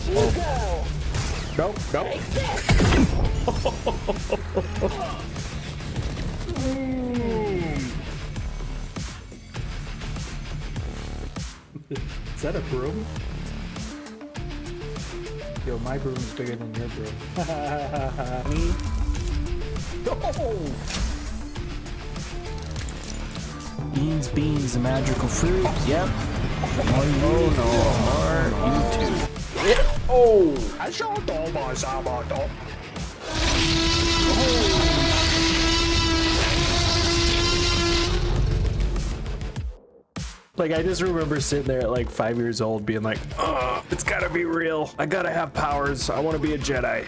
Nope, nope. Is that a broom? Yo, my broom's bigger than your broom. Oh! Beans, magical fruit. Yep. Oh no, more YouTube. Oh! I shot my Sabato. Like, I just remember sitting there at like 5 years old being like, oh, it's gotta be real. I gotta have powers. I want to be a Jedi.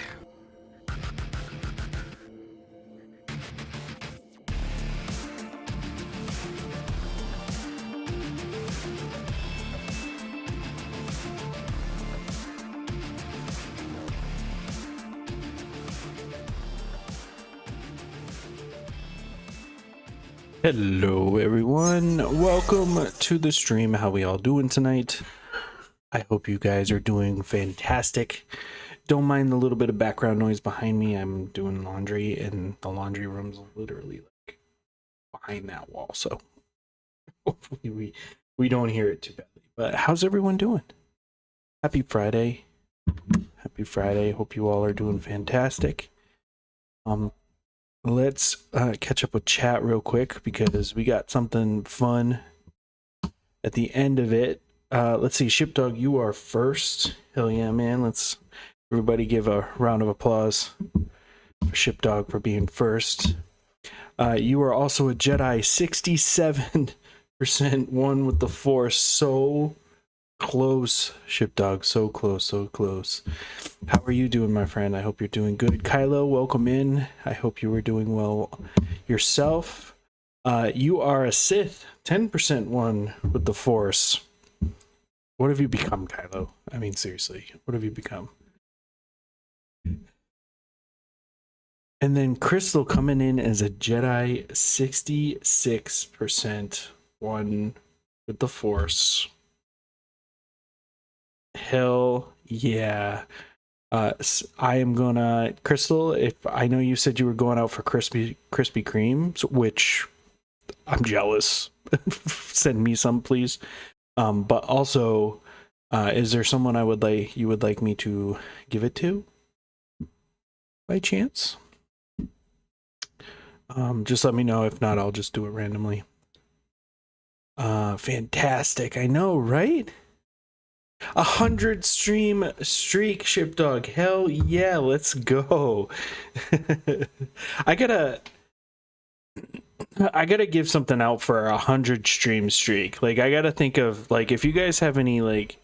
Hello everyone, welcome to the stream. How we all doing tonight? I hope you guys are doing fantastic. Don't mind the little bit of background noise behind me. I'm doing laundry and the laundry room's literally like behind that wall, so hopefully we don't hear it too badly. But how's everyone doing? Happy Friday. Happy Friday. Hope you all are doing fantastic. Let's catch up with chat real quick because we got something fun at the end of it. Let's see, Shipdog, you are first. Hell yeah, man. Let's everybody give a round of applause for Shipdog for being first. You are also a Jedi, 67% one with the Force. So close, Shipdog. So close, so close. How are you doing, my friend? I hope you're doing good. Kylo, welcome in. I hope you were doing well yourself. You are a Sith, 10% one with the Force. What have you become, Kylo? I mean, seriously, what have you become? And then Crystal coming in as a Jedi, 66% one with the Force. Hell yeah. I am gonna, Crystal, if I know you said you were going out for Krispy Kremes, which I'm jealous. Send me some, please. But also, is there someone you would like me to give it to by chance? Just let me know. If not, I'll just do it randomly. Fantastic. I know, right? 100 stream streak, Shipdog. Hell yeah, let's go. I gotta give something out for 100 stream streak. Like, I gotta think of, like, if you guys have any like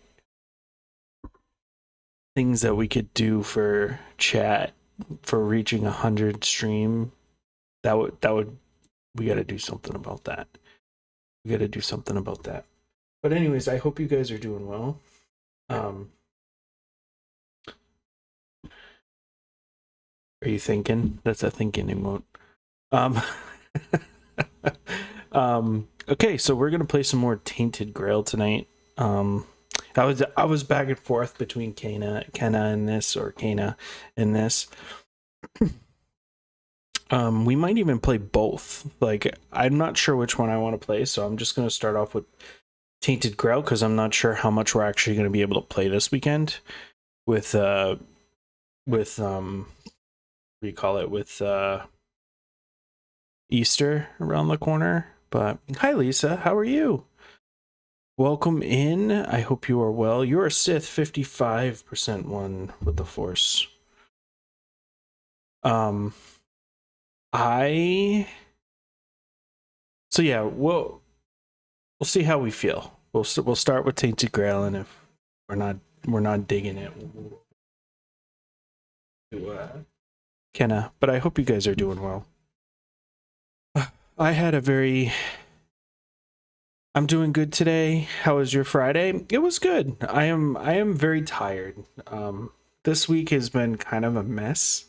things that we could do for chat for reaching 100 stream, that would we gotta do something about that. But anyways, I hope you guys are doing well. Are you thinking? That's a thinking emote. Okay, so we're gonna play some more Tainted Grail tonight. I was back and forth between Kana and this, or Kana and this. We might even play both. Like, I'm not sure which one I want to play, so I'm just gonna start off with Tainted Grail because I'm not sure how much we're actually going to be able to play this weekend with what do you call it, with Easter around the corner. But hi Lisa, how are you? Welcome in. I hope you are well. You're a Sith, 55% one with the Force. So yeah, we'll see how we feel. We'll start with Tainted Grail, and if we're not digging it, we'll Kenna. But I hope you guys are doing well. I'm doing good today. How was your Friday? It was good. I am very tired. This week has been kind of a mess.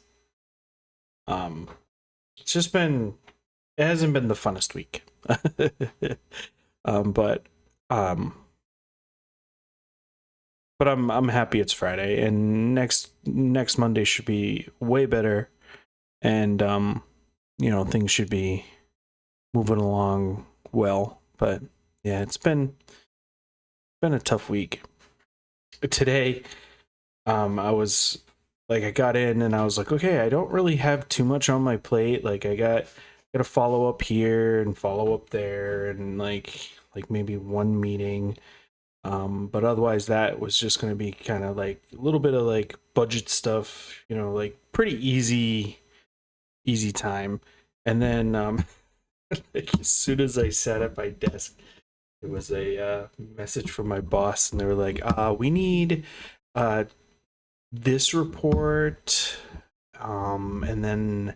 It's just been, it hasn't been the funnest week. But but I'm happy it's Friday, and next Monday should be way better, and things should be moving along well. But yeah, it's been a tough week. Today, I got in and I was like, okay, I don't really have too much on my plate. Like I got to follow up here and follow up there, and like maybe one meeting. But otherwise that was just going to be kind of like a little bit of like budget stuff, like pretty easy time. And then like as soon as I sat at my desk, it was a message from my boss, and they were like, we need this report. And then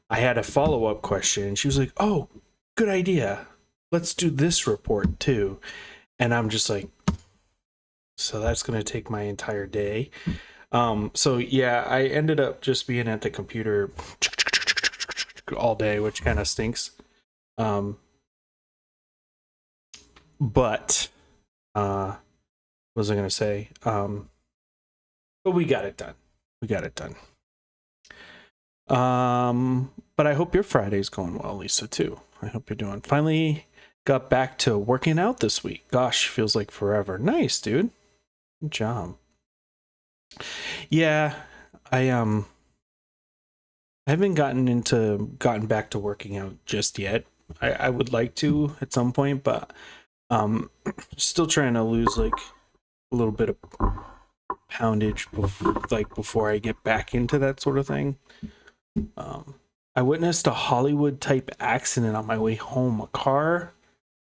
I had a follow-up question. She was like, oh, good idea. Let's do this report too. And I'm just like, so that's going to take my entire day. So yeah, I ended up just being at the computer all day, which kind of stinks. But what was I going to say? But we got it done. But I hope your Friday's going well, Lisa, too. I hope you're doing. Finally got back to working out this week. Gosh, feels like forever. Nice, dude. Good job. Yeah, I haven't gotten back to working out just yet. I would like to at some point, but still trying to lose like a little bit of poundage before I get back into that sort of thing. I witnessed a Hollywood type accident on my way home. A car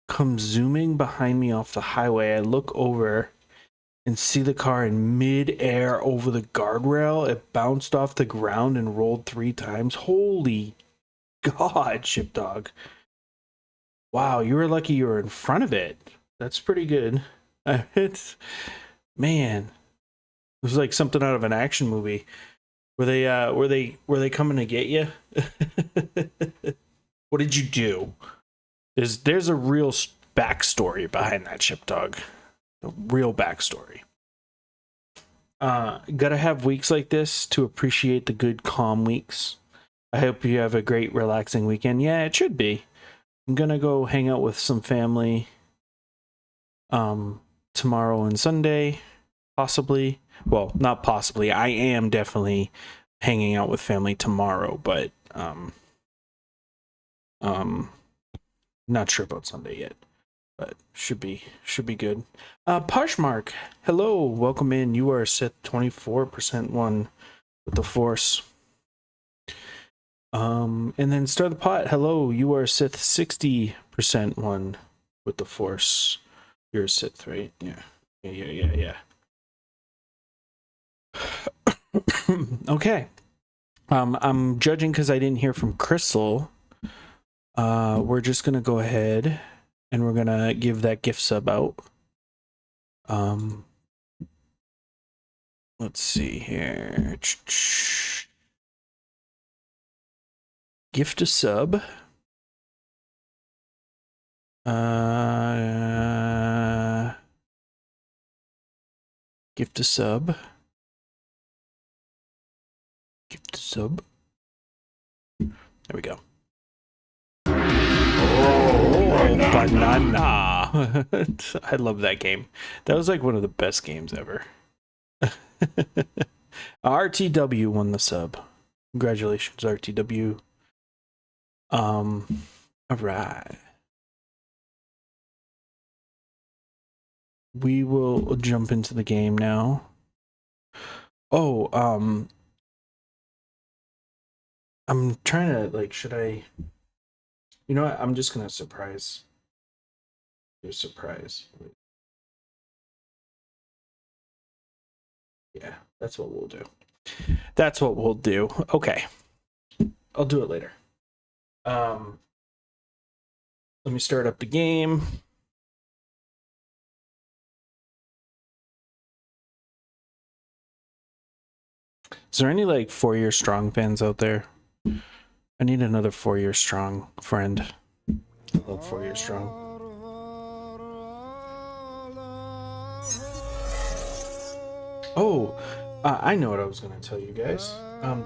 comes zooming behind me off the highway. I look over and see the car in mid-air over the guardrail. It bounced off the ground and rolled 3 times. Holy God, Shipdog. Wow, you were lucky you were in front of it. That's pretty good. Man, it was like something out of an action movie. Were they coming to get you? What did you do? There's a real backstory behind that, Shipdog. A real backstory. Gotta have weeks like this to appreciate the good, calm weeks. I hope you have a great, relaxing weekend. Yeah, it should be. I'm gonna go hang out with some family tomorrow and Sunday, possibly. Well, not possibly. I am definitely hanging out with family tomorrow, but not sure about Sunday yet. But should be good. Poshmark, hello, welcome in. You are Sith 24% one with the Force. And then Star the Pot, hello, you are Sith 60% one with the Force. You're a Sith, right? Yeah. Okay. I'm judging because I didn't hear from Crystal. We're just gonna go ahead and we're gonna give that gift sub out. Let's see here. Gift a sub. Gift a sub. Gift a sub. There we go. Oh, banana. I love that game. That was like one of the best games ever. RTW won the sub. Congratulations, RTW. All right. We will jump into the game now. Oh, I'm trying to like, should I? You know what? I'm just gonna surprise. Your surprise. Yeah, that's what we'll do. That's what we'll do. Okay, I'll do it later. Let me start up the game. Is there any like 4-year strong fans out there? I need another 4-year strong friend. I love 4-year strong. Oh, I know what I was gonna tell you guys.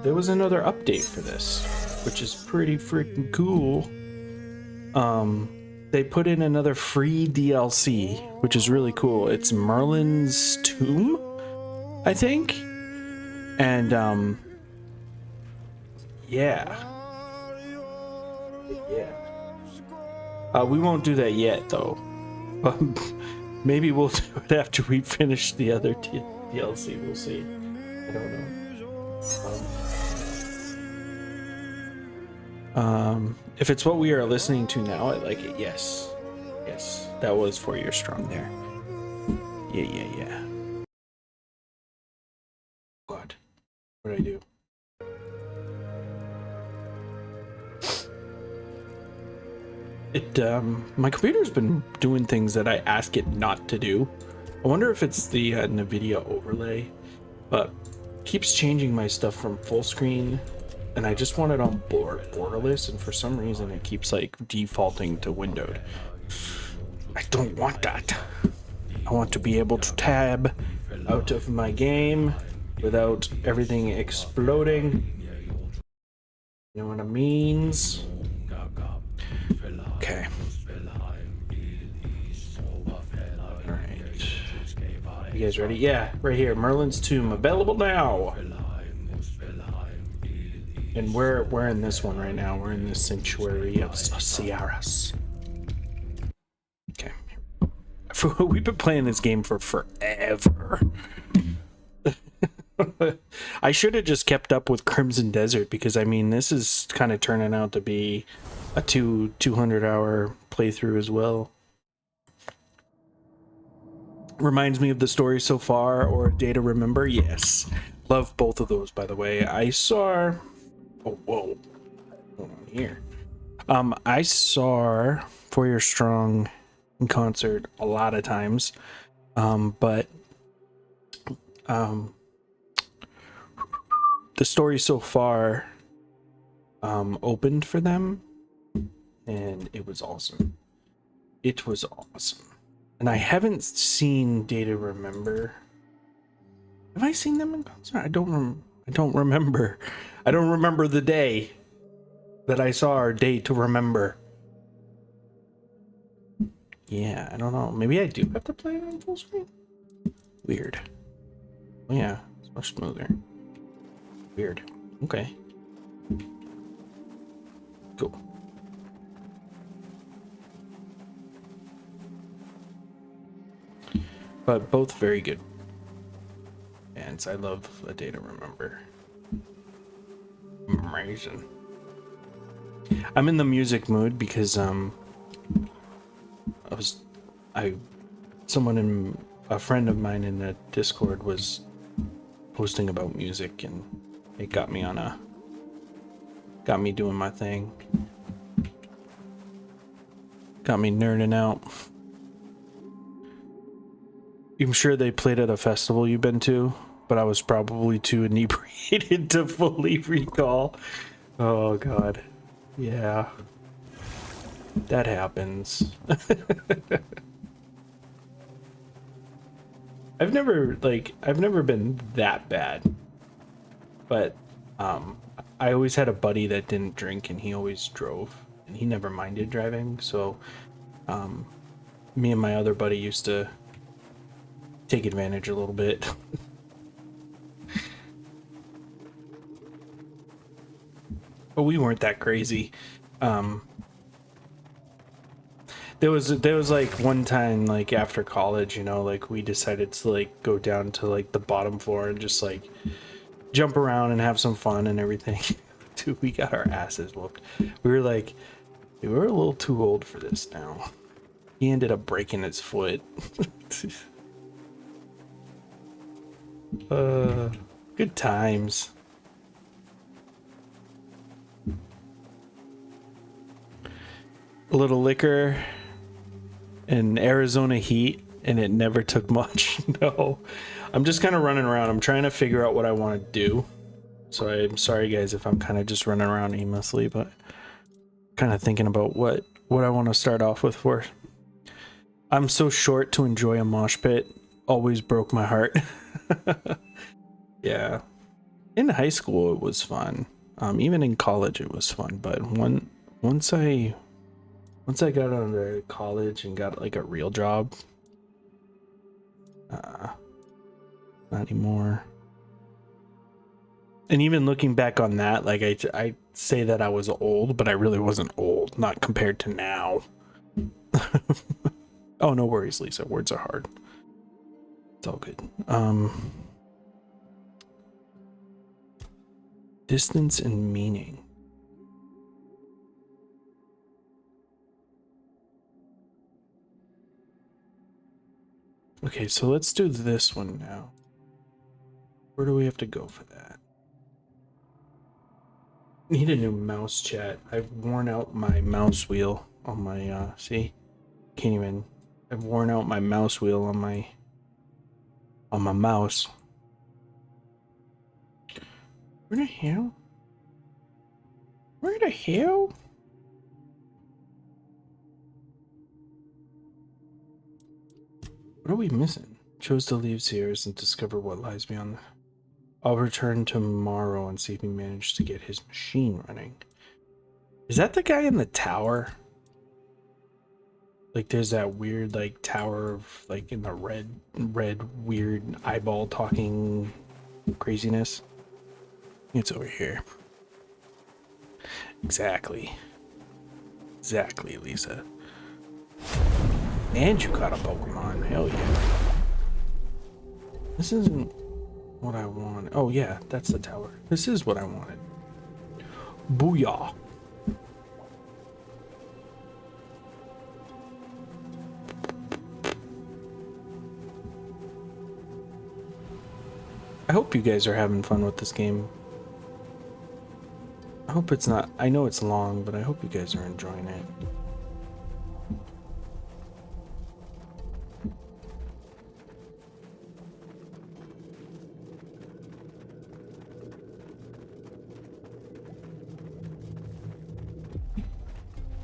There was another update for this, which is pretty freaking cool. They put in another free DLC, which is really cool. It's Merlin's Tomb, I think. And yeah. We won't do that yet, though. Maybe we'll do it after we finish the other DLC. We'll see. I don't know. If it's what we are listening to now, I like it. Yes. Yes. That was 4 Years Strong there. Yeah. What? What'd I do? My computer's been doing things that I ask it not to do. I wonder if it's the NVIDIA overlay, but it keeps changing my stuff from full screen, and I just want it on borderless, and for some reason it keeps like defaulting to windowed. I don't want that. I want to be able to tab out of my game without everything exploding. You know what I means? Okay. Alright. You guys ready? Yeah, right here. Merlin's Tomb. Available now. And we're in this one right now. We're in the Sanctuary of Osiris. Okay. We've been playing this game for forever. I should have just kept up with Crimson Desert, because I mean this is kind of turning out to be a 200-hour playthrough as well. Reminds me of the story so far, or A Day to Remember. Yes, love both of those, by the way. I saw hold on here. I saw 4 Years Strong in concert a lot of times, but the story so far opened for them, and it was awesome. It was awesome. And I haven't seen Day to Remember. Have I seen them in concert? I don't remember. I don't remember the day that I saw our Day to Remember. Yeah, I don't know. Maybe I do have to play it on full screen? Weird. Oh yeah, it's much smoother. Weird. Okay. Cool. But both very good bands. I love A Day to Remember. Amazing. I'm in the music mood because a friend of mine in the Discord was posting about music, and it got me doing my thing. Got me nerding out. I'm sure they played at a festival you've been to, but I was probably too inebriated to fully recall. Oh god. Yeah. That happens. I've never been that bad. But I always had a buddy that didn't drink, and he always drove, and he never minded driving, so me and my other buddy used to take advantage a little bit. But we weren't that crazy. There was like one time, like after college, you know, like we decided to like go down to like the bottom floor and just like jump around and have some fun and everything. Dude, we got our asses whooped. We were like, we were a little too old for this now. He ended up breaking his foot. Good times. A little liquor and Arizona heat, and it never took much. No, I'm just kind of running around. I'm trying to figure out what I want to do. So I'm sorry guys if I'm kind of just running around aimlessly, but kind of thinking about what I want to start off with for. I'm so short to enjoy a mosh pit. Always broke my heart. Yeah. In high school, it was fun. Even in college, it was fun. But once I once I got out of college and got like a real job, uh, not anymore. And even looking back on that, like I say that I was old, but I really wasn't old, not compared to now. Oh, no worries, Lisa. Words are hard. It's all good. Distance and meaning. Okay, so let's do this one now. Where do we have to go for that? Need a new mouse, chat. I've worn out my mouse wheel on my see? Can't even. I've worn out my mouse wheel on my mouse. Where the hell? Where the hell? What are we missing? Chose to leave Sears and discover what lies beyond. I'll return tomorrow and see if he managed to get his machine running. Is that the guy in the tower? Like there's that weird like tower of like in the red weird eyeball talking craziness. It's over here. Exactly. Exactly, Lisa. And you caught a Pokemon. Hell yeah. This isn't what I want. Oh yeah, that's the tower. This is what I wanted. Booyah. I hope you guys are having fun with this game. I hope it's not. I know it's long, but I hope you guys are enjoying it.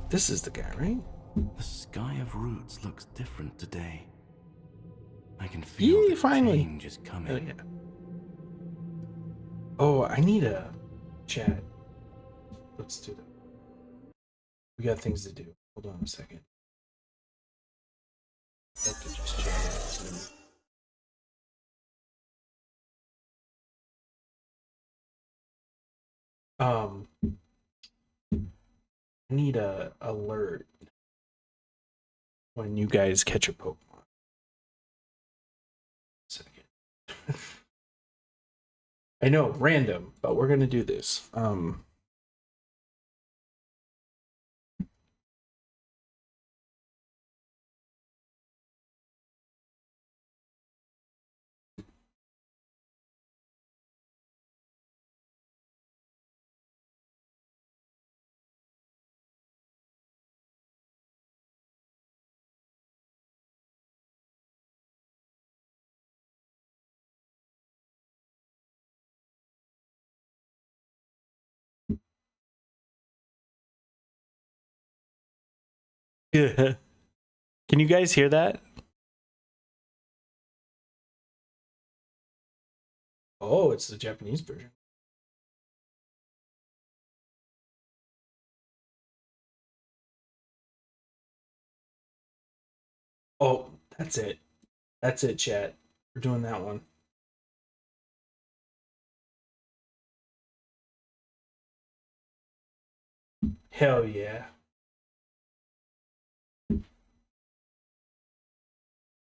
This is the guy, right? The sky of roots looks different today. I can feel the finally. change is coming. Oh, yeah. Oh, I need a chat. Let's do that. We got things to do. Hold on a second. I have to just chat. I need a alert when you guys catch a Pokemon. Second. I know, random, but we're gonna do this. Can you guys hear that? Oh, it's the Japanese version. Oh, that's it. That's it, chat. We're doing that one. Hell yeah.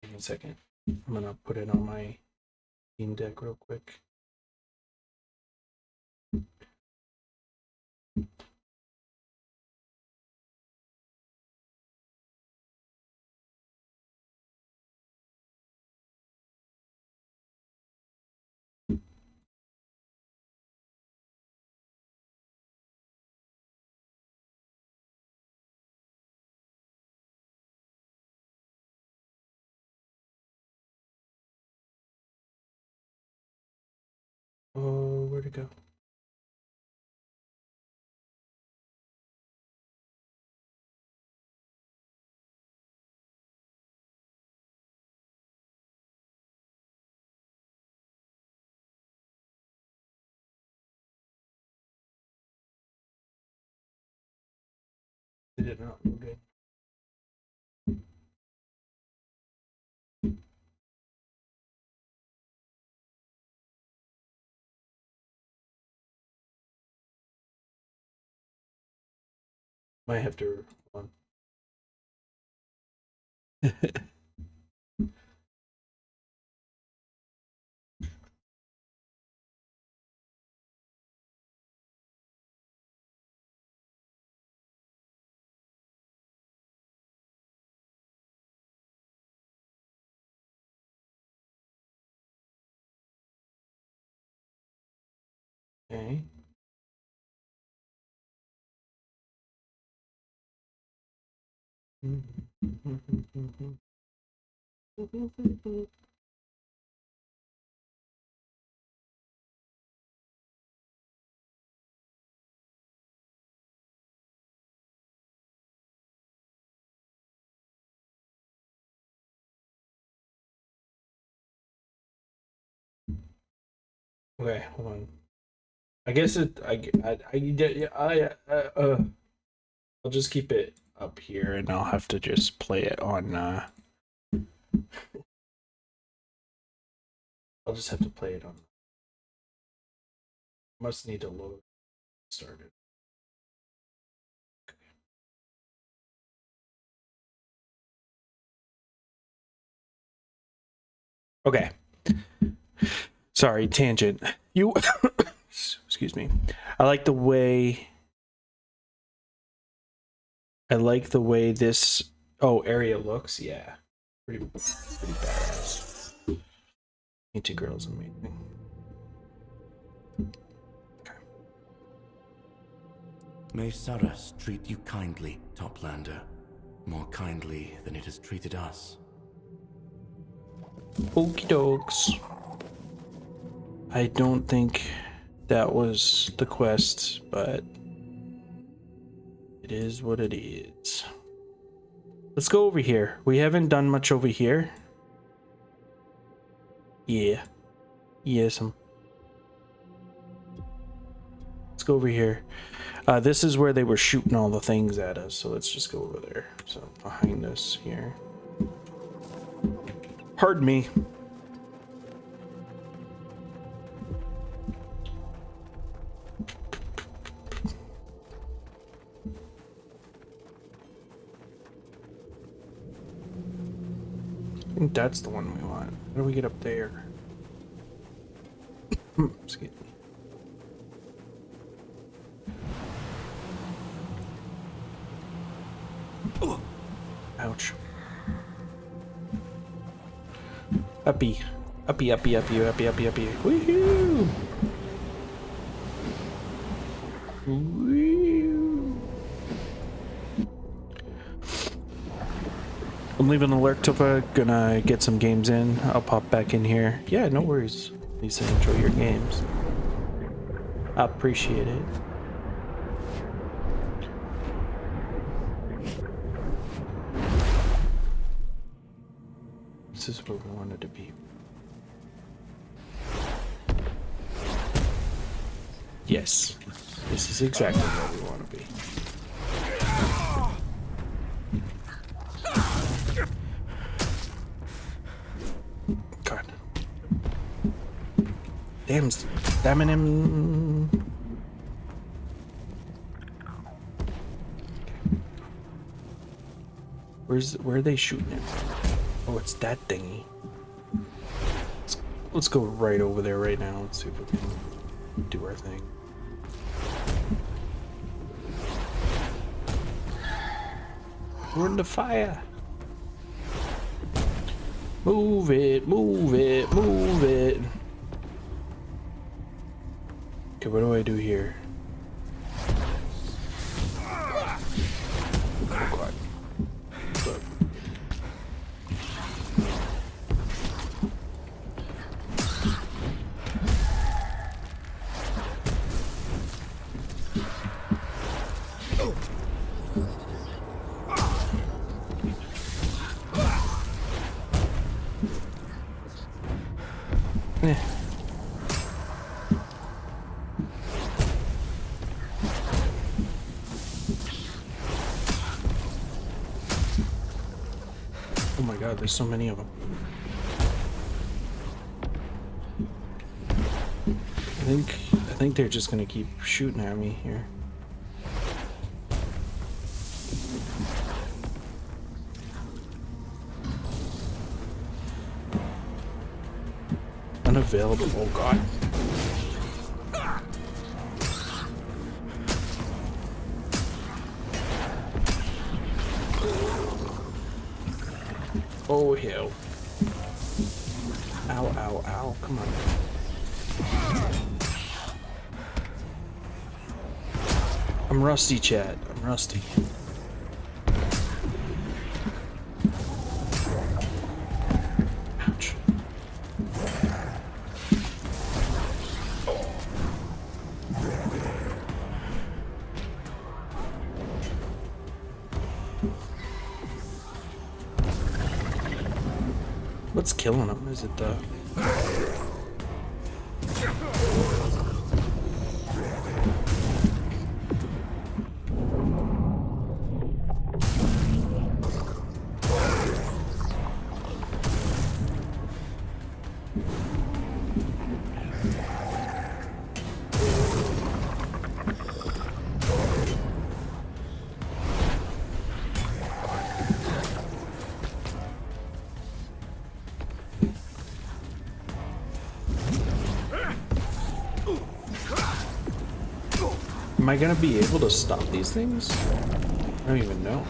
Give me a second. I'm gonna put it on my Steam Deck real quick. Oh, where'd it go? Did it not? Okay. Might have to. Hold on. Okay. Okay, hold on. I guess it. I'll just keep it up here, and I'll have to just play it on. I'll just have to play it on. Must need to load. Started. Okay. Sorry, tangent. You. Excuse me. I like the way this area looks. Yeah, pretty badass. Painted girl's amazing. Okay. May Saras treat you kindly, Toplander. More kindly than it has treated us. Okie dokes. I don't think that was the quest, but it is what it is. Let's go over here. We haven't done much over here. Yeah. Yes. Let's go over here. This is where they were shooting all the things at us, so let's just go over there. So behind us here. Pardon me. I think that's the one we want. How do we get up there? Excuse me. Ouch. Uppy. Uppy, uppy, uppy, uppy, uppy, uppy. Woohoo! Woo! I'm leaving the lurk, Topher. Gonna get some games in. I'll pop back in here. Yeah, no worries. Lisa, enjoy your games. I appreciate it. This is where we wanted to be. Yes, this is exactly where we want to be. God. Damn him. Where are they shooting it? Oh, it's that thingy. Let's go right over there right now. Let's see if we can do our thing. We're in the fire. Move it, move it, move it. Okay, what do I do here? Oh God. Look. my god, there's so many of them. I think they're just gonna keep shooting at me here. Unavailable. Oh god. Oh hell. Ow, ow, ow. Come on. I'm rusty, Chad. I'm rusty. Ouch. What's killing him? Is it the... Am I gonna be able to stop these things? I don't even know.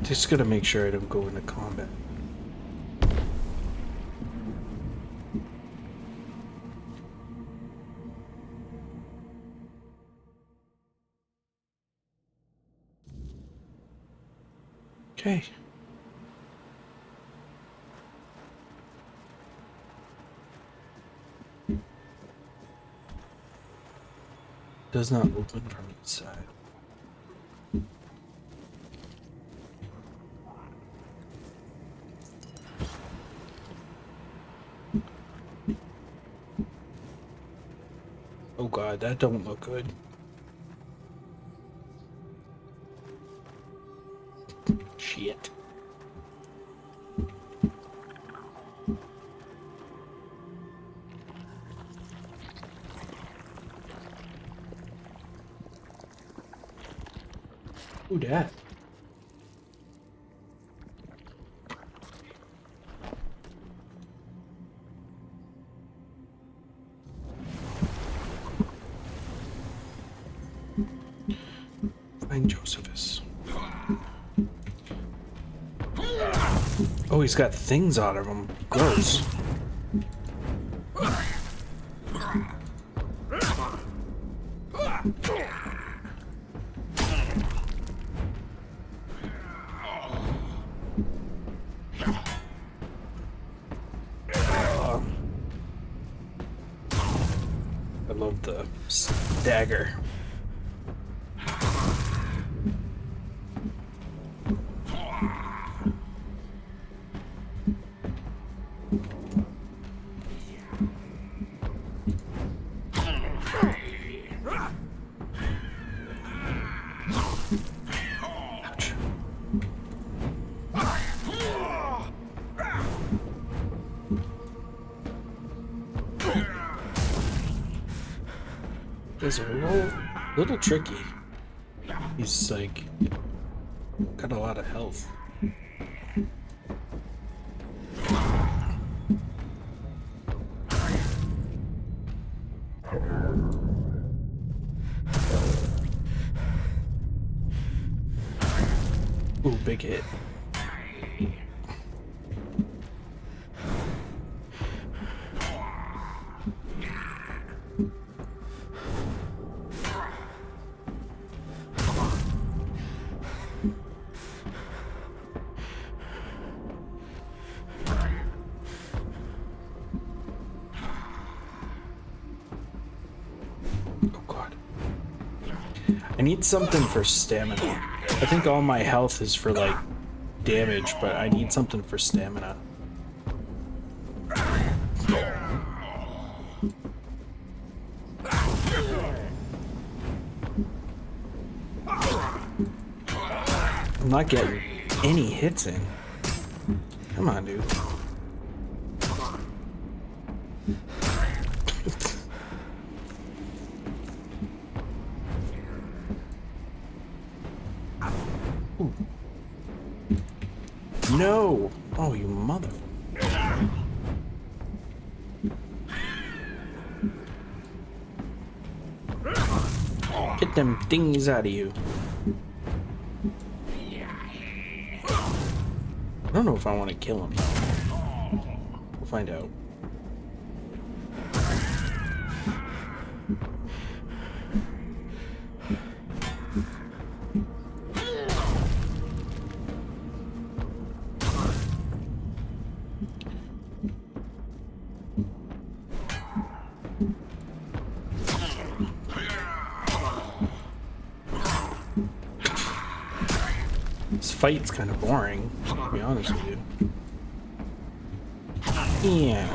Just gotta make sure I don't go into combat. Okay. Does not open from inside. Oh god, that don't look good. Shit. Who dat? Find Josephus. Oh, he's got things out of him. Gross. I love the dagger. Is a little tricky. He's like got a lot of health. Ooh, big hit. I need something for stamina. I think all my health is for like damage, but I need something for stamina. I'm not getting any hits in. Come on, dude. No! Oh, you mother... Get them things out of you. I don't know if I want to kill him. We'll find out. This fight's kind of boring, to be honest with you. Yeah.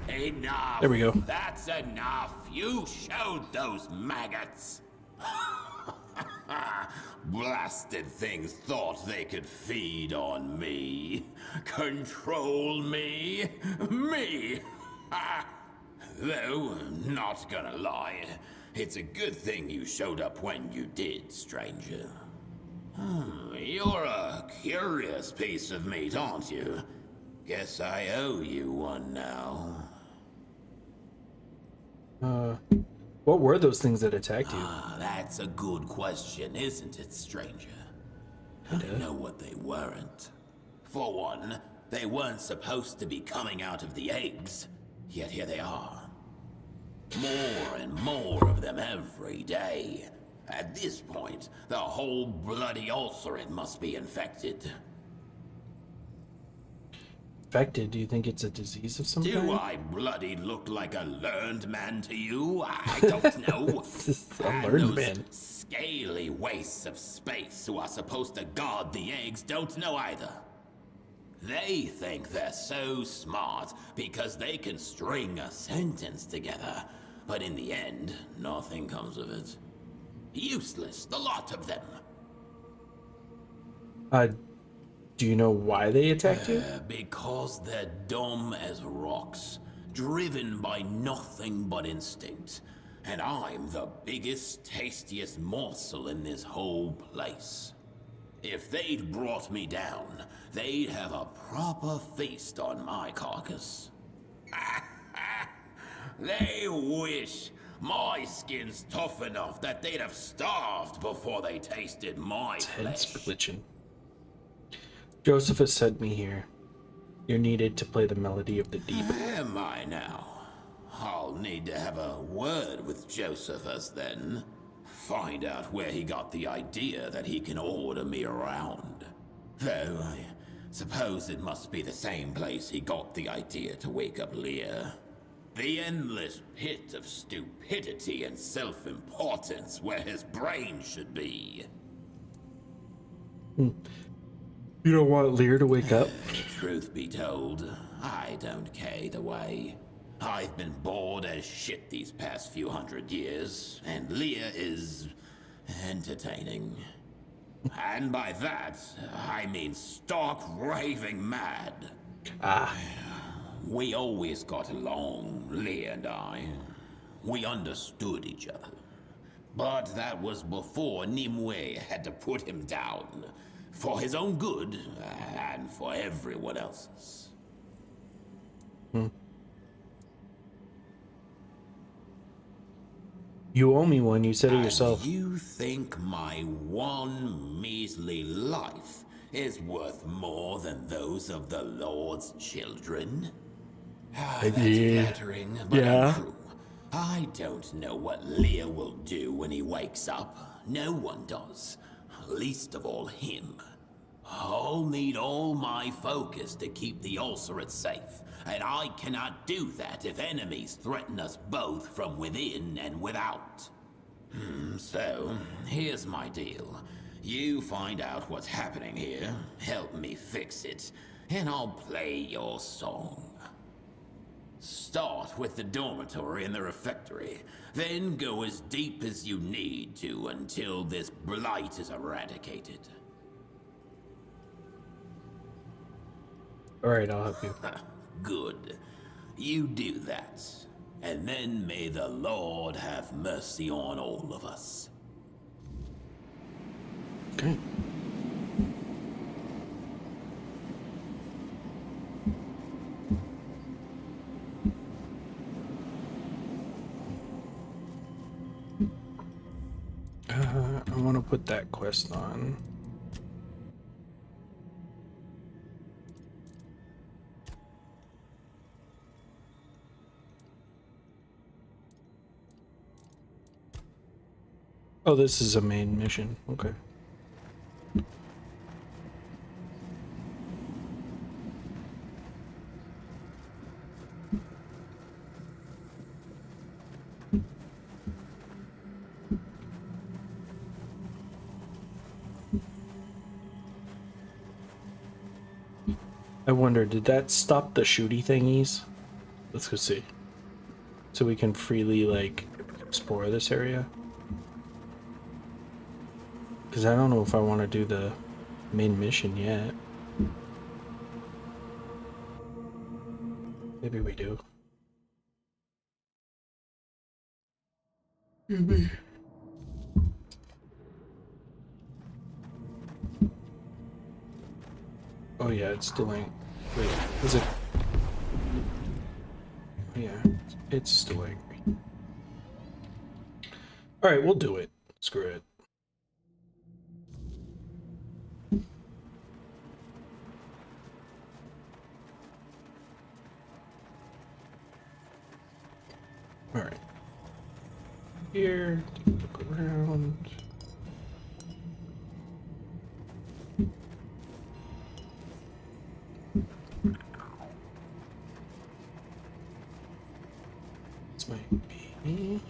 Enough. There we go. That's enough. You showed those maggots. Blasted things thought they could feed on me. Control me. Me. Though, not gonna lie, it's a good thing you showed up when you did, stranger. You're a curious piece of meat, aren't you? Guess I owe you one now. What were those things that attacked you? That's a good question, isn't it, stranger? I know what they weren't. For one, they weren't supposed to be coming out of the eggs, yet here they are. More and more of them every day. At this point, the whole bloody ulcerate must be infected. Infected? Do you think it's a disease of some kind? Do I bloody look like a learned man to you? I don't know. A And learned those man. scaly wastes of space who are supposed to guard the eggs don't know either. They think they're so smart because they can string a sentence together, but in the end, nothing comes of it. Useless, the lot of them. Do you know why they attacked you? Because they're dumb as rocks, driven by nothing but instinct. And I'm the biggest, tastiest morsel in this whole place. If they'd brought me down, they'd have a proper feast on my carcass. They wish my skin's tough enough that they'd have starved before they tasted my Head's flesh. glitching. Josephus sent me here. You're needed to play the melody of the deep. Am I now? I'll need to have a word with Josephus then. Find out where he got the idea that he can order me around. Though, I suppose it must be the same place he got the idea to wake up Leah. The endless pit of stupidity and self-importance where his brain should be. You don't want Lear to wake up? Truth be told, I don't care either way. I've been bored as shit these past few hundred years, and Leah is entertaining. And by that, I mean stark raving mad. We always got along, Leah and I. We understood each other. But that was before Nimue had to put him down. For his own good, and for everyone else's. You owe me one, you said it yourself. You think my one measly life is worth more than those of the Lord's children? That's flattering, but untrue. I don't know what Lear will do when he wakes up. No one does. Least of all him. I'll need all my focus to keep the ulcerate safe, and I cannot do that if enemies threaten us both from within and without. So, here's my deal. You find out what's happening here, help me fix it, and I'll play your song. Start with the dormitory and the refectory, then go as deep as you need to until this blight is eradicated. Alright, I'll help you. Good. You do that, and then may the Lord have mercy on all of us. Okay. I want to put that quest on. Oh, this is a main mission. Okay. I wonder, did that stop the shooty thingies? Let's go see. So we can freely, like, explore this area. Because I don't know if I want to do the main mission yet. Maybe we do. Maybe. Oh yeah, it's still ain't. Wait, is it? Yeah, it's still angry. Alright, we'll do it. Screw it. Alright. Here, look around. This might be.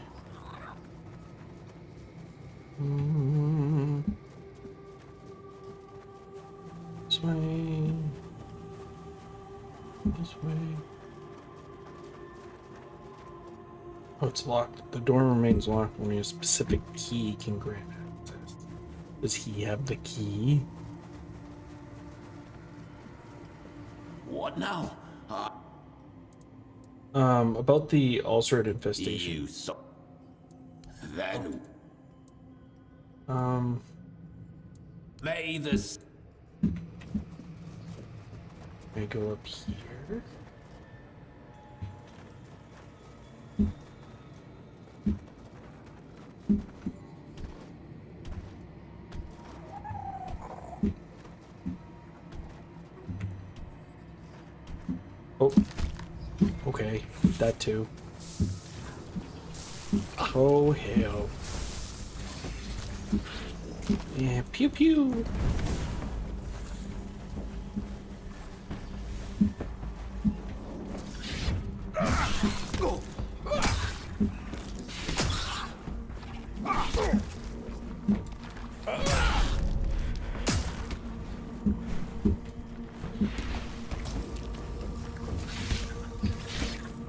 This way. This way. Oh, it's locked. The door remains locked. Only a specific key can grant access. Does he have the key? What now? About the ulcerate infestation. You so... Then... May this... May I go up here? Oh, okay, that too. Oh hell. Yeah, pew pew.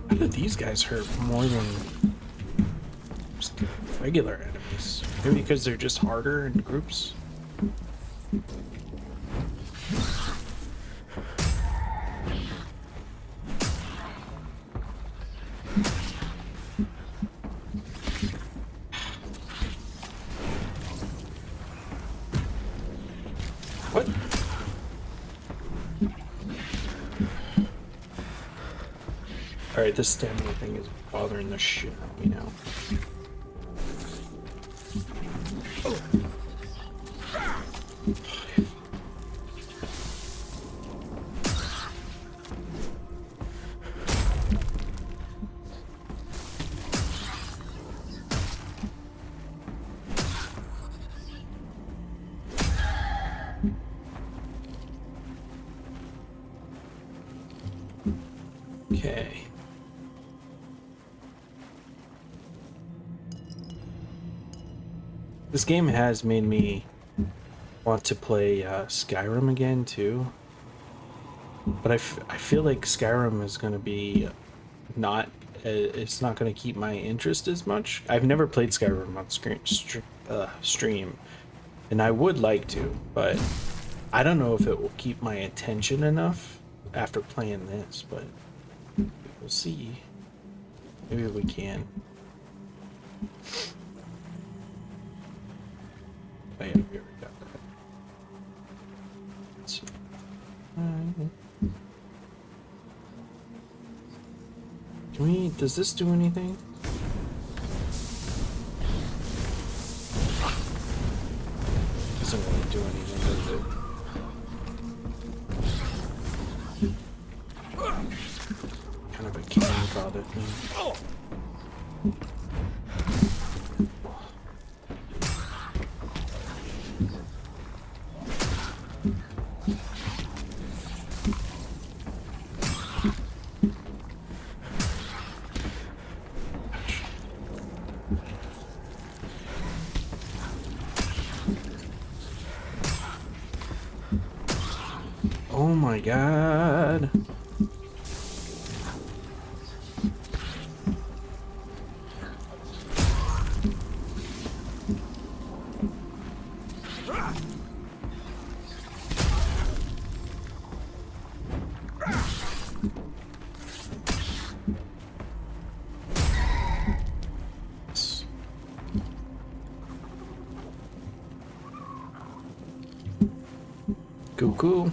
How do these guys hurt more than just regular enemies? Maybe because they're just harder in groups? What? Alright, this stamina thing is bothering the shit out of me now. Okay. This game has made me want to play Skyrim again too. But I feel like Skyrim is going to be not, it's not going to keep my interest as much. I've never played Skyrim on stream, and I would like to, but I don't know if it will keep my attention enough after playing this, but we'll see. Maybe we can. Oh yeah, here we go. Let's see. Can we, does this do anything? Doesn't really do anything, does it? Kind of a cannon father thing. Oh my god. Cool.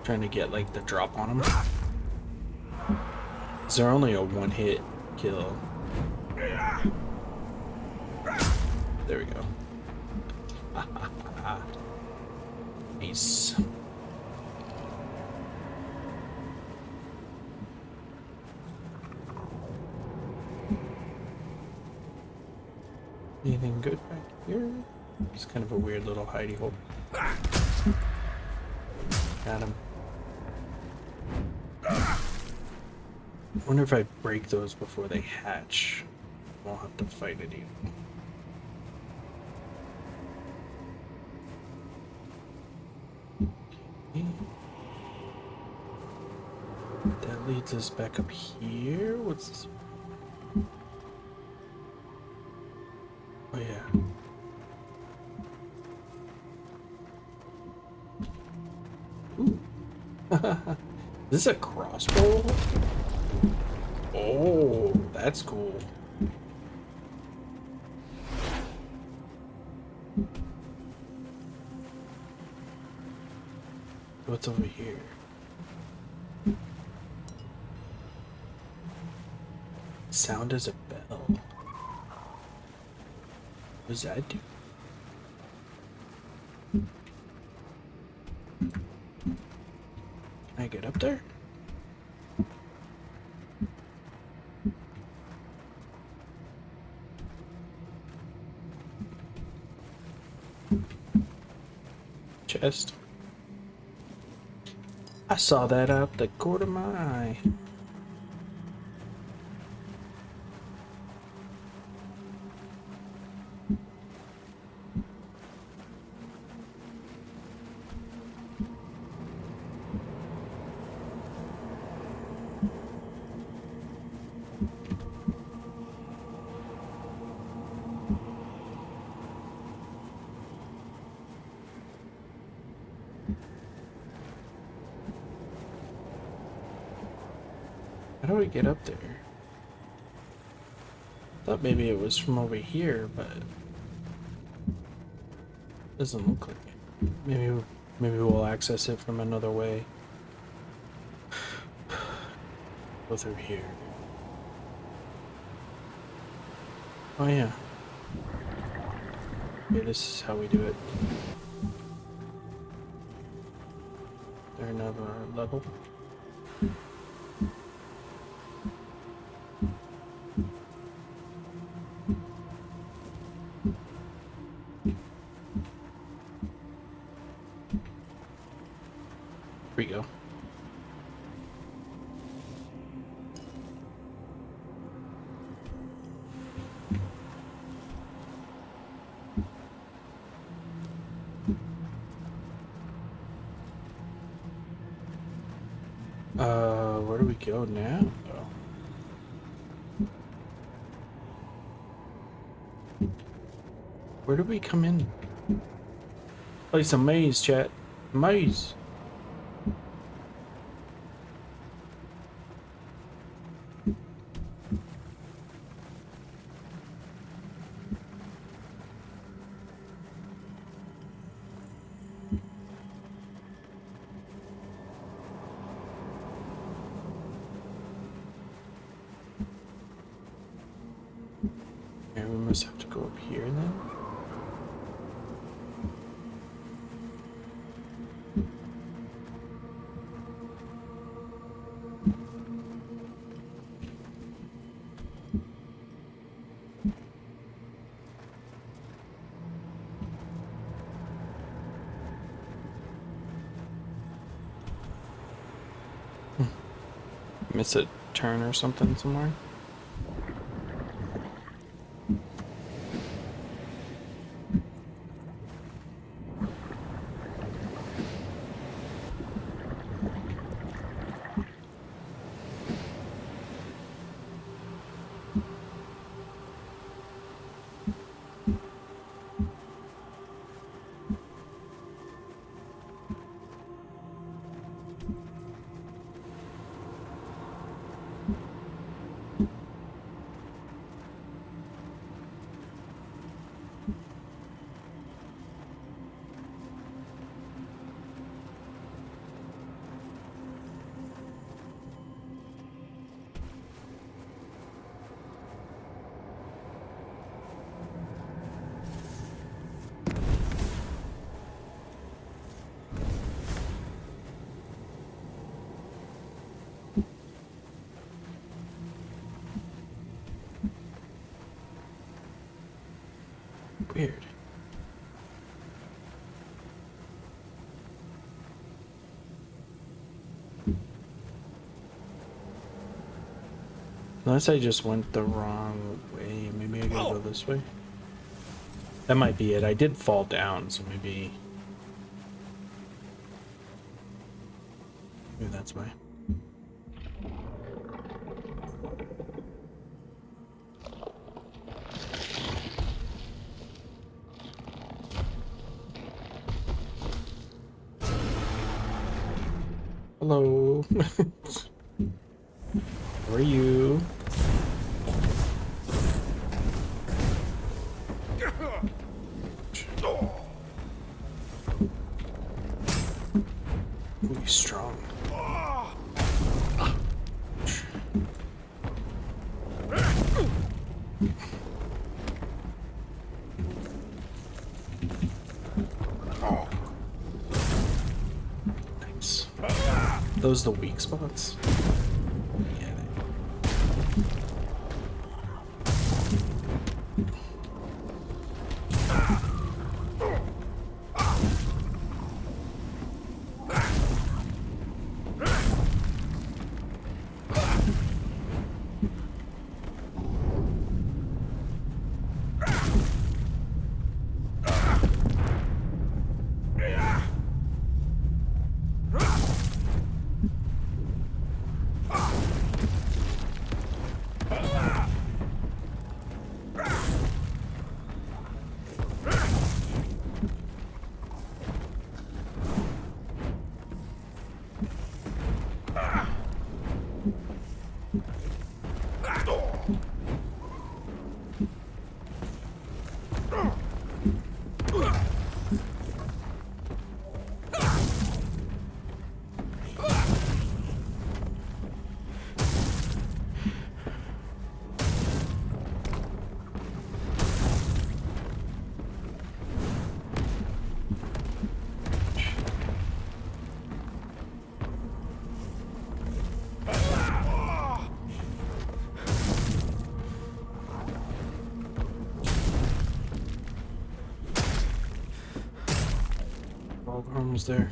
Trying to get like the drop on him. Is there only a one-hit kill? There we go. Nice. Anything good back here? It's kind of a weird little hidey hole. Got him. I wonder if I break those before they hatch. I won't have to fight it even. Okay. That leads us back up here. What's this? Oh yeah. Ooh. Is this a crossbow? Oh, that's cool. What's over here? Sound as a bell. What does that do? Can I get up there? Chest. I saw that out the corner of my eye. How do we get up there? Thought maybe it was from over here, but doesn't look like it. Maybe we'll access it from another way. Go through here. Oh yeah. Okay, this is how we do it. There another level. Here we go. Where do we go now? Where do we come in? Oh, it's a maze, chat. Maze. Yeah, we must have to go up here then. Miss a turn or something somewhere. Weird. Unless I just went the wrong way. Maybe I gotta go this way. That might be it. I did fall down, so maybe that's why. Hello. How are you? Ooh, he's strong. Nice. Those the weak spots? Yeah. Oh, we're almost there.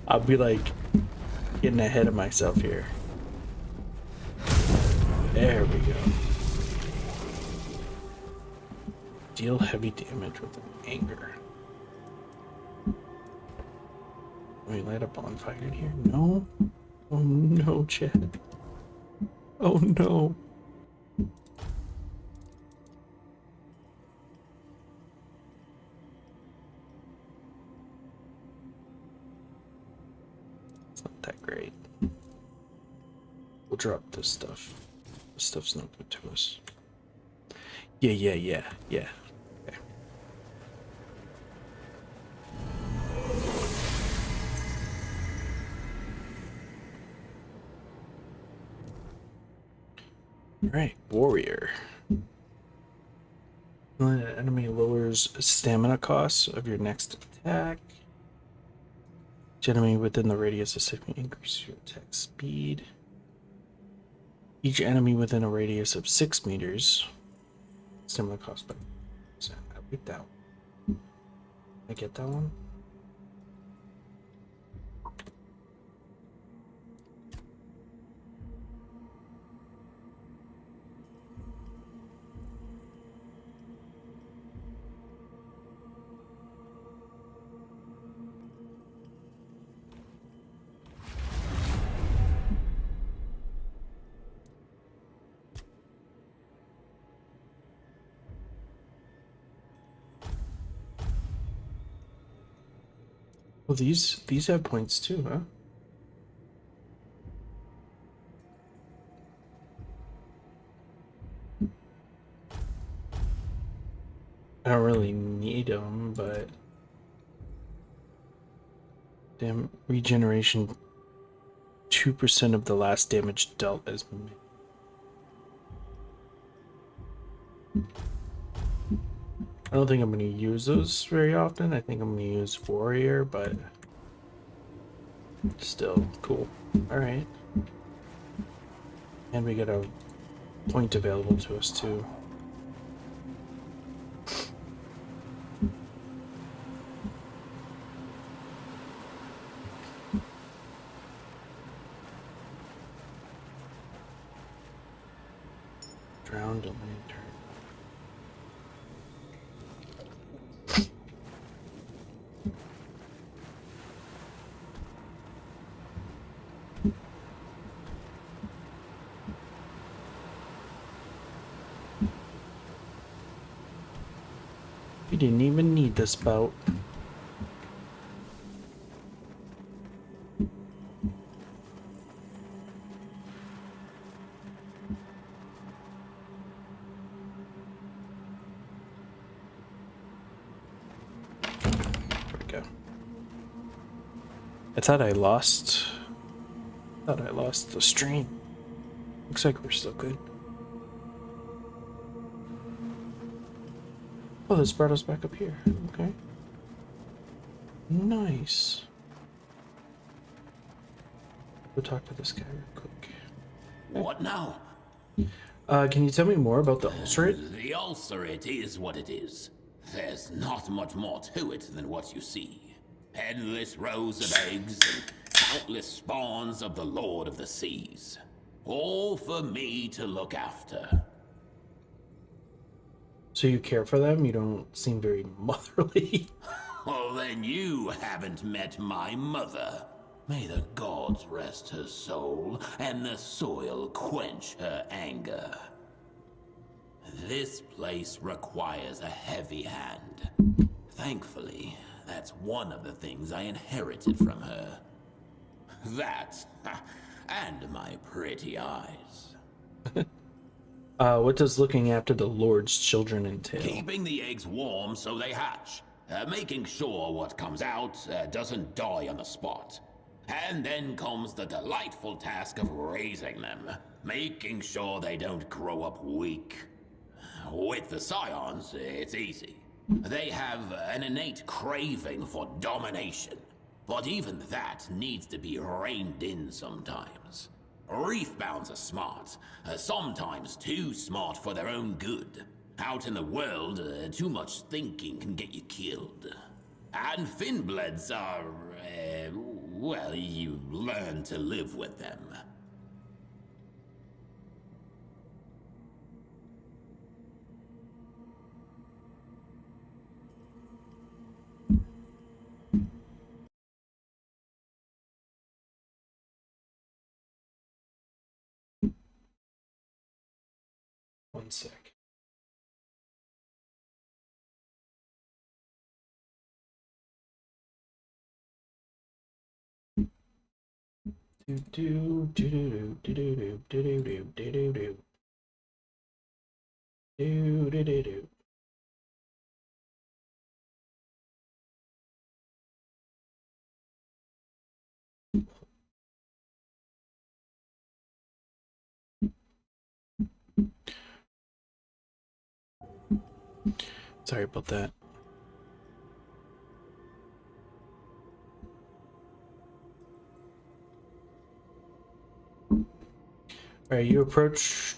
I'll be like getting ahead of myself here. There we go. Deal heavy damage with anger. Can we light a bonfire in here? No. Oh no, Chad. Oh no. It's not that great. We'll drop this stuff. This stuff's not good to us. Yeah. Okay. Alright, warrior. When an enemy lowers stamina costs of your next attack. Each enemy within the radius of 6 meters increases your attack speed. Each enemy within a radius of 6 meters. Stamina cost by 1%. I like that one. I get that one. Well, these have points too, huh? I don't really need them, but damn, regeneration 2% of the last damage dealt as I don't think I'm going to use those very often. I think I'm going to use warrior, but still cool. All right. And we got a point available to us too. Drowned a lantern. You didn't even need the spout. There we go. I thought I lost the stream. Looks like we're still good. Oh, this brought us back up here. Okay. Nice. Go talk to this guy real quick. What now? Can you tell me more about the ulcerate? The ulcerate is what it is. There's not much more to it than what you see. Endless rows of eggs and countless spawns of the Lord of the Seas. All for me to look after. So you care for them? You don't seem very motherly. Well, then you haven't met my mother. May the gods rest her soul, and the soil quench her anger. This place requires a heavy hand. Thankfully, that's one of the things I inherited from her. That, and my pretty eyes. What does looking after the Lord's children entail? Keeping the eggs warm so they hatch. Making sure what comes out doesn't die on the spot. And then comes the delightful task of raising them. Making sure they don't grow up weak. With the Scions, it's easy. They have an innate craving for domination. But even that needs to be reined in sometimes. Reefbounds are smart, sometimes too smart for their own good. Out in the world, too much thinking can get you killed. And Finbloods are, well, you learn to live with them. One sec. Do do do do do do do do do do do do do do do do. Sorry about that. All right, you approach.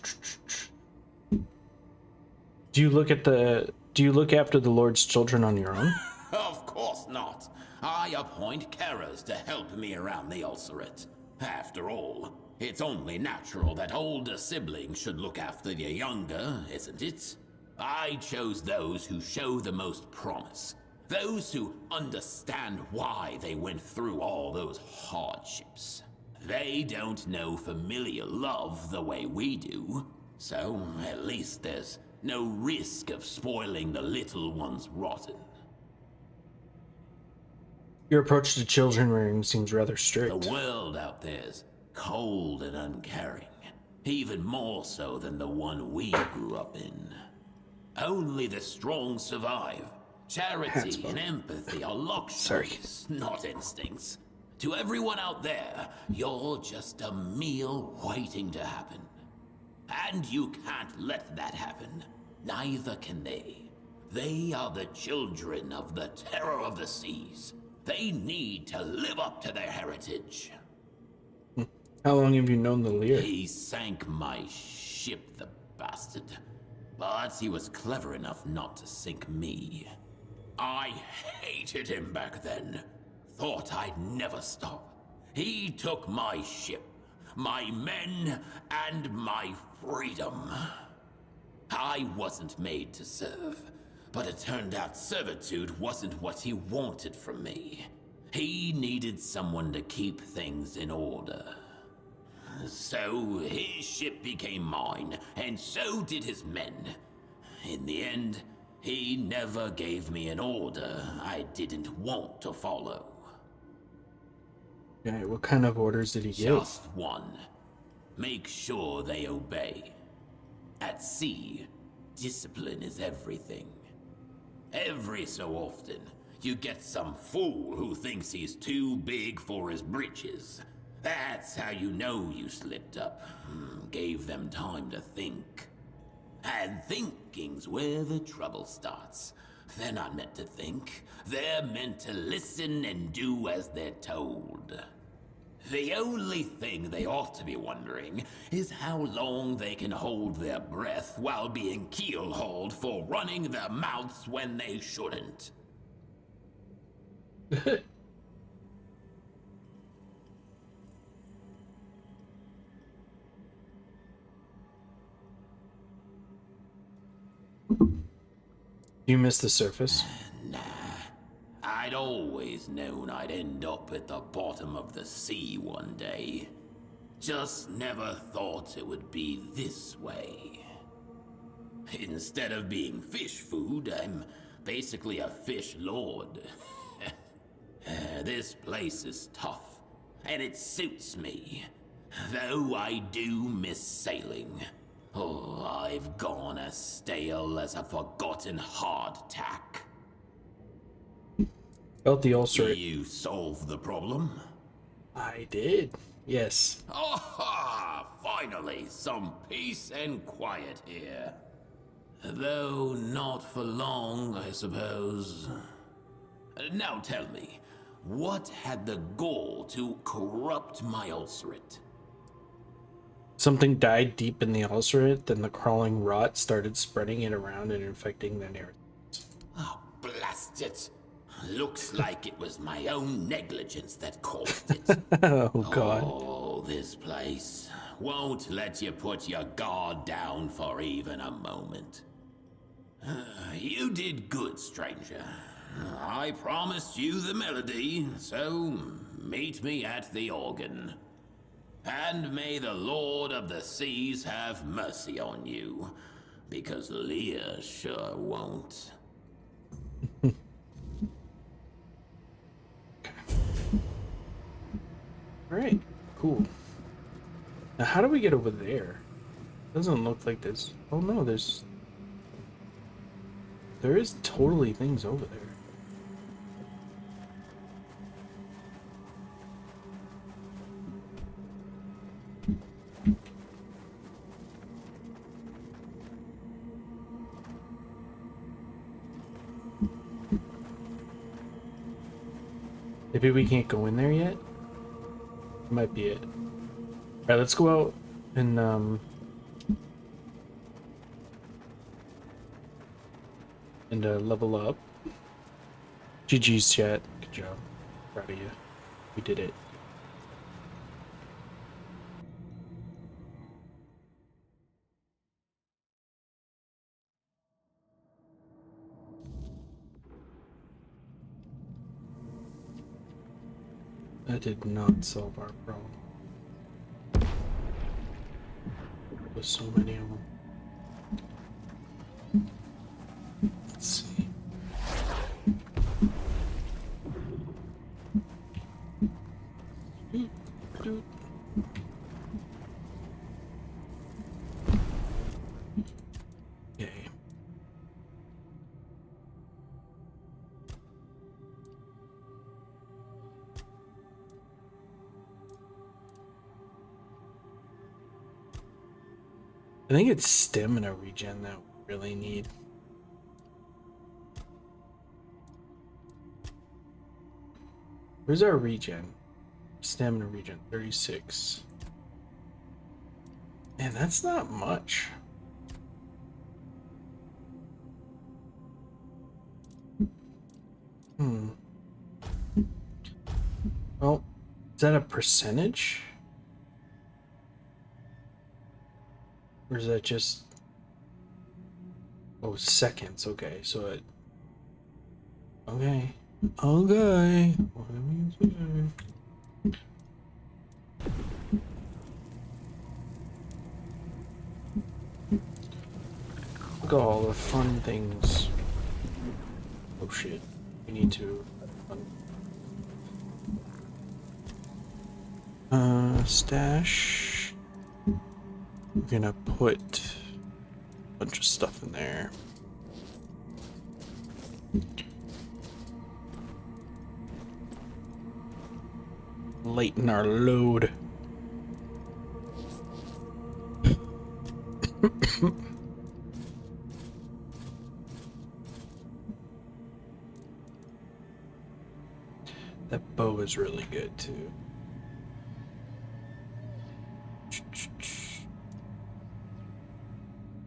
Do you look after the Lord's children on your own? Of course not. I appoint carers to help me around the ulcerate. After all, it's only natural that older siblings should look after the younger, isn't it? I chose those who show the most promise. Those who understand why they went through all those hardships. They don't know familiar love the way we do, so at least there's no risk of spoiling the little ones rotten. Your approach to children rearing seems rather strict. The world out there's cold and uncaring, even more so than the one we grew up in. Only the strong survive. Charity and empathy are luxuries, not instincts. To everyone out there, you're just a meal waiting to happen. And you can't let that happen. Neither can they. They are the children of the terror of the seas. They need to live up to their heritage. How long have you known the Lear? He sank my ship, the bastard. But he was clever enough not to sink me. I hated him back then. Thought I'd never stop. He took my ship, my men, and my freedom. I wasn't made to serve, but it turned out servitude wasn't what he wanted from me. He needed someone to keep things in order. So his ship became mine, and so did his men. In the end, he never gave me an order I didn't want to follow. Okay, what kind of orders did he give? Just one. Make sure they obey. At sea, discipline is everything. Every so often, you get some fool who thinks he's too big for his britches. That's how you know you slipped up. Gave them time to think. And thinking's where the trouble starts. They're not meant to think. They're meant to listen and do as they're told. The only thing they ought to be wondering is how long they can hold their breath while being keel-hauled for running their mouths when they shouldn't. You miss the surface? Nah. I'd always known I'd end up at the bottom of the sea one day. Just never thought it would be this way. Instead of being fish food, I'm basically a fish lord. This place is tough, and it suits me. Though I do miss sailing. Oh, I've gone as stale as a forgotten hardtack. Felt the ulcer. You solved the problem? I did. Yes. Aha! Finally, some peace and quiet here. Though not for long, I suppose. Now tell me, what had the gall to corrupt my ulcerate? Something died deep in the ulcerate, then the crawling rot started spreading it around and infecting the nerve. Oh, blast it. Looks like it was my own negligence that caused it. Oh, God. Oh, this place won't let you put your guard down for even a moment. You did good, stranger. I promised you the melody, so meet me at the organ. And may the Lord of the Seas have mercy on you, because Leah sure won't. Alright, cool. Now, how do we get over there? Doesn't look like this. Oh no, there is totally things over there. Maybe we can't go in there yet? Might be it. Alright, let's go out and level up. GG's, chat. Good job. Proud of you. We did it. That did not solve our problem. With so many of them. Let's see. Okay. I think it's stamina regen that we really need. Where's our regen? Stamina regen, 36. Man, that's not much. Well, is that a percentage? Or is that just... Oh, seconds. Okay, so it... Okay. Okay. What do you mean? Look at all the fun things. Oh shit. We need to... stash. We're gonna put a bunch of stuff in there. Lighten our load. That bow is really good too.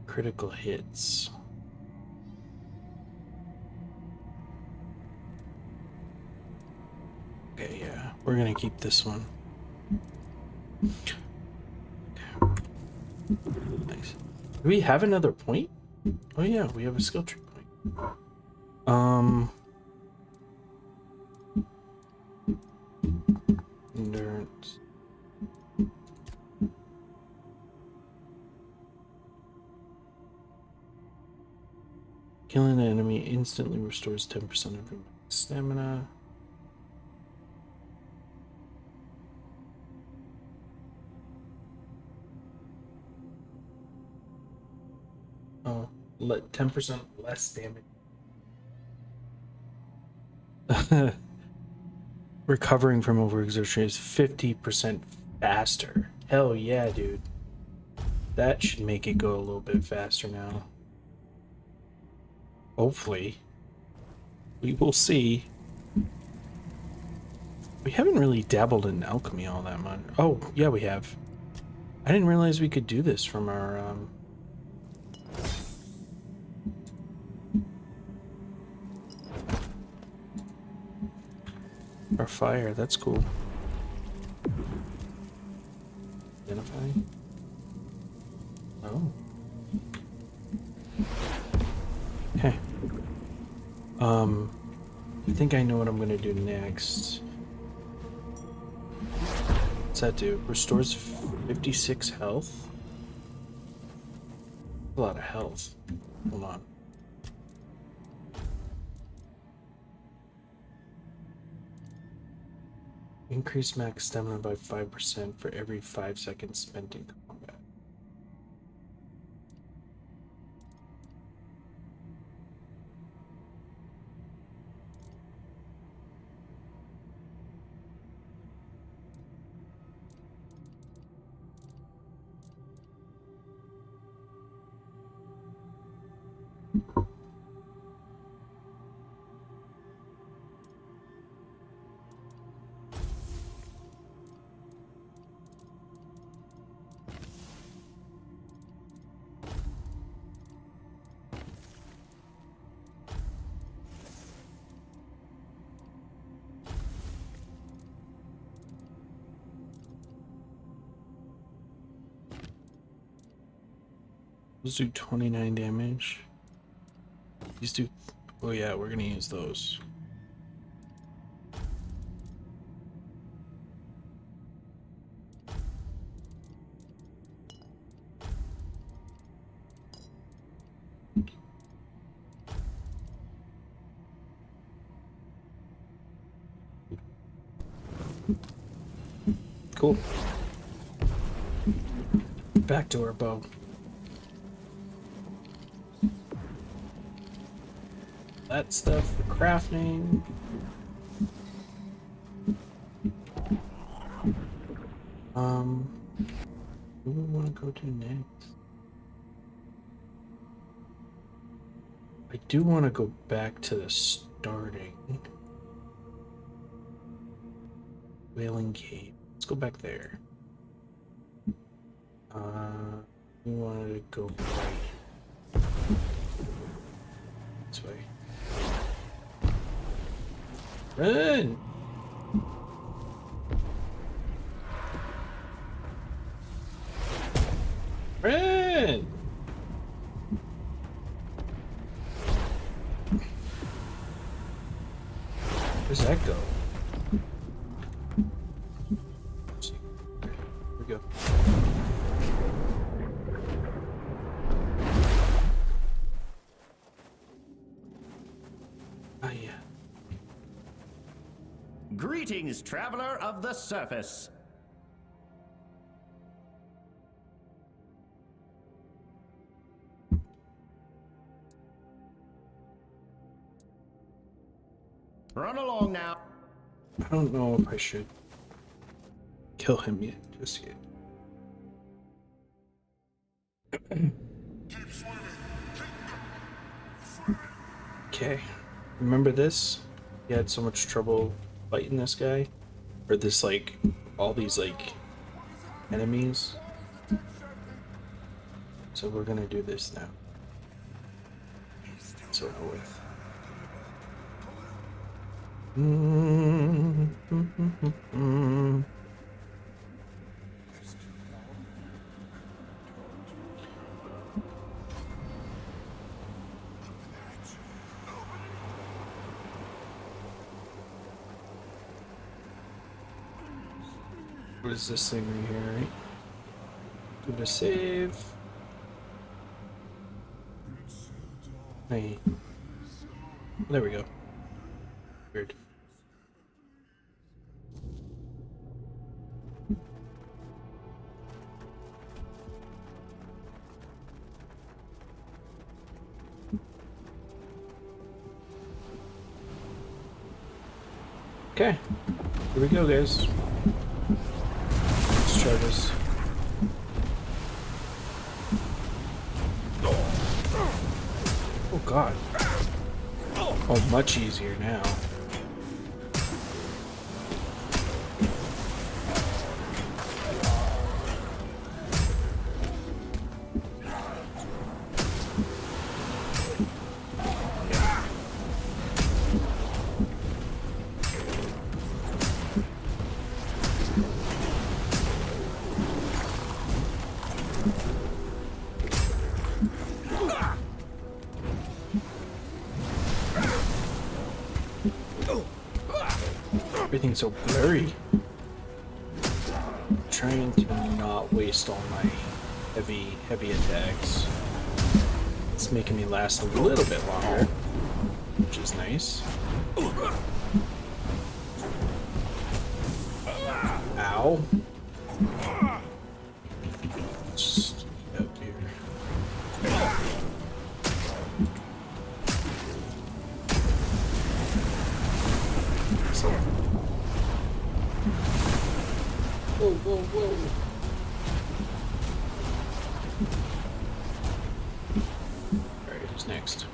Critical hits. Okay, yeah, we're gonna keep this one. Nice. Do we have another point? Oh yeah, we have a skill tree point. Endurance. Killing an enemy instantly restores 10% of your stamina. Oh, let 10% less damage. Recovering from overexertion is 50% faster. Hell yeah, dude. That should make it go a little bit faster now. Hopefully. We will see. We haven't really dabbled in alchemy all that much. Oh, yeah, we have. I didn't realize we could do this from our fire. That's cool. Identify. Oh. Okay. I think I know what I'm gonna do next. What's that do? Restores 56 health? A lot of health. Hold on. Increase max stamina by 5% for every 5 seconds spent in combat. Those do 29 damage. These do... Oh yeah, we're gonna use those. Cool. Back to our bow. That stuff for crafting. Who do we want to go to next? I do want to go back to the starting. Wailing Cave. Let's go back there. We wanted to go right. This way. Run! Run! Where's that go? Here we go. Ah, yeah. Greetings, traveler of the surface. Run along now. I don't know if I should kill him yet, just yet. Okay, remember this? He had so much trouble fighting this guy, or this like all these like enemies. So we're gonna do this now. It's over with. What is this thing right here, right? Do the save. Hey. There we go. Weird. Okay, here we go, guys. Let's try this. Oh God. Oh, much easier now. Everything's so blurry. I'm trying to not waste all my heavy attacks. It's making me last a little bit longer, which is nice. Ow. Just get up here. Whoa, whoa, whoa. Alright, who's next?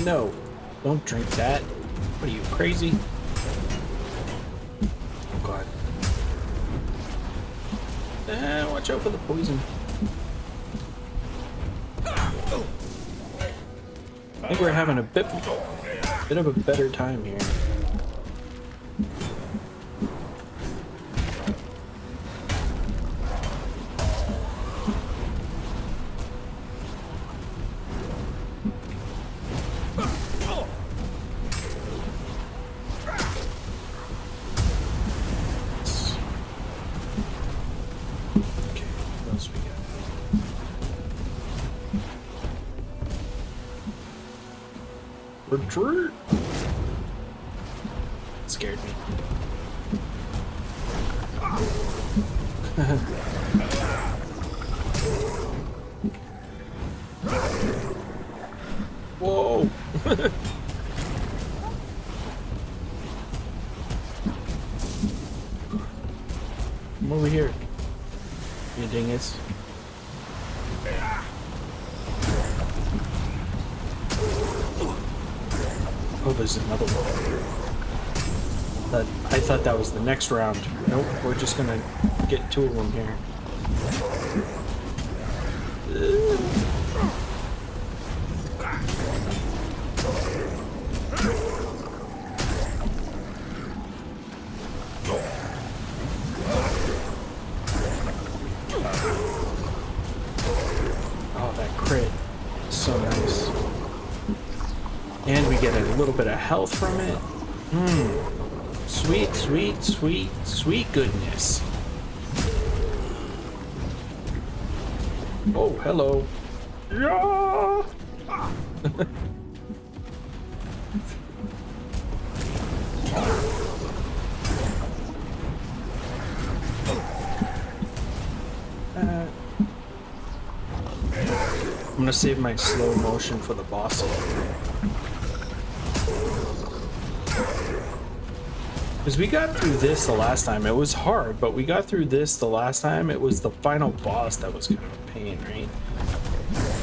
No, don't drink that. What are you, crazy? Oh god. Watch out for the poison. I think we're having a bit of a better time here. Retreat! Scared me. Whoa! I'm over here. You dingus. Oh, there's another one. I thought that was the next round. Nope, we're just gonna get two of them here. Oh, that crit. So nice. And we get a little bit of health from it. Sweet, sweet, sweet, sweet goodness. Oh, hello. Yeah! I'm gonna save my slow motion for the boss. Because we got through this the last time. It was hard, but we got through this the last time. It was the final boss that was kind of a pain, right?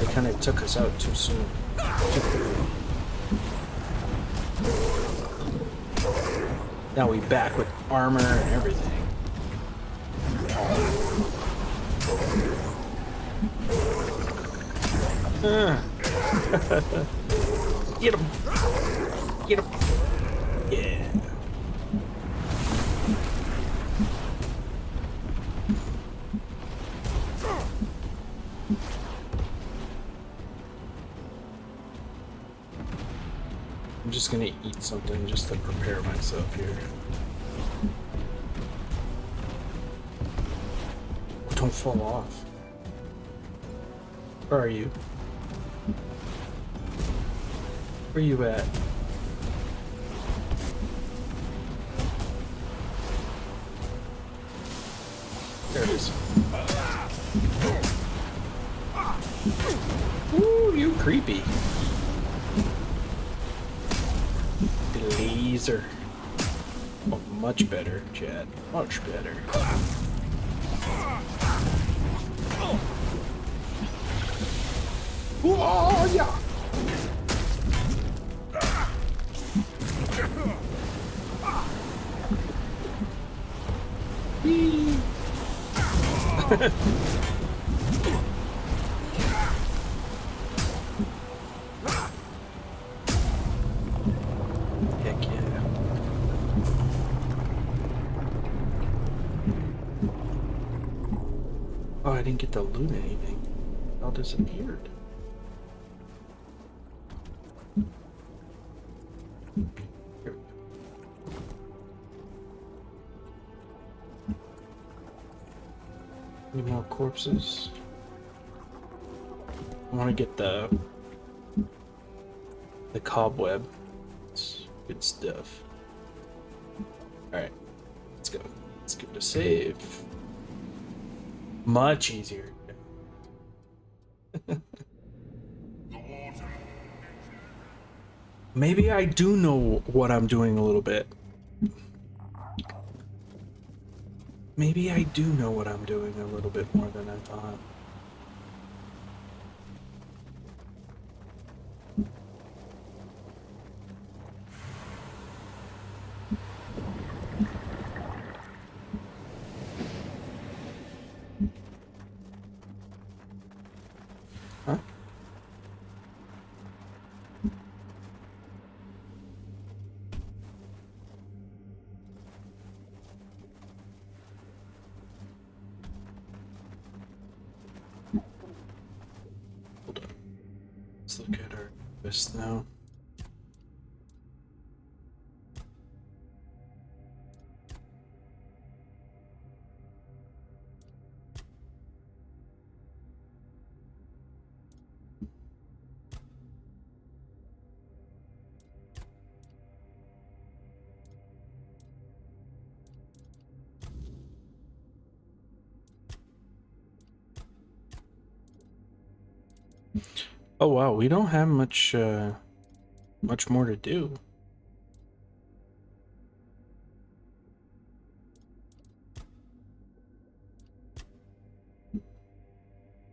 They kind of took us out too soon. Too quickly. Now we back with armor and everything. Get him! Get him! Yeah. I'm just gonna eat something just to prepare myself here. Don't fall off. Where are you? Where you at? There it is. Ooh, you creepy. Laser. Oh, much better, Chad. Much better. Oh, yeah. Heck yeah. Oh, I didn't get to loot anything. It all disappeared. Here we go. Any more corpses? I want to get the cobweb. It's good stuff. Alright, let's go. Let's give it a save. Much easier. Maybe I do know what I'm doing a little bit. Maybe I do know what I'm doing a little bit more than I thought. Huh? Hold on. Let's look at our list now. Oh wow, we don't have much much more to do.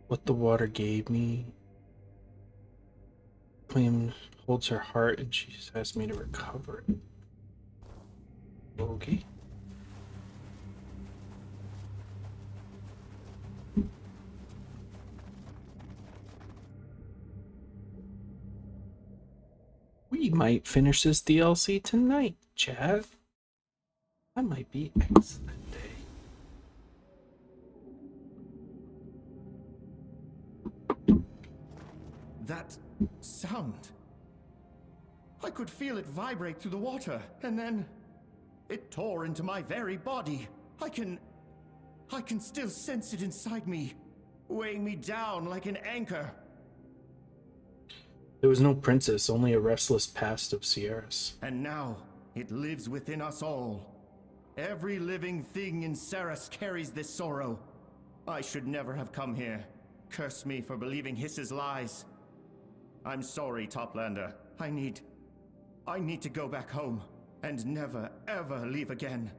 What the water gave me. Flame holds her heart and she asked me to recover it. Okay. We might finish this DLC tonight, chat. That might be excellent day. That sound. I could feel it vibrate through the water, and then it tore into my very body. I can still sense it inside me, weighing me down like an anchor. There was no princess, only a restless past of Sierras. And now it lives within us all. Every living thing in Ceres carries this sorrow. I should never have come here. Curse me for believing Hiss's lies. I'm sorry, Toplander. I need to go back home and never, ever leave again.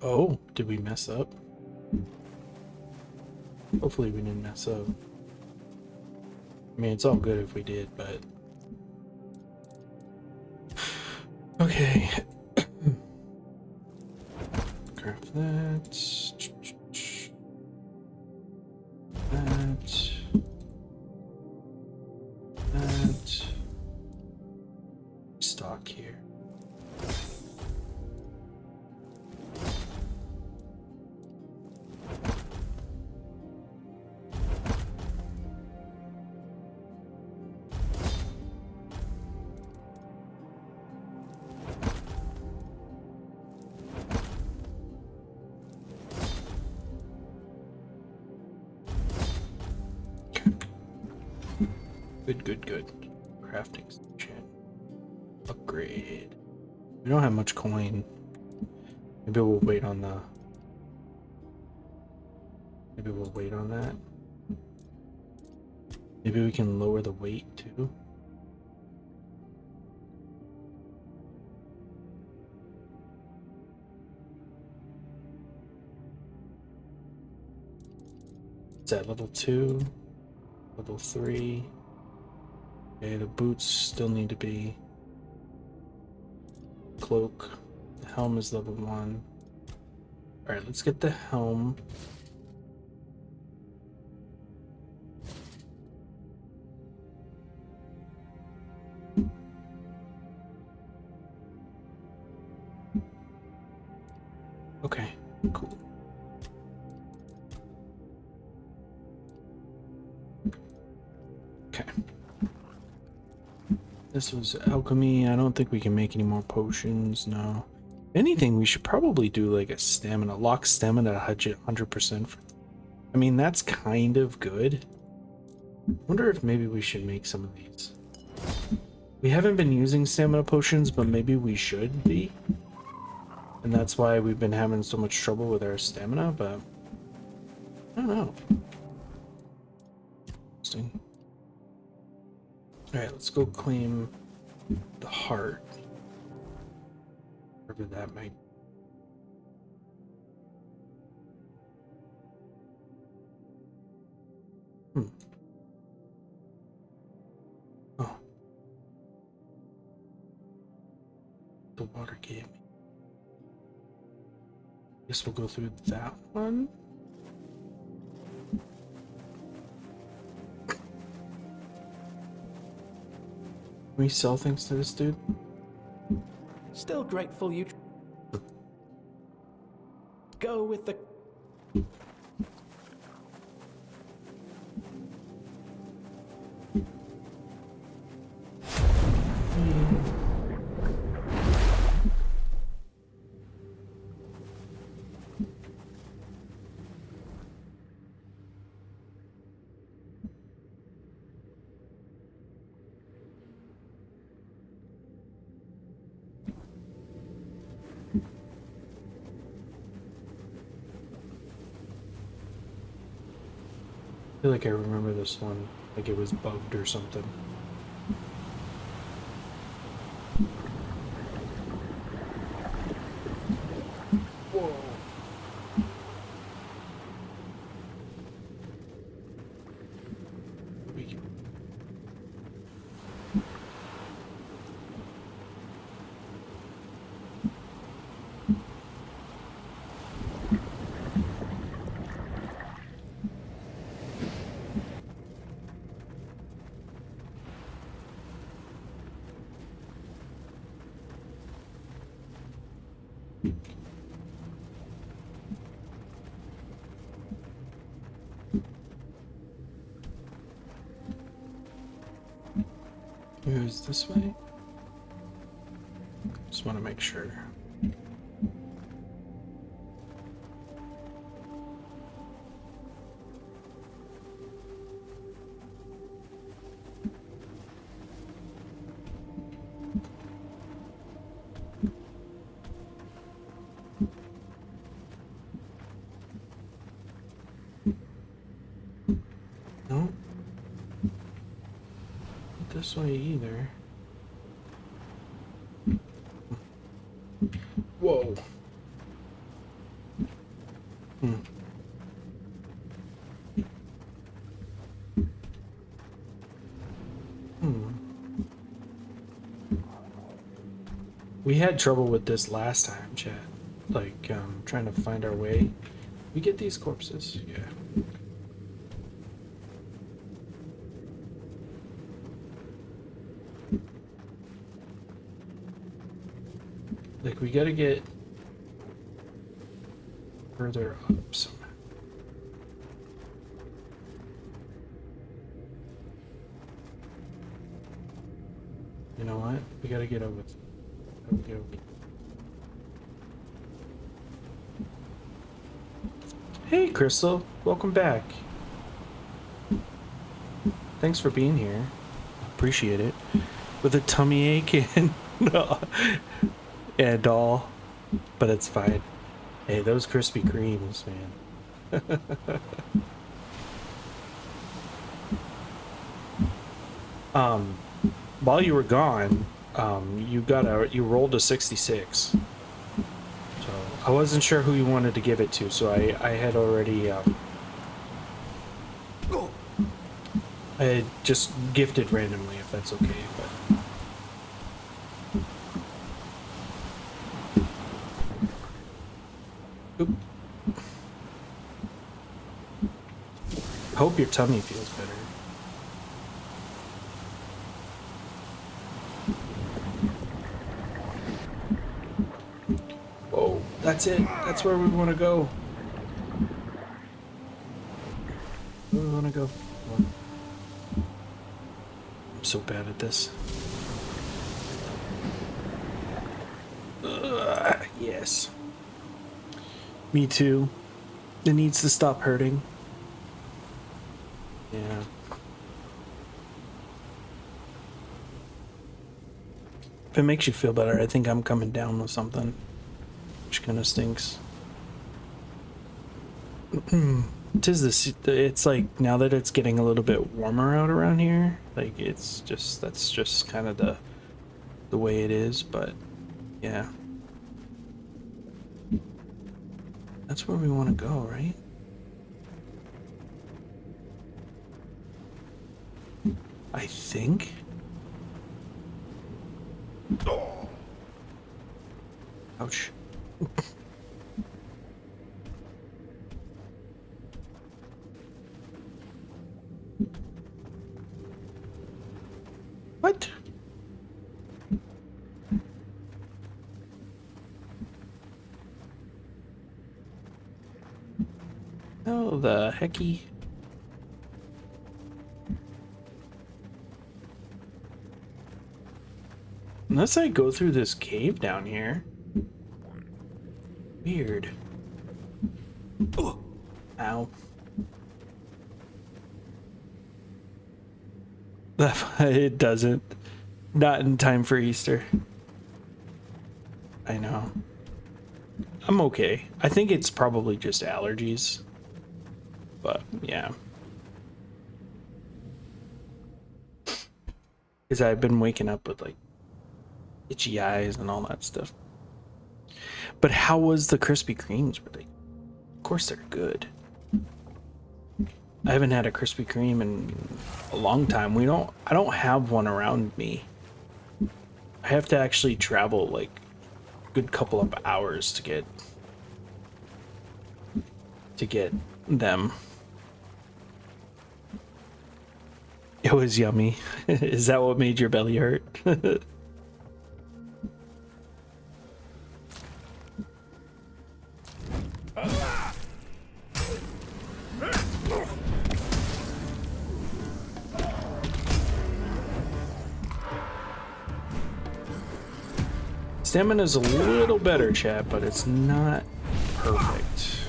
Oh, did we mess up? Hopefully we didn't mess up. I mean, it's all good if we did, but... Okay. Craft that. That. That. Stock here. Good. Crafting station. Upgrade. We don't have much coin. Maybe we'll wait on the... Maybe we'll wait on that. Maybe we can lower the weight too. It's at level 2, level 3. Okay, the boots still need to be cloak. The helm is level 1. Alright, let's get the helm. Okay, cool. Okay. This was alchemy. I don't think we can make any more potions, no. If anything, we should probably do like a stamina, lock stamina at 100%. I mean, that's kind of good. Wonder if maybe we should make some of these. We haven't been using stamina potions, but maybe we should be. And that's why we've been having so much trouble with our stamina, but I don't know. Interesting. Alright, let's go claim the heart. Wherever that might be. Oh. The water gave me. Guess we'll go through that one. Can we sell things to this dude? Still grateful you go with the... I feel like I remember this one, like it was bugged or something. Whoa. Who's this way? Just want to make sure. No. Not this way either. Whoa. We had trouble with this last time, chat. Like, trying to find our way. We get these corpses? Yeah. Like, we gotta get further up somehow. You know what? We gotta get over. Hey, Crystal. Welcome back. Thanks for being here. Appreciate it. With a tummy ache and... and all. But it's fine. Hey, those Krispy Kremes, man. um, while you were gone, you rolled a 66. So I wasn't sure who you wanted to give it to, so I had already I had just gifted randomly, if that's okay. But oop. Hope your tummy feels better. Whoa, that's it. That's where we want to go. Where we want to go. I'm so bad at this. Yes. Me too. It needs to stop hurting. Yeah. If it makes you feel better, I think I'm coming down with something, which kind of stinks. Tis this. It's like now that it's getting a little bit warmer out around here, like it's just that's just kind of the way it is. But yeah, that's where we want to go, right? I think. Ouch. What? Oh, the hecky. Unless I go through this cave down here. Weird. Ow. It doesn't. Not in time for Easter. I know. I'm okay. I think it's probably just allergies. But, yeah. Because I've been waking up with, like, itchy eyes and all that stuff. But how was the Krispy Kremes? Were they? Of course they're good. I haven't had a Krispy Kreme in a long time. I don't have one around me. I have to actually travel like a good couple of hours to get them. It was yummy. Is that what made your belly hurt? Stamina's a little better, chat, but it's not perfect.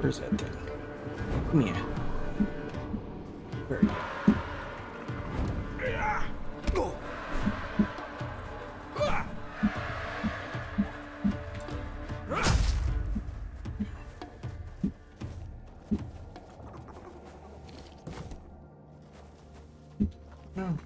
Where's that thing? Come here. Very good. No.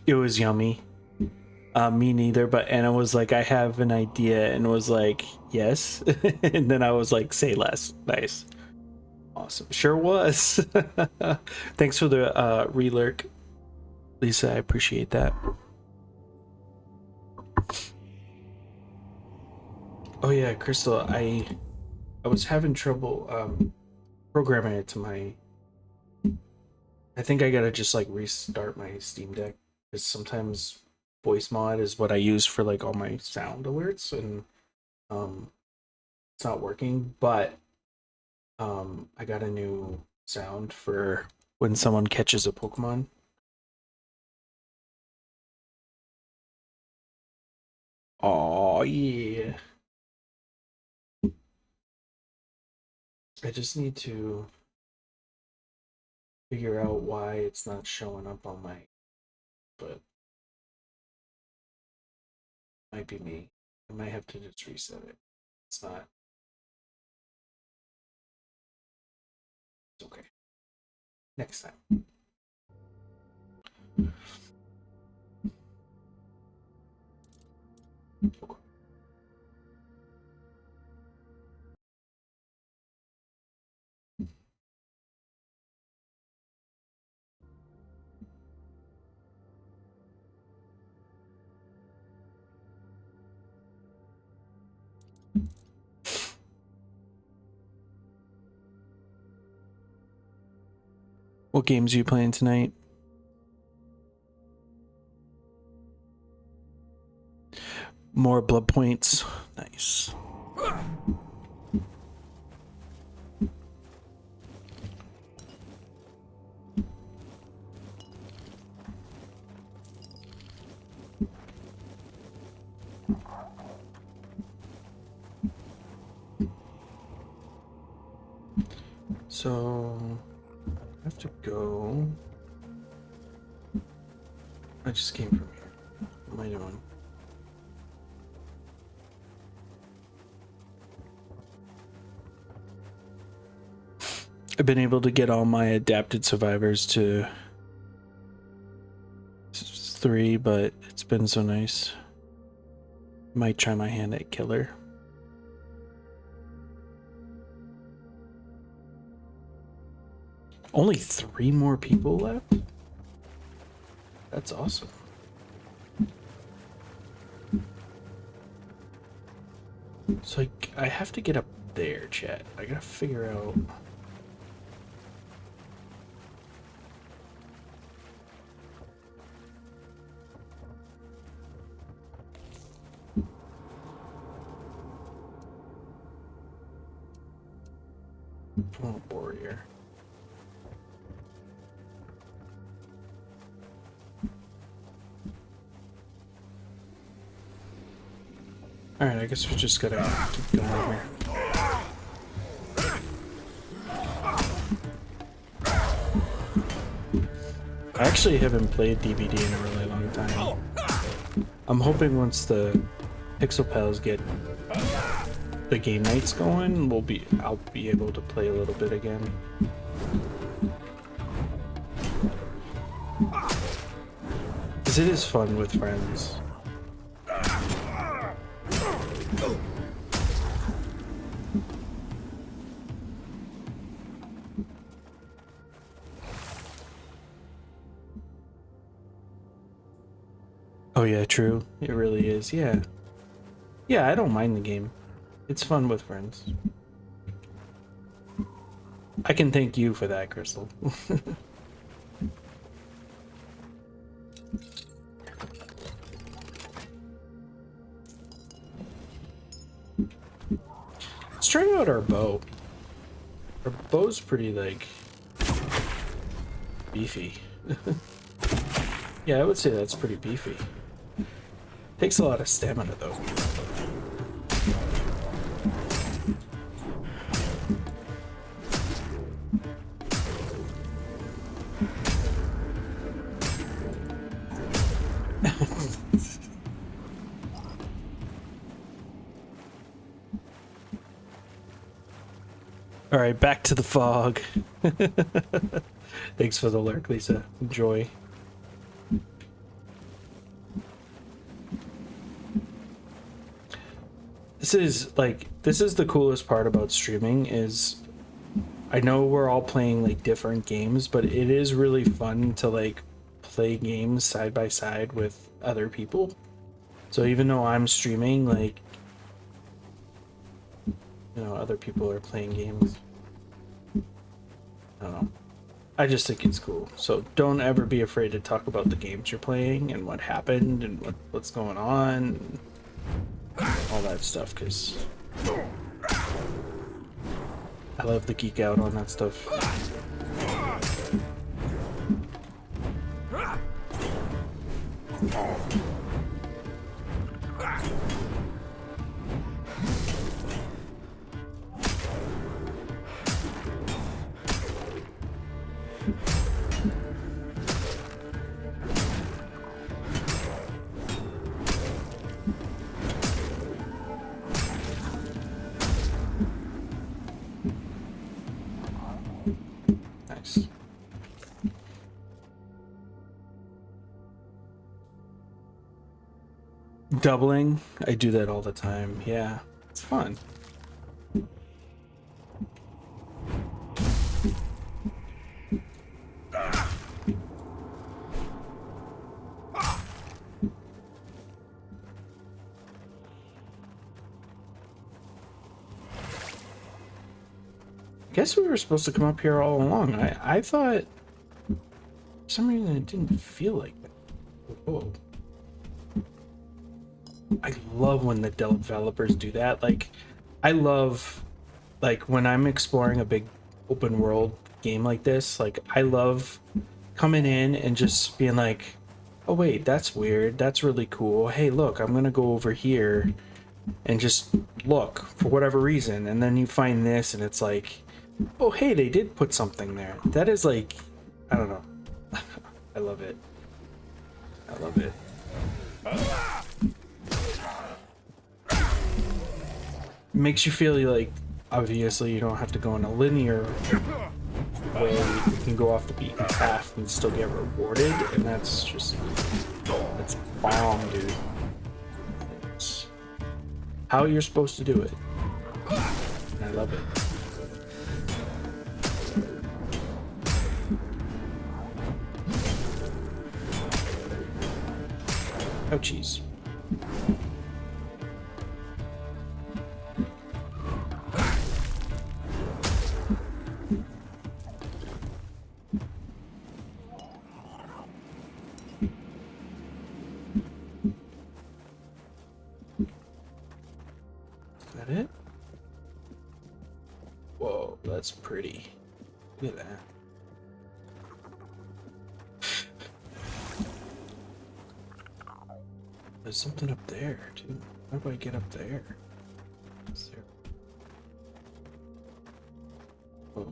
It was yummy. Me neither, but Anna was like, I have an idea, and was like, yes. And then I was like, say less. Nice. Awesome. Sure was. Thanks for the relurk, Lisa. I appreciate that. Oh yeah, Crystal, I was having trouble programming it to my. I think I gotta just like restart my Steam Deck, because sometimes voice mod is what I use for like all my sound alerts, and it's not working. But I got a new sound for when someone catches a Pokemon. Oh yeah. I just need to figure out why it's not showing up on my, but might be me. I might have to just reset it. It's not. It's okay. Next time. Okay. What games are you playing tonight? More blood points. Nice. So I have to go. I just came from here. What am I doing? I've been able to get all my adapted survivors to 3, but it's been so nice. Might try my hand at killer. Only 3 more people left? That's awesome. So I have to get up there, chat. I gotta figure out. Oh, warrior. Alright, I guess we just gotta keep going here. I actually haven't played DBD in a really long time. I'm hoping once the Pixel Pals get the game nights going, I'll be able to play a little bit again. Because it is fun with friends. Oh yeah, true. It really is. Yeah. Yeah, I don't mind the game. It's fun with friends. I can thank you for that, Crystal. Let's try out our bow. Our bow's pretty, like, beefy. Yeah, I would say that's pretty beefy. Takes a lot of stamina, though. All right, back to the fog. Thanks for the lurk, Lisa. Enjoy. This is the coolest part about streaming is I know we're all playing like different games, but it is really fun to like play games side by side with other people. So even though I'm streaming, like, you know, other people are playing games. I don't know. I just think it's cool. So don't ever be afraid to talk about the games you're playing and what happened and what's going on. All that stuff, because I love to geek out on that stuff. nice. Doubling, I do that all the time. Yeah, it's fun. Guess we were supposed to come up here all along. I thought for some reason it didn't feel like that. Whoa. I love when the developers do that. Like, I love, like, when I'm exploring a big open world game like this, like, I love coming in and just being like, oh wait, that's weird, that's really cool, hey look, I'm gonna go over here and just look for whatever reason, and then you find this and it's like, oh hey, they did put something there. That is like, I don't know. I love it. I love it. Makes you feel like, obviously you don't have to go in a linear way. You can go off the beaten path and still get rewarded, and that's just, that's bomb, dude. It's how you're supposed to do it, and I love it. Ouchies. Is that it? Whoa, that's pretty. Look at that. There's something up there, too. How do I get up there? Is there... Oh.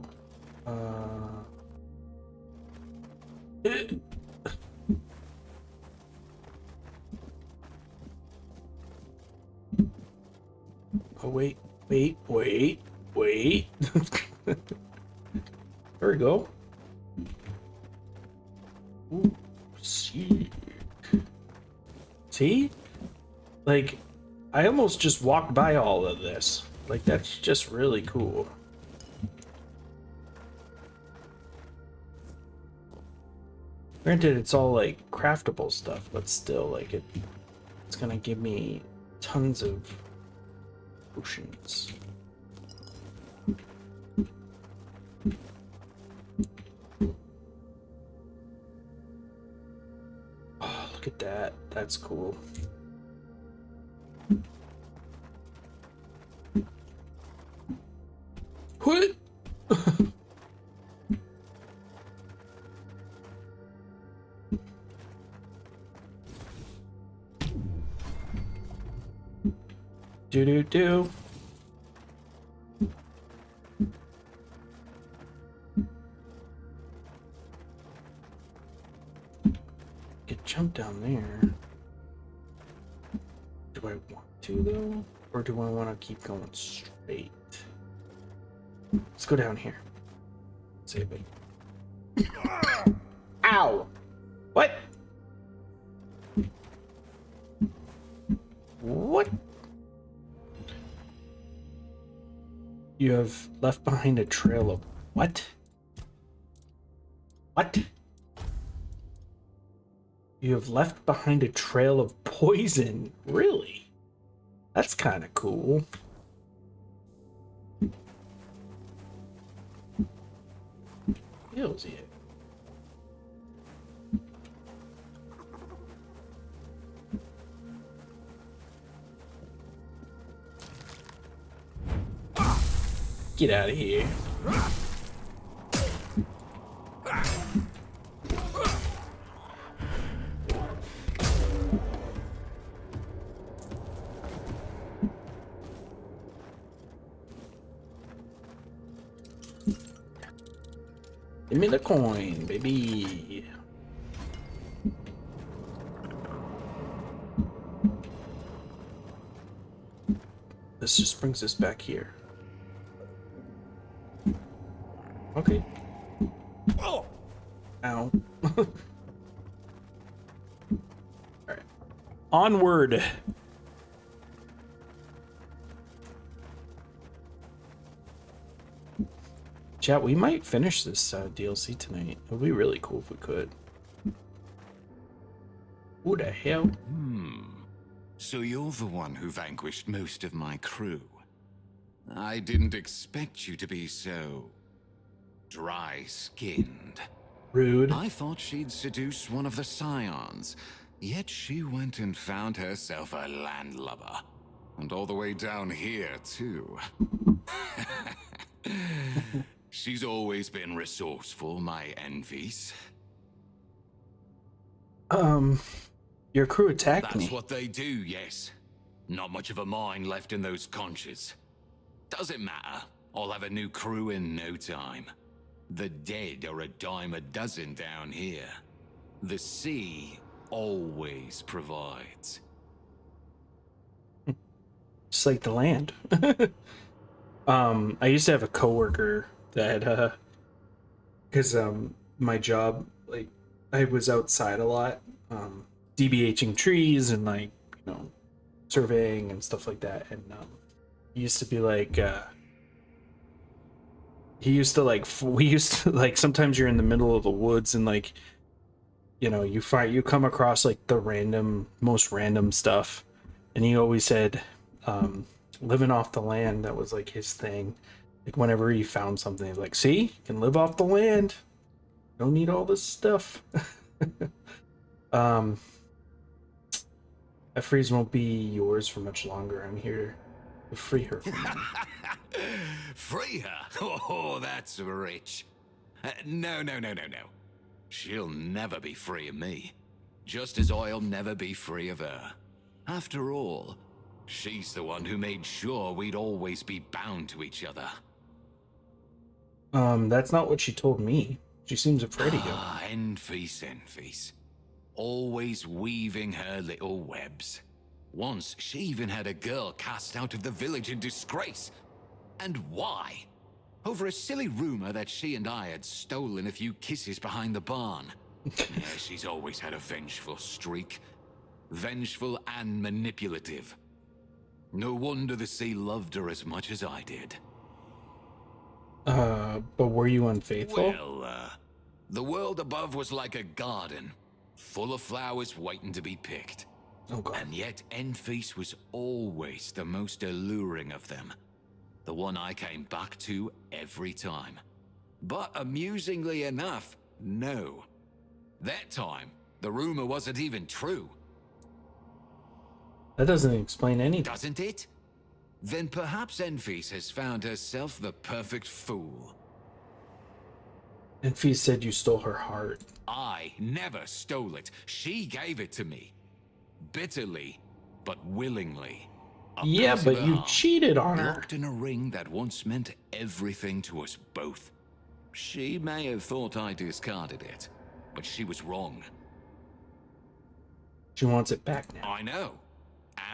Oh, wait. There we go. Ooh, sick. See? Like, I almost just walked by all of this. Like, that's just really cool. Granted, it's all, like, craftable stuff, but still, like, it's gonna give me tons of potions. Oh, look at that. That's cool. What? Do. Get jump down there. Do I want to though? Or do I want to keep going straight? Let's go down here. Save it. Ow! What? What? You have left behind a trail of what? What? You have left behind a trail of poison. Really? That's kind of cool. Feels it. Get out of here. Give me the coin, baby. This just brings us back here. Okay. Oh! Ow. Alright. Onward! Chat, we might finish this DLC tonight. It would be really cool if we could. Who the hell? So you're the one who vanquished most of my crew. I didn't expect you to be so dry-skinned. Rude. I thought she'd seduce one of the scions, yet she went and found herself a landlubber. And all the way down here, too. She's always been resourceful, my envies. Your crew attacked That's me. what they do, yes. Not much of a mind left in those conches. Doesn't matter. I'll have a new crew in no time. The dead are a dime a dozen down here. The sea always provides. Just like the land. I used to have a coworker that, because my job, like, I was outside a lot, DBHing trees and, like, you know, surveying and stuff like that. And he used to be like, we used to like, sometimes you're in the middle of the woods and, like, you know, you come across like the most random stuff, and he always said, living off the land, that was like his thing. Like whenever he found something, he's like, see, you can live off the land, don't need all this stuff. That freeze won't be yours for much longer. I'm here to free her from you. Free her? Oh, that's rich. No. She'll never be free of me. Just as I'll never be free of her. After all, she's the one who made sure we'd always be bound to each other. That's not what she told me. She seems afraid of you. Enfys. Always weaving her little webs. Once, she even had a girl cast out of the village in disgrace. And why? Over a silly rumor that she and I had stolen a few kisses behind the barn. Yeah, she's always had a vengeful streak. Vengeful and manipulative. No wonder the sea loved her as much as I did. But were you unfaithful? Well, the world above was like a garden, full of flowers waiting to be picked. Oh god. And yet Enfys was always the most alluring of them. The one I came back to every time. But amusingly enough, no. That time, the rumor wasn't even true. That doesn't explain anything. Doesn't it? Then perhaps Enfys has found herself the perfect fool. And Fee said you stole her heart. I never stole it. She gave it to me. Bitterly, but willingly. A Yeah, piece of but her you heart, cheated on her. locked in a ring that once meant everything to us both. She may have thought I discarded it, but she was wrong. She wants it back now. I know.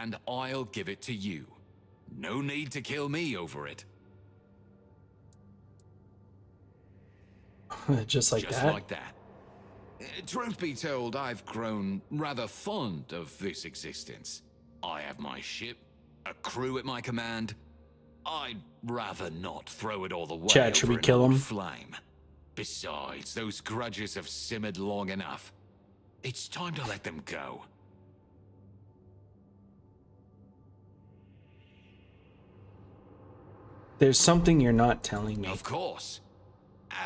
And I'll give it to you. No need to kill me over it. Just like Just that? like that. Truth be told, I've grown rather fond of this existence. I have my ship, a crew at my command. I'd rather not throw it all away Chad, should over we an kill old him? flame. Besides, those grudges have simmered long enough. It's time to let them go. There's something you're not telling me. Of course.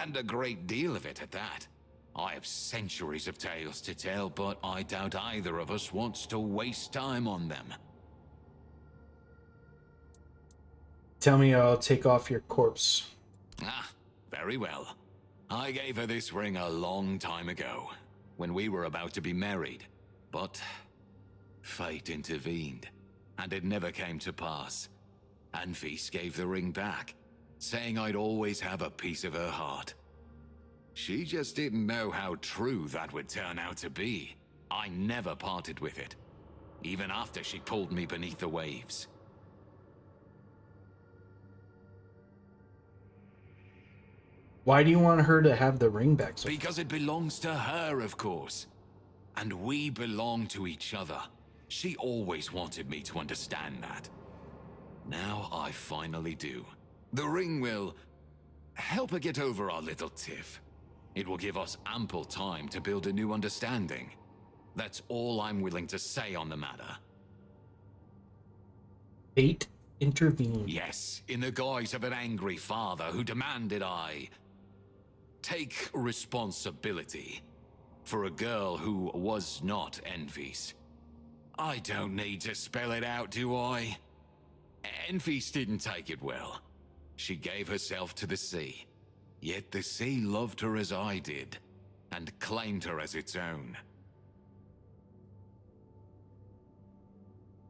And a great deal of it at that. I have centuries of tales to tell, but I doubt either of us wants to waste time on them. Tell me I'll take off your corpse. Ah, very well. I gave her this ring a long time ago, when we were about to be married. But fate intervened, and it never came to pass. Enfys gave the ring back, saying I'd always have a piece of her heart. She just didn't know how true that would turn out to be. I never parted with it, even after she pulled me beneath the waves. Why do you want her to have the ring back? So Because it belongs to her, of course. And we belong to each other. She always wanted me to understand that. Now I finally do. The ring will help her get over our little tiff. It will give us ample time to build a new understanding. That's all I'm willing to say on the matter. fate intervened. Yes, in the guise of an angry father who demanded I take responsibility for a girl who was not Envies. I don't need to spell it out, do I? Envies didn't take it well. She gave herself to the sea. Yet the sea loved her as I did, and claimed her as its own.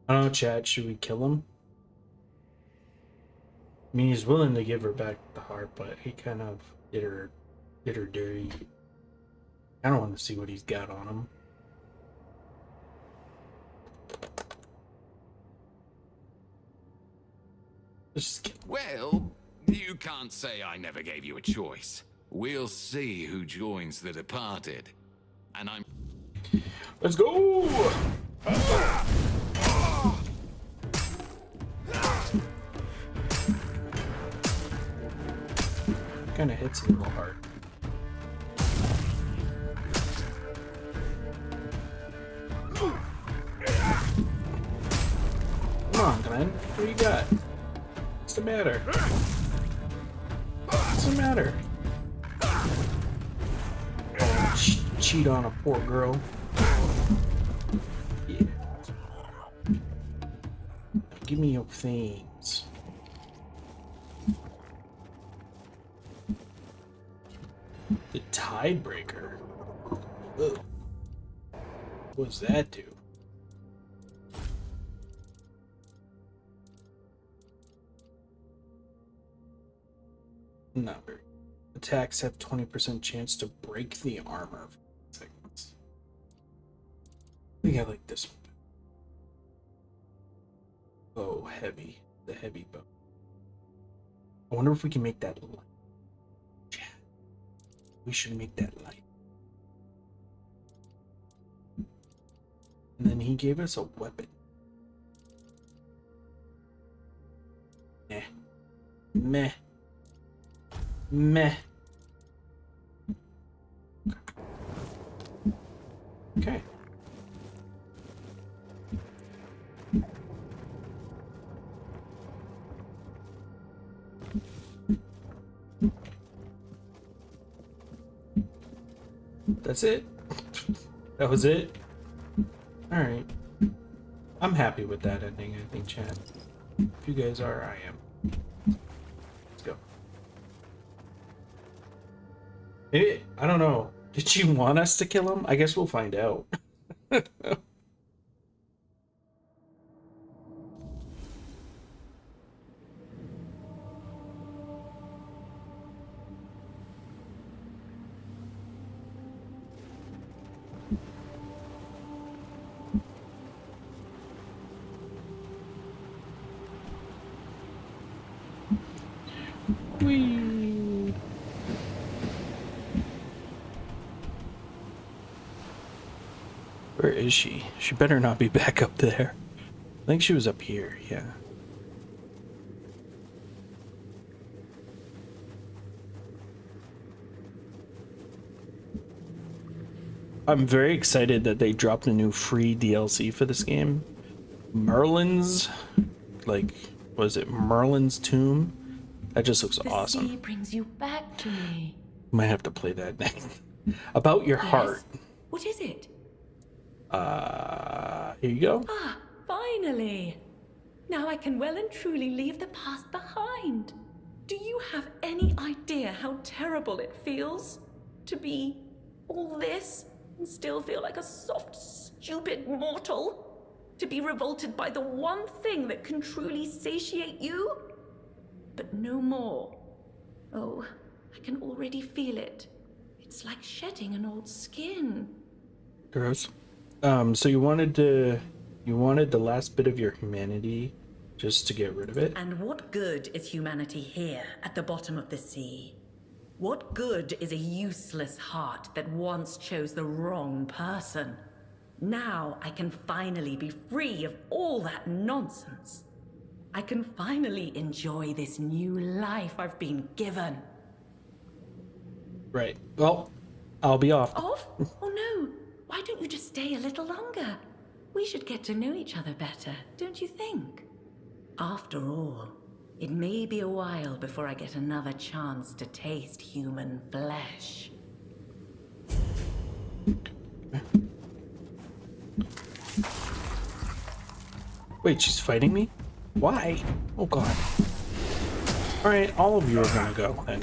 I don't know, Chad. Should we kill him? I mean, he's willing to give her back the heart, but he kind of did her dirty. I don't want to see what he's got on him. Just kill him. Well, you can't say I never gave you a choice. We'll see who joins the departed. And I'm... Let's go! Kind of hits a little hard. Come on, Glenn. What do you got? What's the matter? What's the matter? Oh, cheat on a poor girl. Yeah. Now give me your things. The tiebreaker. Ugh. What does that do? Not very. Attacks have 20% chance to break the armor. Seconds. I think I like this one. Oh, heavy. The heavy bow. I wonder if we can make that light. Yeah. We should make that light. And then he gave us a weapon. Meh. Meh. Meh. Okay. That's it. That was it. All right. I'm happy with that ending, I think, Chad. If you guys are, I am. Let's go. Maybe, I don't know. Did she want us to kill him? I guess we'll find out. Whee! Where is she? She better not be back up there. I think she was up here, yeah. I'm very excited that they dropped a new free DLC for this game. Merlin's, like, was it Merlin's Tomb? That just looks awesome. The sea brings you back to me. Might have to play that next. About your heart. What is it? Here you go. Ah, finally. Now I can well and truly leave the past behind. Do you have any idea how terrible it feels to be all this and still feel like a soft, stupid mortal? To be revolted by the one thing that can truly satiate you? But no more. Oh, I can already feel it. It's like shedding an old skin. Gross. So you wanted the last bit of your humanity just to get rid of it? And what good is humanity here at the bottom of the sea? What good is a useless heart that once chose the wrong person? Now I can finally be free of all that nonsense. I can finally enjoy this new life I've been given. Right. Well, I'll be off. Off? Oh no. Why don't you just stay a little longer? We should get to know each other better, don't you think? After all, it may be a while before I get another chance to taste human flesh. Wait, she's fighting me? Why? Oh god. Alright, all of you are gonna go then.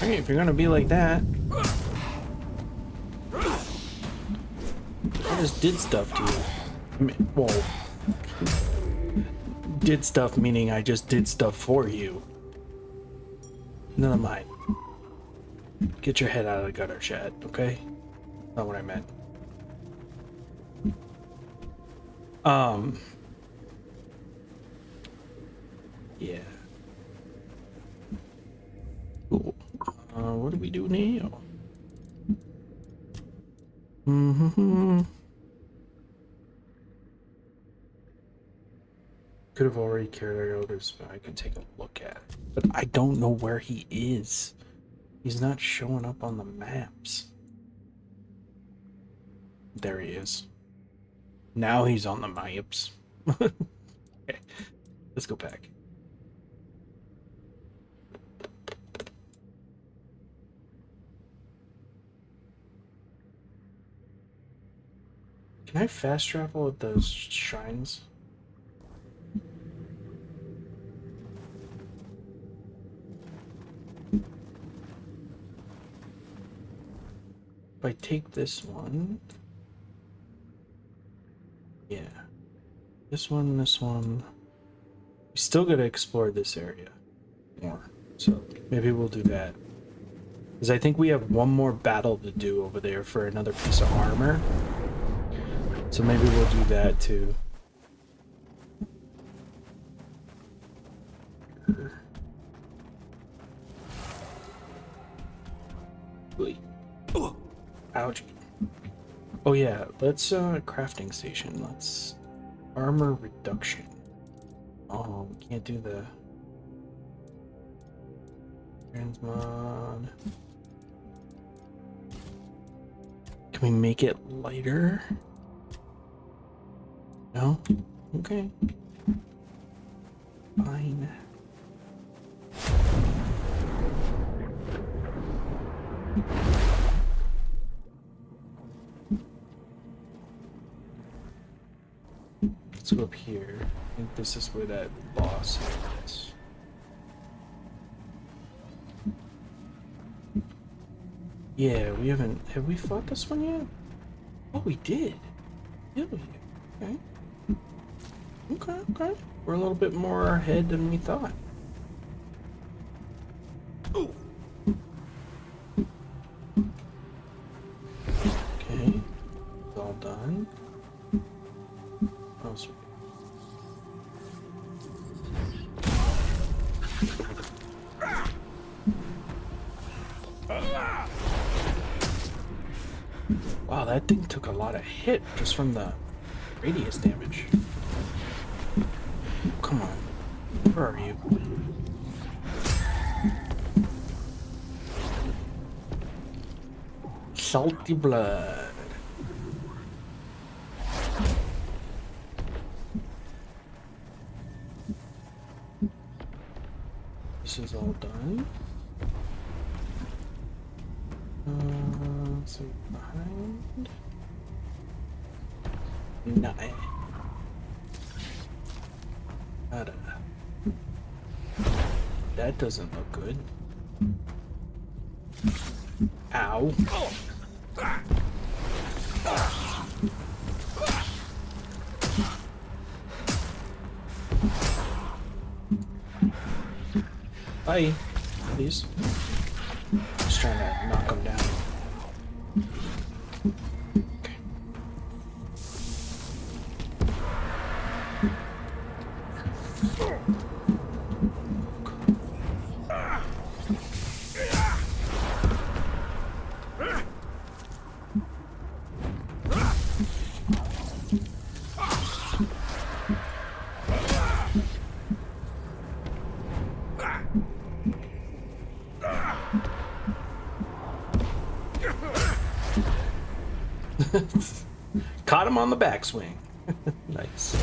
Alright, if you're gonna be like that. I just did stuff to you. Whoa. Did stuff meaning I just did stuff for you. None of mine. Get your head out of the gutter, Chad, okay? Not what I meant. Yeah. Cool. What do we do now? Could have already carried out elders, but I can take a look at it. But I don't know where he is. He's not showing up on the maps. There he is. Now he's on the maps. Okay. Let's go back. Can I fast travel at those shrines? If I take this one, yeah, this one, we still gotta explore this area more, so maybe we'll do that, because I think we have one more battle to do over there for another piece of armor, so maybe we'll do that too. Wait. Ouch. Oh yeah, let's crafting station. Let's armor reduction. Oh, we can't do the transmod. Can we make it lighter? No? Okay. Fine. Let's go up here. I think this is where that boss is. Yeah, we haven't... Have we fought this one yet? Oh, we did. Yeah, we did. Okay. Okay. We're a little bit more ahead than we thought. Okay. It's all done. Oh, sweet. Wow, that thing took a lot of hit just from the radius damage. Come on. Where are you? Salty blood. This is all done. So behind. Nah. Nada. That doesn't look good. Ow. Bye, please. Just trying to knock him down. Okay. Caught him on the backswing. Nice.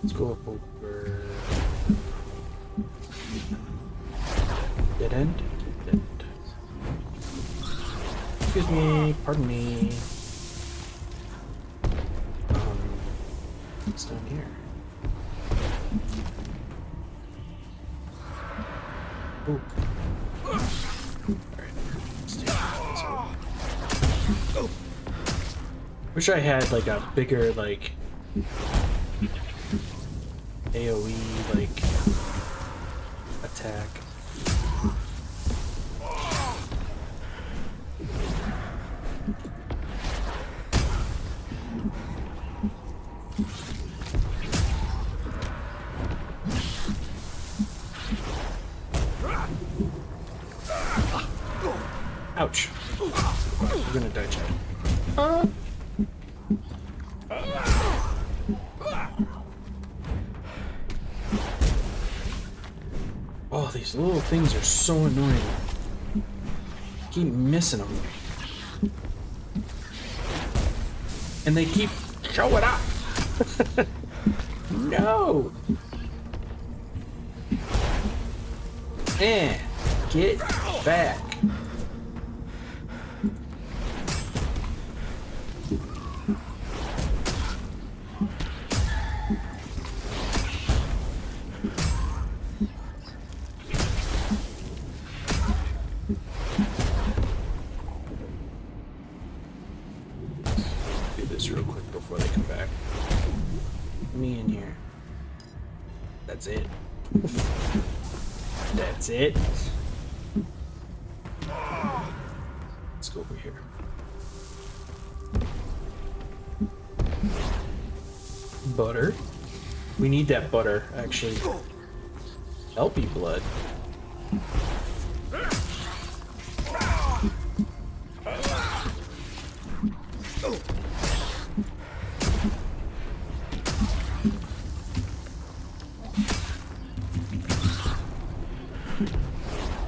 Let's go up over. Dead end? Dead end. Excuse me, pardon me. What's down here? Ooh. Alright. Wish I had like a bigger like AoE like attack. Ouch. You're gonna die, Chad. Oh, these little things are so annoying. Keep missing them. And they keep showing up. No. And get back. Do this real quick before they come back. Me in here. That's it. That's it. Let's go over here. Butter. We need that butter, actually. Helpy blood.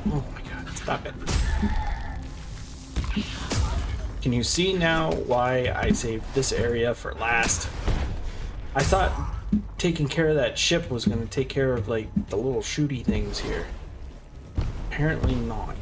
Oh my god, stop it. Can you see now why I saved this area for last? I thought taking care of that ship was going to take care of like the little shooty things here. Apparently not.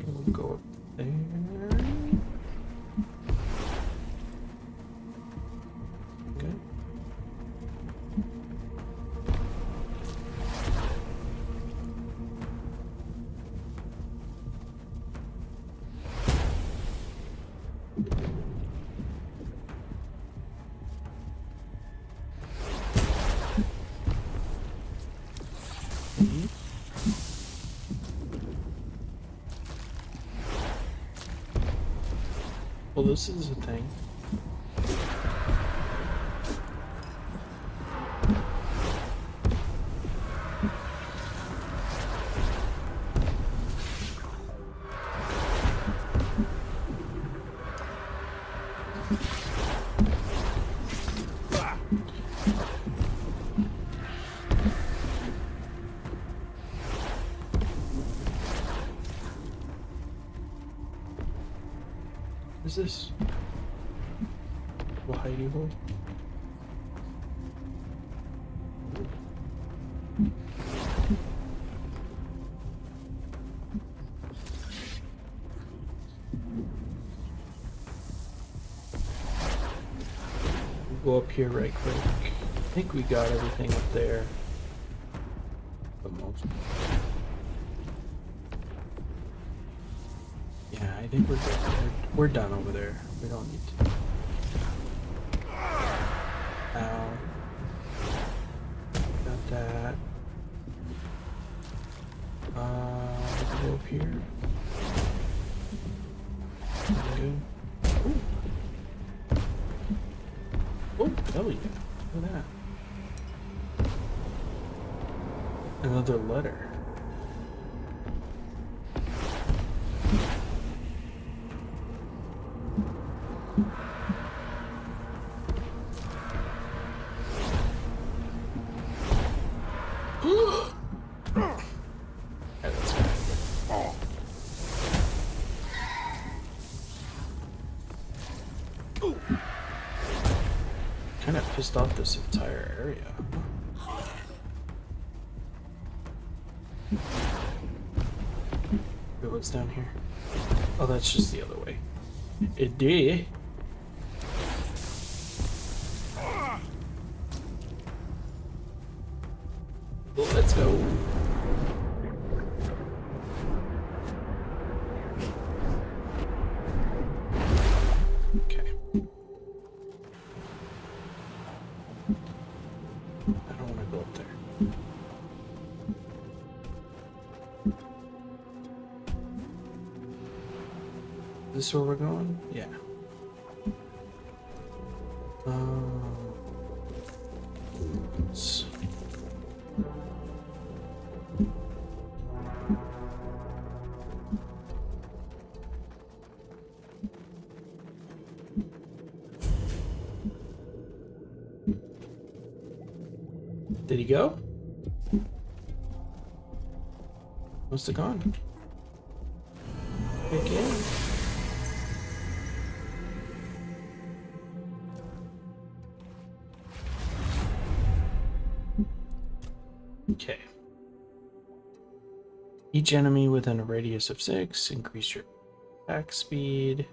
We'll go up there. Okay. Well, this is a thing. What is this? Little hidey hole? We'll go up here right quick. I think we got everything up there. The most. Yeah, I think we're good. We're done over there. We don't need to. Oh, hell yeah. Look at that. Another letter. Kind of pissed off this entire area. Wait, what's down here? Oh, that's just the other way. It did. Let's go. Okay. I don't want to go up there. Is this where we're going? Yeah. Let's- Did he go? Must have gone. Again. Okay. Each enemy within a radius of 6, increase your attack speed.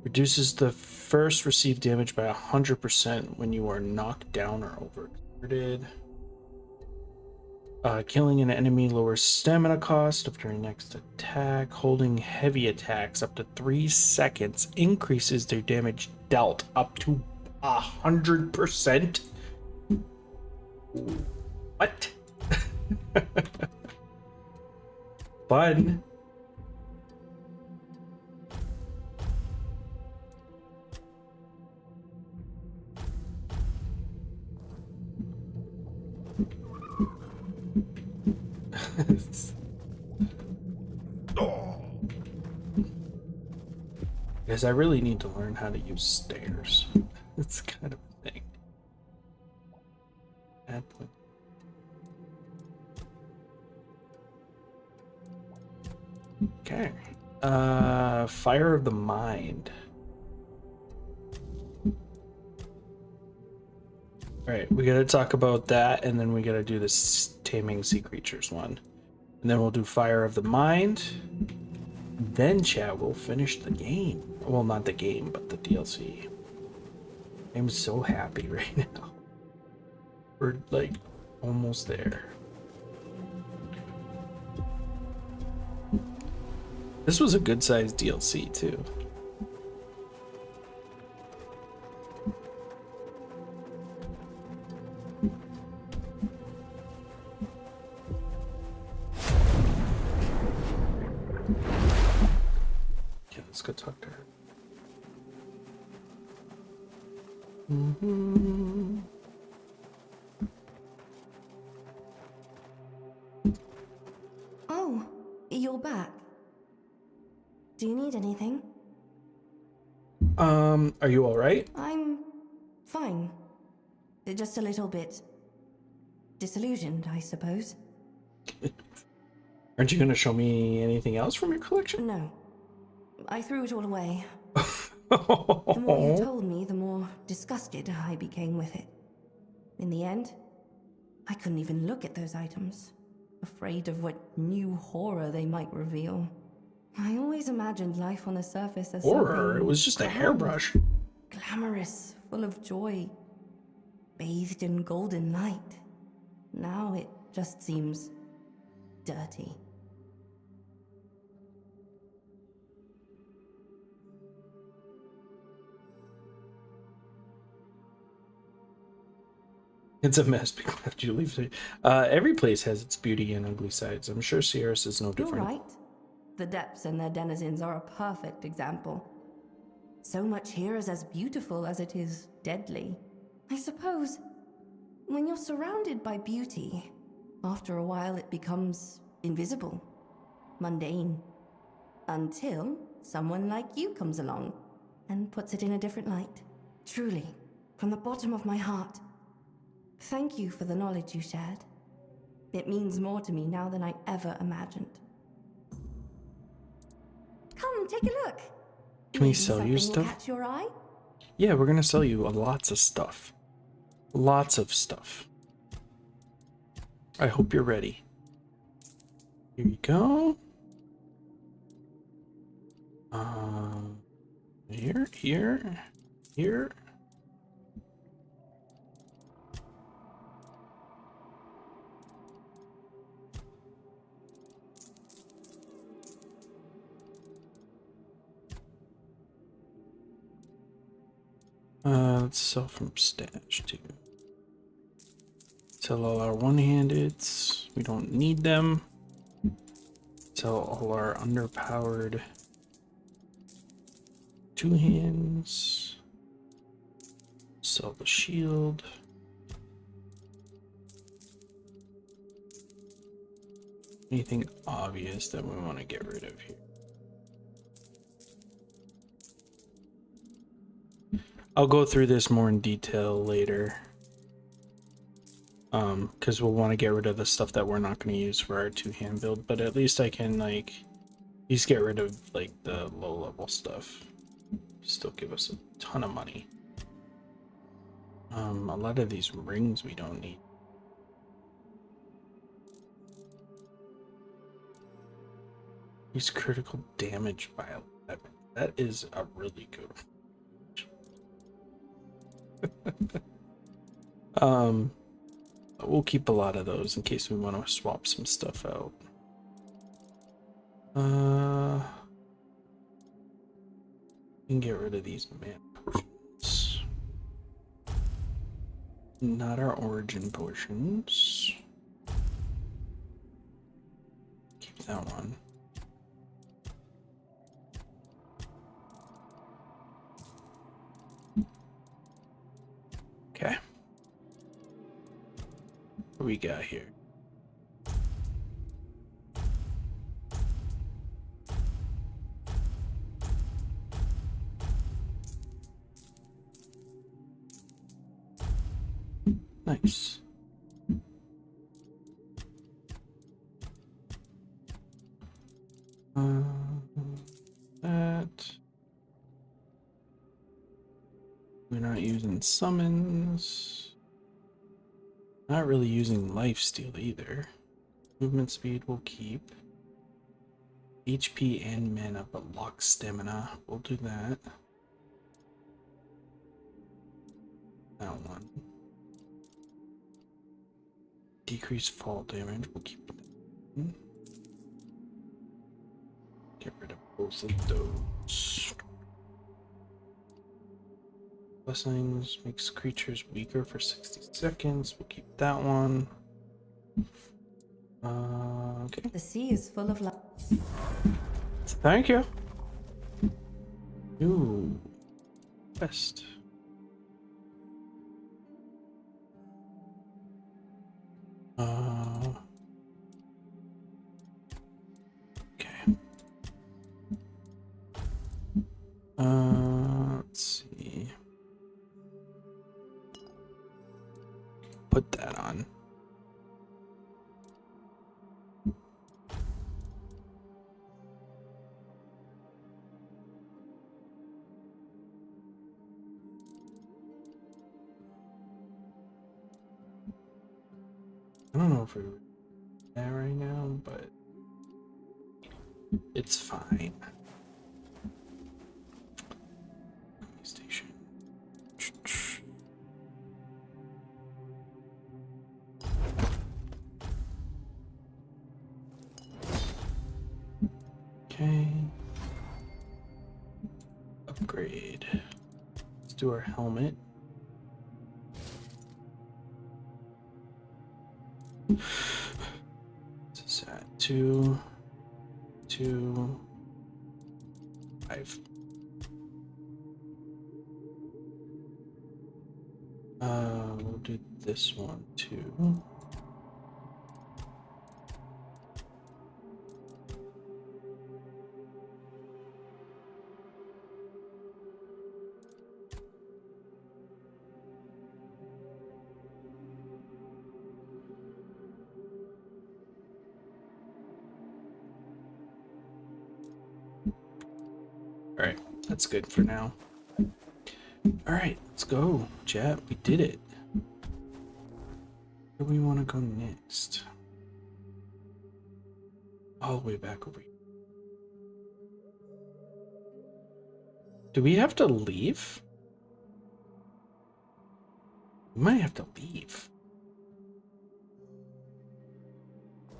Reduces the first received damage by 100% when you are knocked down or overexerted. Killing an enemy lowers stamina cost after your next attack. Holding heavy attacks up to 3 seconds increases their damage dealt up to 100%. What? Fun. Because I really need to learn how to use stairs. It's kind of a thing. Add point. Okay. Fire of the Mind. Alright, we gotta talk about that, and then we gotta do this Taming Sea Creatures one. And then we'll do Fire of the Mind. Then, chat, we'll finish the game. Well, not the game, but the DLC. I'm so happy right now. We're, like, almost there. This was a good-sized DLC, too. Okay, let's go talk to her. Mm-hmm. Oh, you're back. Do you need anything? Are you alright? I'm fine. Just a little bit disillusioned, I suppose. Aren't you gonna show me anything else from your collection? No. I threw it all away. The more you told me, the more disgusted I became with it. In the end, I couldn't even look at those items, afraid of what new horror they might reveal. I always imagined life on the surface as Horror? something It was just a grand, hairbrush. glamorous, full of joy, bathed in golden light. Now it just seems dirty. It's a mess. People have to leave. Every place has its beauty and ugly sides. I'm sure Sierra's is no You're different. right. The depths and their denizens are a perfect example. So much here is as beautiful as it is deadly. I suppose when you're surrounded by beauty, after a while it becomes invisible, mundane, until someone like you comes along and puts it in a different light. Truly, from the bottom of my heart, thank you for the knowledge you shared. It means more to me now than I ever imagined. Come, take a look. Can we Maybe sell you something will stuff? catch your eye? Yeah, we're gonna sell you lots of stuff. Lots of stuff. I hope you're ready. Here you go. Here. Let's sell from stash too. Sell all our one-handeds. We don't need them. Sell all our underpowered two hands. Sell the shield. Anything obvious that we want to get rid of here? I'll go through this more in detail later. Because we'll want to get rid of the stuff that we're not going to use for our two-hand build, but at least I can, like, at least get rid of, like, the low-level stuff. Still give us a ton of money. A lot of these rings we don't need. Use critical damage by 11. That is a really good one. We'll keep a lot of those in case we want to swap some stuff out. We can get rid of these mana potions. Not our origin potions. Keep that one. Okay. What we got here? Nice. That. We're not using summons. Not really using lifesteal either. Movement speed we'll keep. HP and mana, but lock stamina. We'll do that. That one. Decrease fall damage. We'll keep that. Get rid of both of those. Blessings makes creatures weaker for 60 seconds. We'll keep that one. Okay. The sea is full of life. Thank you. Ooh. Best. Okay. Let's see. Put that on. I don't know if we're there right now, but it's fine. Station. Okay. Upgrade. Let's do our helmet. This is at 2, 2, 5. We'll do this one too. All right, that's good for now. All right, let's go, chat. We did it. Where do we want to go next? All the way back over here. Do we have to leave? We might have to leave.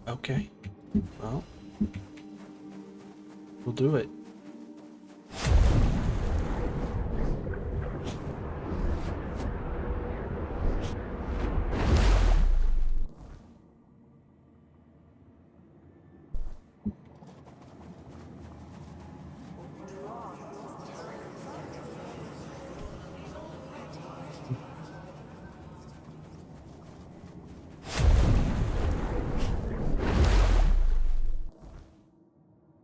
Okay. Well, we'll do it.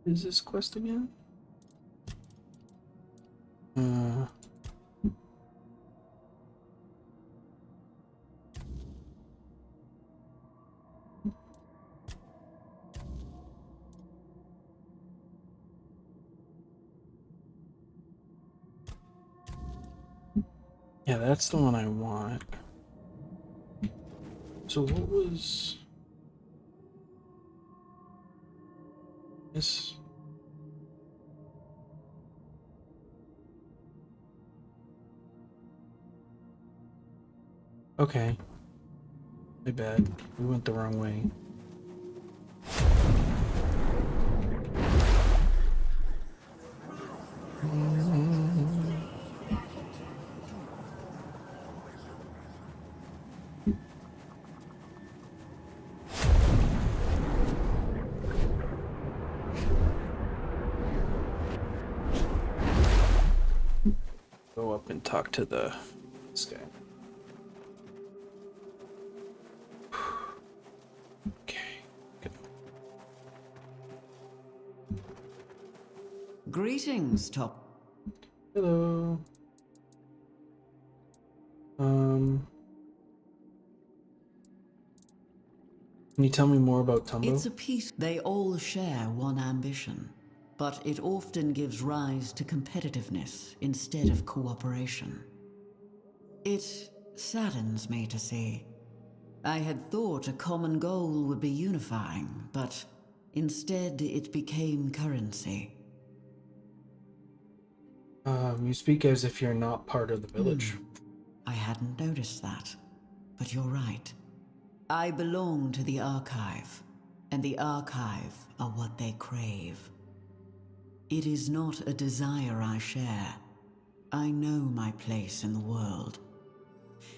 Is this quest again? Yeah, that's the one I want. So what was this? Okay. My bad. We went the wrong way. Go up and talk to this guy. Okay, good. Greetings, Top. Hello. Can you tell me more about Tumbo? It's a peace. They all share one ambition, but it often gives rise to competitiveness instead of cooperation. It saddens me to see. I had thought a common goal would be unifying, but instead it became currency. You speak as if you're not part of the village. I hadn't noticed that, but you're right. I belong to the Archive, and the Archive are what they crave. It is not a desire I share. I know my place in the world.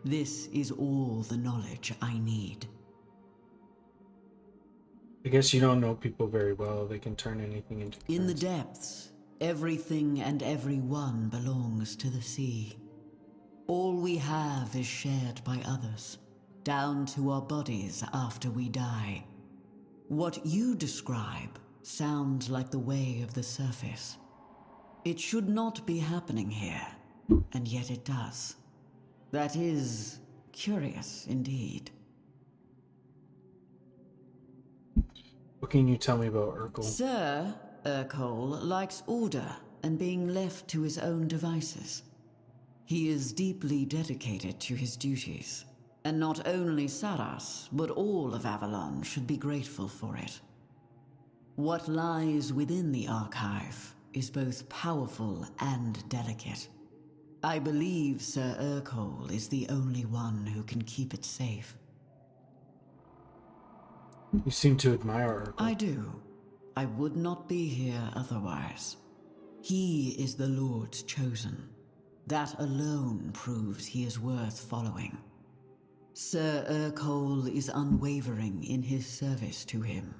This is all the knowledge I need. I guess you don't know people very well. They can turn anything into In the currency. depths, everything and everyone belongs to the sea. All we have is shared by others, down to our bodies after we die. What you describe sounds like the way of the surface. It should not be happening here, and yet it does. That is curious indeed. What can you tell me about Urkel? Sir Urkel likes order and being left to his own devices. He is deeply dedicated to his duties, and not only Saras, but all of Avalon should be grateful for it. What lies within the Archive is both powerful and delicate. I believe Sir Urkel is the only one who can keep it safe. You seem to admire Urkel. I do. I would not be here otherwise. He is the Lord's chosen. That alone proves he is worth following. Sir Urkel is unwavering in his service to him.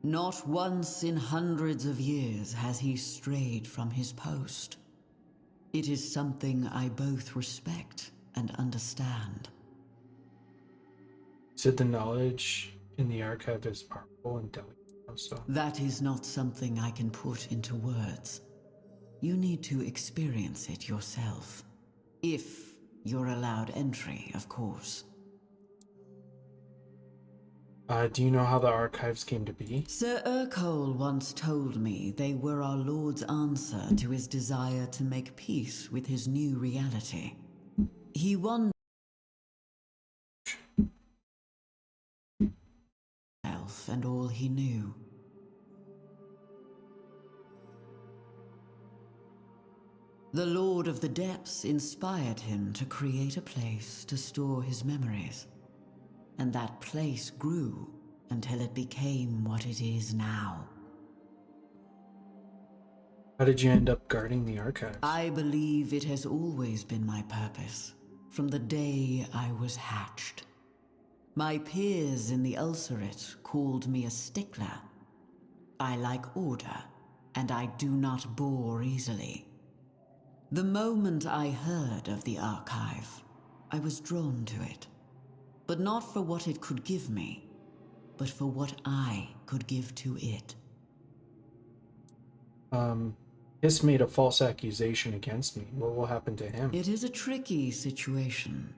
Not once in hundreds of years has he strayed from his post. It is something I both respect and understand. Said the knowledge in the archive is powerful and delicate. So That is not something I can put into words. You need to experience it yourself. If you're allowed entry, of course. do you know how the archives came to be? Sir Urkol once told me they were our Lord's answer to his desire to make peace with his new reality. He wondered himself and all he knew. The Lord of the Depths inspired him to create a place to store his memories. And that place grew until it became what it is now. How did you end up guarding the archives? I believe it has always been my purpose, from the day I was hatched. My peers in the Ulcerate called me a stickler. I like order, and I do not bore easily. The moment I heard of the archive, I was drawn to it. But not for what it could give me, but for what I could give to it. Hiss made a false accusation against me. What will happen to him? It is a tricky situation.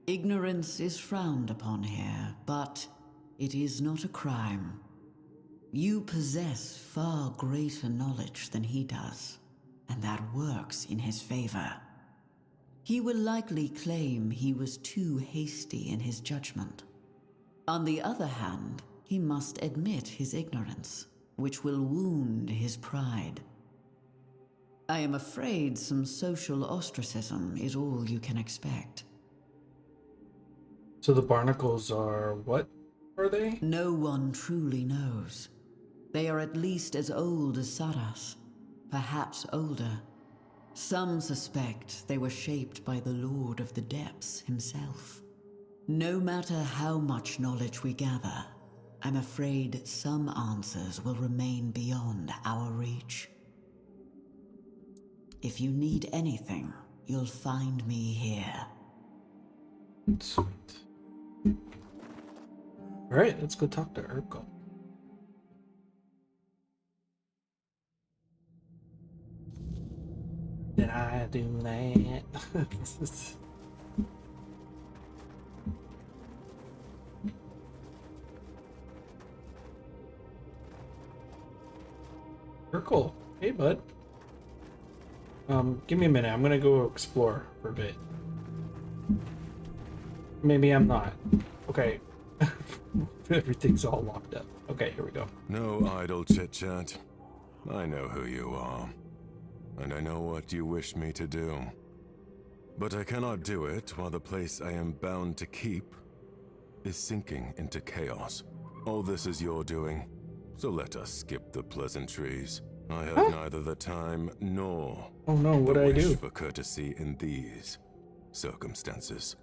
Ignorance is frowned upon here, but it is not a crime. You possess far greater knowledge than he does, and that works in his favor. He will likely claim he was too hasty in his judgment. On the other hand, he must admit his ignorance, which will wound his pride. I am afraid some social ostracism is all you can expect. So the barnacles are what are they? No one truly knows. They are at least as old as Saras, perhaps older. Some suspect they were shaped by the Lord of the Depths himself. No matter how much knowledge we gather, I'm afraid some answers will remain beyond our reach. If you need anything, you'll find me here. Sweet. Alright, let's go talk to Urkel. Did I do that? Urkel, hey bud. Give me a minute. I'm gonna go explore for a bit. Maybe I'm not. Okay. Everything's all locked up. Okay, here we go. No idle chit-chat. I know who you are. And I know what you wish me to do. But I cannot do it while the place I am bound to keep is sinking into chaos. All this is your doing, so let us skip the pleasantries. I have neither the time nor Oh no, what the did I wish do? for courtesy in these circumstances.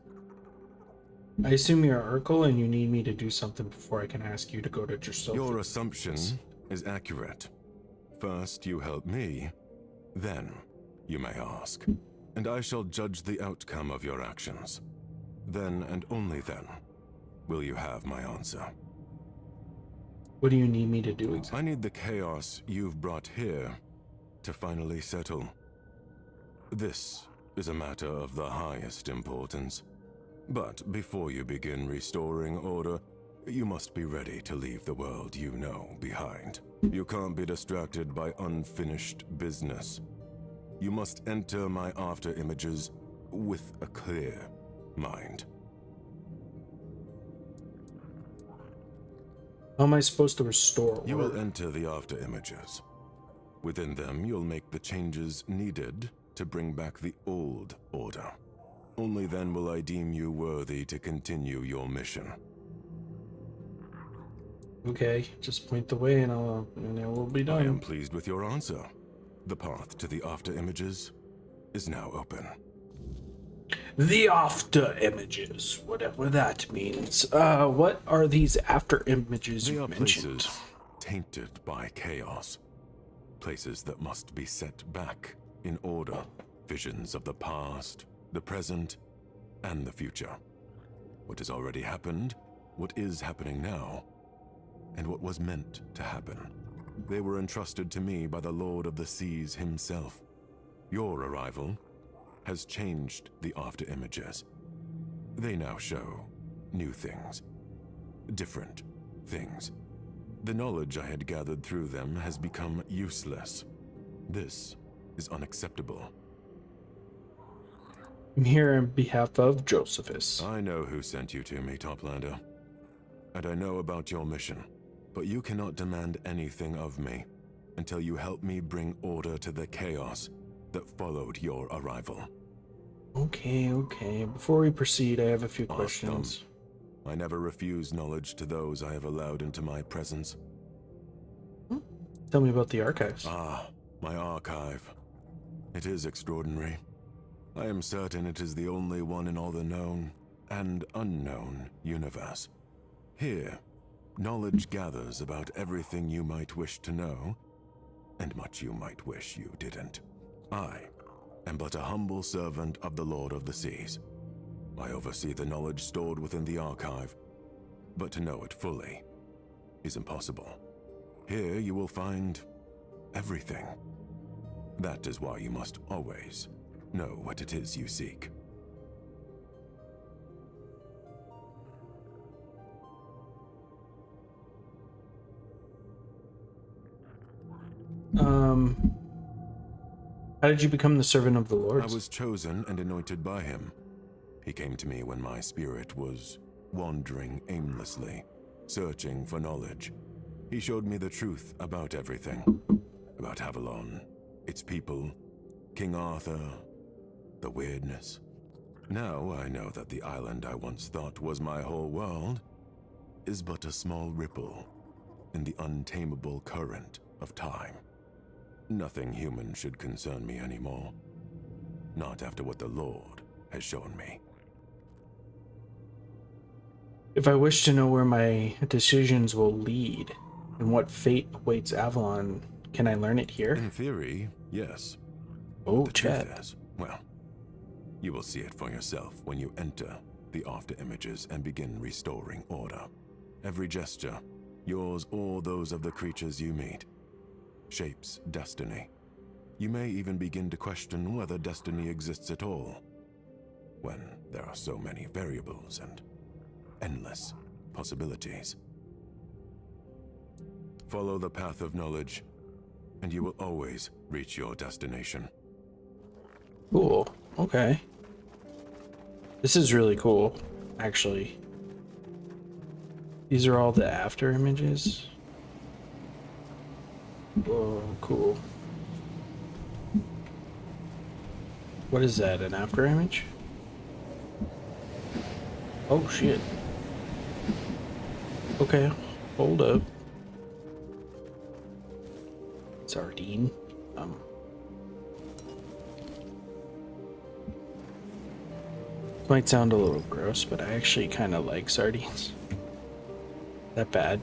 I assume you're Urkel and you need me to do something before I can ask you to go to yourself. Your assumption is accurate. First you help me, then you may ask, and I shall judge the outcome of your actions. Then and only then will you have my answer. What do you need me to do exactly? I need the chaos you've brought here to finally settle. This is a matter of the highest importance. But before you begin restoring order, you must be ready to leave the world you know behind. You can't be distracted by unfinished business. You must enter my after images with a clear mind. How am I supposed to restore order? You will enter the after images. Within them, you'll make the changes needed to bring back the old order. Only then will I deem you worthy to continue your mission. Okay, just point the way and it will be I am done. pleased with your answer. The path to the after images is now open. The after images, whatever that means. What are these after images They you are mentioned? places tainted by chaos. Places that must be set back in order. Visions of the past, the present, and the future. What has already happened, what is happening now, and what was meant to happen. They were entrusted to me by the Lord of the Seas himself. Your arrival has changed the after images. They now show new things, different things. The knowledge I had gathered through them has become useless. This is unacceptable. I'm here on behalf of Josephus. I know who sent you to me, Toplander. And I know about your mission. But you cannot demand anything of me until you help me bring order to the chaos that followed your arrival. Okay. Before we proceed, I have a few Ask questions. them. I never refuse knowledge to those I have allowed into my presence. Tell me about the archives. Ah, my archive. It is extraordinary. I am certain it is the only one in all the known and unknown universe. Here, knowledge gathers about everything you might wish to know, and much you might wish you didn't. I am but a humble servant of the Lord of the Seas. I oversee the knowledge stored within the archive, but to know it fully is impossible. Here you will find everything. That is why you must always know what it is you seek. How did you become the servant of the Lord? I was chosen and anointed by him. He came to me when my spirit was wandering aimlessly, searching for knowledge. He showed me the truth about everything. About Avalon, its people, King Arthur, the weirdness. Now I know that the island I once thought was my whole world is but a small ripple in the untamable current of time. Nothing human should concern me anymore. Not after what the Lord has shown me. If I wish to know where my decisions will lead and what fate awaits Avalon, can I learn it here? In theory, yes. Oh, The chat. truth is, well, you will see it for yourself when you enter the after images and begin restoring order. Every gesture, yours or those of the creatures you meet, shapes destiny. You may even begin to question whether destiny exists at all, when there are so many variables and endless possibilities. Follow the path of knowledge, and you will always reach your destination. Cool. Okay. This is really cool, actually. These are all the after images. Whoa, cool. What is that, an after image? Oh shit. Okay, hold up. Sardine. Might sound a little gross, but I actually kind of like sardines. That bad.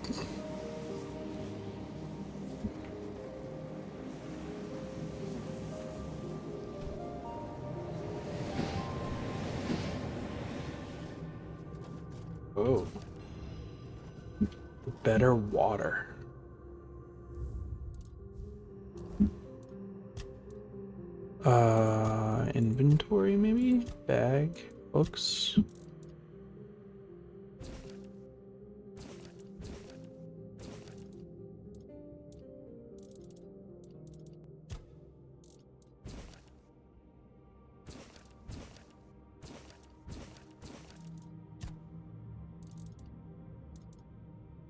Oh. Better water. Inventory maybe? Bag? Books?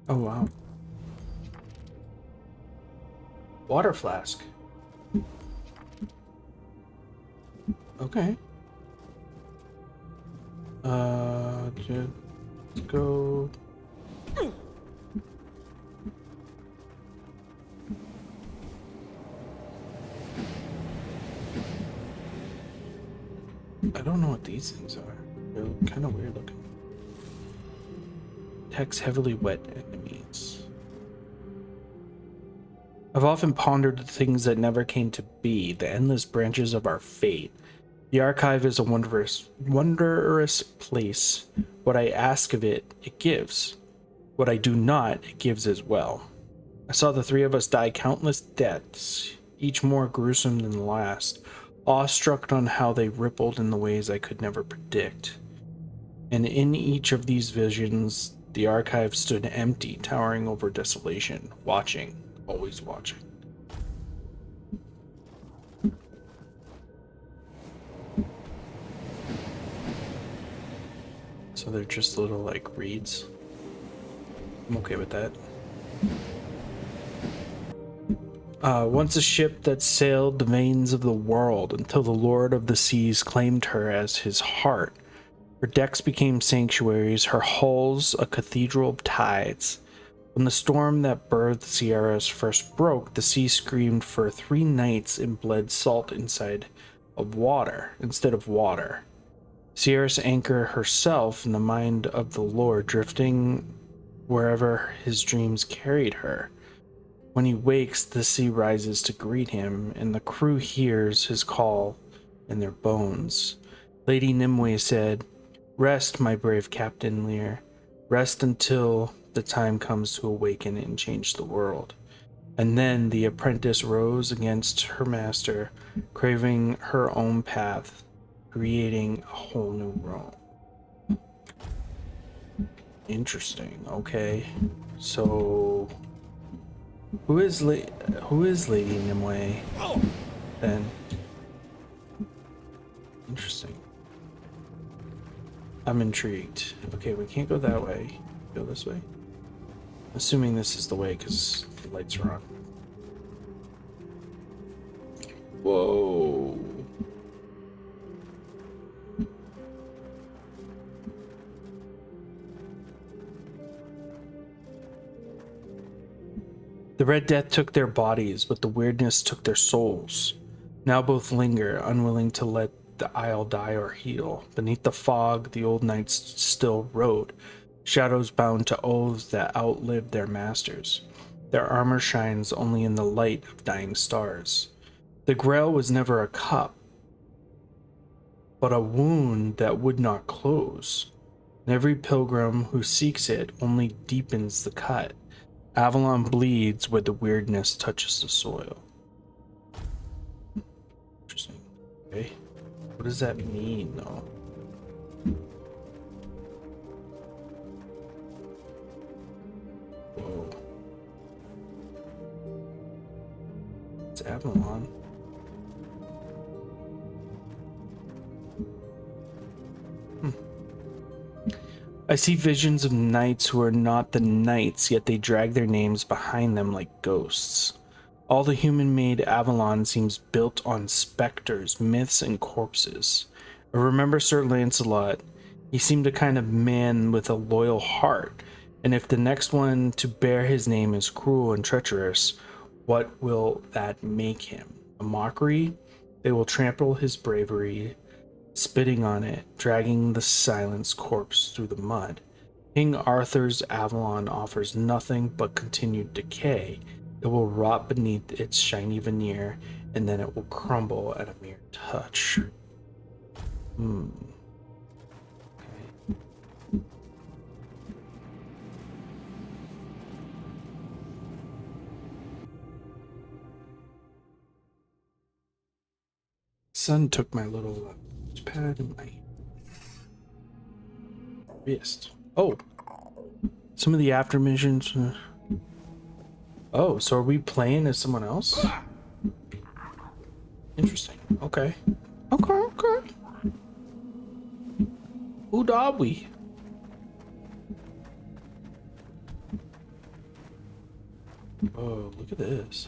Oh wow. Water flask. Okay. Let's go. I don't know what these things are. They're kind of weird looking. Attacks heavily wet enemies. I've often pondered the things that never came to be, the endless branches of our fate. The archive is a wondrous place. What I ask of it, it gives. What I do not, it gives as well. I saw the three of us die countless deaths, each more gruesome than the last, awestruck on how they rippled in the ways I could never predict. And in each of these visions, the archive stood empty, towering over desolation, watching, always watching. So they're just little, like, reeds. I'm okay with that. Once a ship that sailed the veins of the world until the Lord of the Seas claimed her as his heart. Her decks became sanctuaries, her hulls a cathedral of tides. When the storm that birthed Sierras first broke, the sea screamed for 3 nights and bled salt instead of water. Sierras anchor herself in the mind of the Lord, drifting wherever his dreams carried her. When he wakes, the sea rises to greet him, and the crew hears his call in their bones. Lady Nimue said, "Rest, my brave Captain Lear. Rest until the time comes to awaken and change the world." And then the apprentice rose against her master, craving her own path, creating a whole new realm. Interesting. Okay, so who is Lady Nimue then? Interesting. I'm intrigued. Okay, we can't go that way. Go this way. Assuming this is the way because the lights are on. Whoa. The Red Death took their bodies, but the weirdness took their souls. Now both linger, unwilling to let the isle die or heal. Beneath the fog, the old knights still rode, shadows bound to oaths that outlived their masters. Their armor shines only in the light of dying stars. The Grail was never a cup, but a wound that would not close. And every pilgrim who seeks it only deepens the cut. Avalon bleeds where the weirdness touches the soil. Interesting. Okay. What does that mean, though? Whoa. It's Avalon. I see visions of knights who are not the knights, yet they drag their names behind them like ghosts. All the human-made Avalon seems built on specters, myths, and corpses. I remember Sir Lancelot. He seemed a kind of man with a loyal heart, and if the next one to bear his name is cruel and treacherous, what will that make him? A mockery? They will trample his bravery, spitting on it, dragging the silenced corpse through the mud. King Arthur's Avalon offers nothing but continued decay. It will rot beneath its shiny veneer, and then it will crumble at a mere touch. Sun took my little pad and my wrist. Oh, some of the after missions. Oh, so are we playing as someone else? Interesting. Okay. Okay. Who are we? Oh, look at this.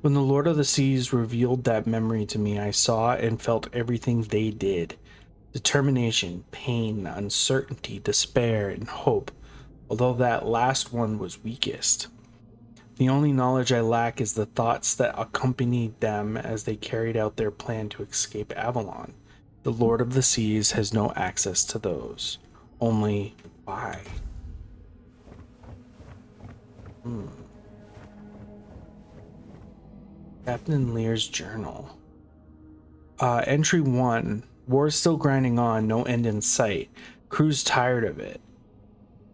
When the Lord of the Seas revealed that memory to me, I saw and felt everything they did. Determination, pain, uncertainty, despair, and hope, although that last one was weakest. The only knowledge I lack is the thoughts that accompanied them as they carried out their plan to escape Avalon. The Lord of the Seas has no access to those. Only why? Captain Lear's journal. Entry 1. War's still grinding on, no end in sight. Crew's tired of it.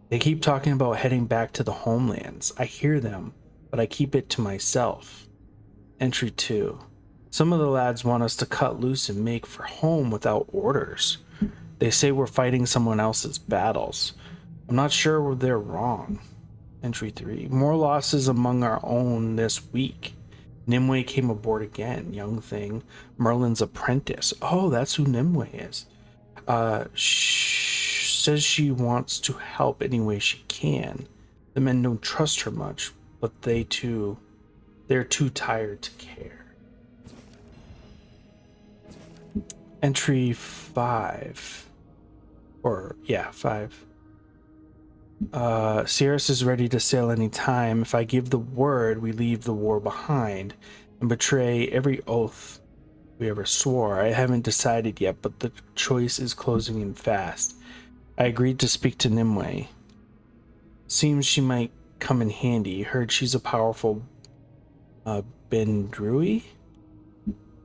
They keep talking about heading back to the homelands. I hear them, but I keep it to myself. Entry 2. Some of the lads want us to cut loose and make for home without orders. They say we're fighting someone else's battles. I'm not sure they're wrong. Entry 3. More losses among our own this week. Nimue came aboard again. Young thing. Merlin's apprentice. Oh, that's who Nimue is. Says she wants to help any way she can. The men don't trust her much, but they're too tired to care. Entry 5. 5. Sirius is ready to sail any time. If I give the word, we leave the war behind and betray every oath we ever swore. I haven't decided yet, but the choice is closing in fast. I agreed to speak to Nimue. Seems she might come in handy. Heard she's a powerful Bendrui.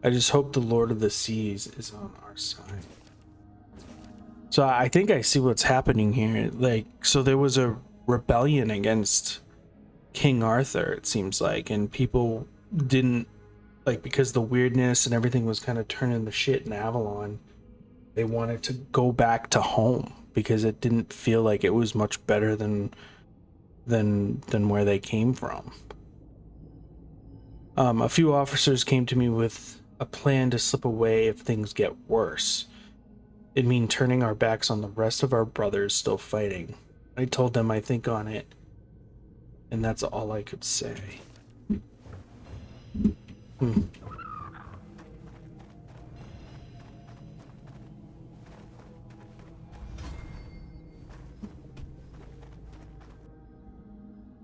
I just hope the Lord of the Seas is on our side. So I think I see what's happening here. Like, so there was a rebellion against King Arthur, it seems like, and people didn't, like, because the weirdness and everything was kind of turning the shit in Avalon, they wanted to go back to home because it didn't feel like it was much better than where they came from. A few officers came to me with a plan to slip away if things get worse. It'd mean turning our backs on the rest of our brothers still fighting. I told them I think on it, and that's all I could say.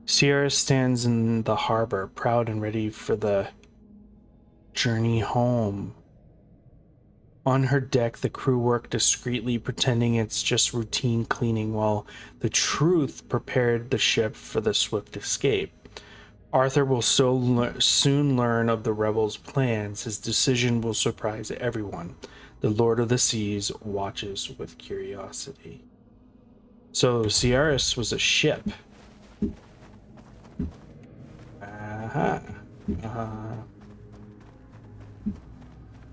Sierra stands in the harbor, proud and ready for the journey home. On her deck, the crew work discreetly, pretending it's just routine cleaning, while the truth prepared the ship for the swift escape. Arthur will soon learn of the rebels' plans. His decision will surprise everyone. The Lord of the Seas watches with curiosity. So, Sierras was a ship.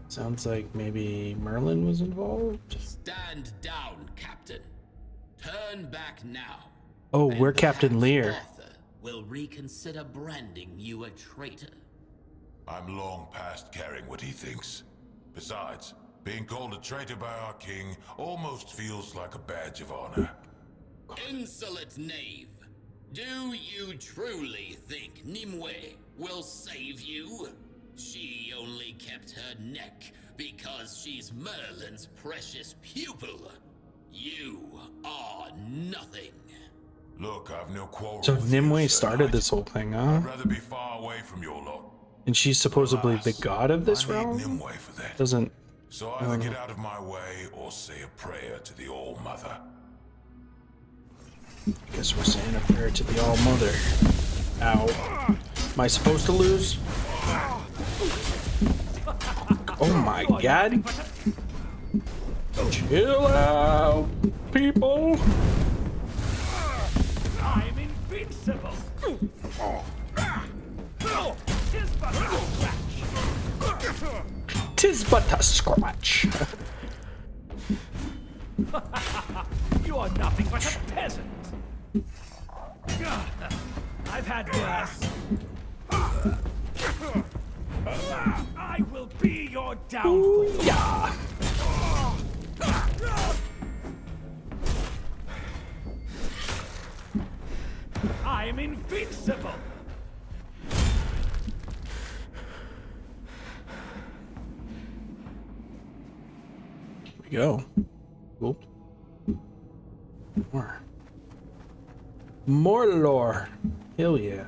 Sounds like maybe Merlin was involved. Stand down, Captain. Turn back now. Oh, we're Captain Lear. Arthur will reconsider branding you a traitor. I'm long past caring what he thinks. Besides, being called a traitor by our king almost feels like a badge of honor. Insolent knave. Do you truly think Nimue will save you? She only kept her neck because she's Merlin's precious pupil. You are nothing. Look, I've no quarrel. So with Nimue you, Sir started Knight. this whole thing, huh? I'd rather be far away from your lot. And she's supposedly the god of this I need realm? Nimue for that. Doesn't... So either get out of my way or say a prayer to the All-Mother. I guess we're saying a prayer to the All-Mother. Ow. Am I supposed to lose? Oh my god. Chill out, people. I'm invincible. Tis but a scratch. You are nothing but a peasant. I've had worse. I will be your downfall. Yeah. I'm invincible. Here we go. Cool. More lore. Hell yeah.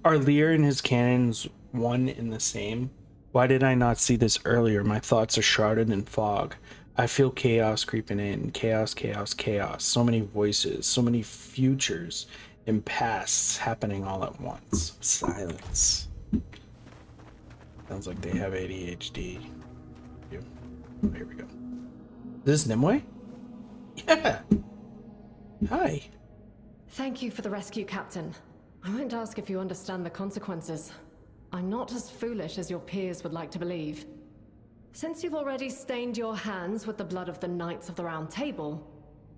Are Lear and his cannons one in the same? Why did I not see this earlier? My thoughts are shrouded in fog. I feel chaos creeping in. Chaos, chaos, chaos. So many voices, so many futures. impasse happening all at once. Silence. Sounds like they have ADHD. Oh, here we go. Is this Nimue? Yeah. Hi. Thank you for the rescue, Captain. I won't ask if you understand the consequences. I'm not as foolish as your peers would like to believe. Since you've already stained your hands with the blood of the Knights of the Round Table,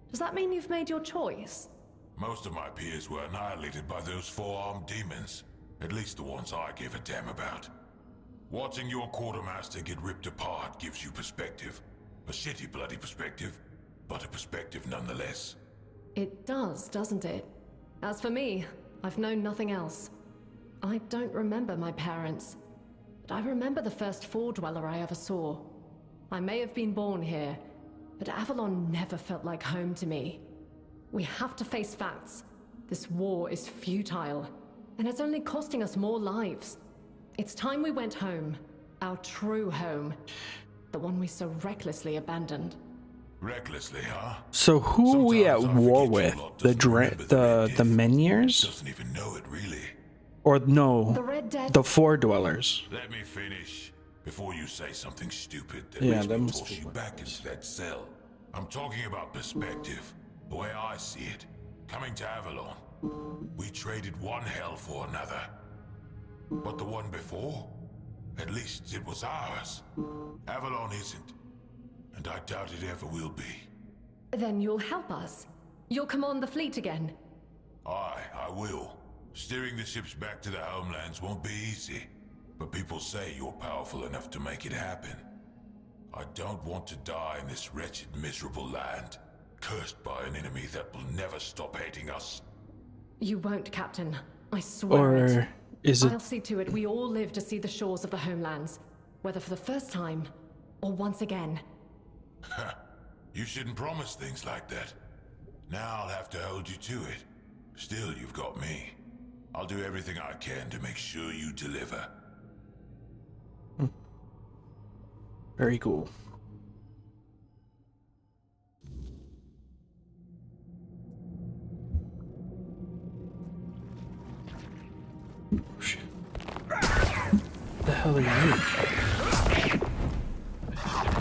does that mean you've made your choice? Most of my peers were annihilated by those four-armed demons. At least the ones I give a damn about. Watching your quartermaster get ripped apart gives you perspective. A shitty bloody perspective, but a perspective nonetheless. It does, doesn't it? As for me, I've known nothing else. I don't remember my parents, but I remember the first Four-Dweller I ever saw. I may have been born here, but Avalon never felt like home to me. We have to face facts. This war is futile, and it's only costing us more lives. It's time we went home. Our true home. The one we so recklessly abandoned. Recklessly, huh? So who are we at war with? The Menhirs? Doesn't even know it, really. Or no, The Red Dead. the Four Dwellers. Let me finish. Before you say something stupid that Yeah, makes that me must toss be you what back it is. into that cell. I'm talking about perspective. The way I see it. Coming to Avalon, we traded one hell for another. But the one before? At least it was ours. Avalon isn't. And I doubt it ever will be. Then you'll help us. You'll command the fleet again. Aye, I will. Steering the ships back to their homelands won't be easy. But people say you're powerful enough to make it happen. I don't want to die in this wretched, miserable land. Cursed by an enemy that will never stop hating us. You won't, Captain. I swear it. Or is it? I'll see to it we all live to see the shores of the homelands. Whether for the first time, or once again. You shouldn't promise things like that. Now I'll have to hold you to it. Still, you've got me. I'll do everything I can to make sure you deliver. Very cool. Oh, shit. What the hell are you?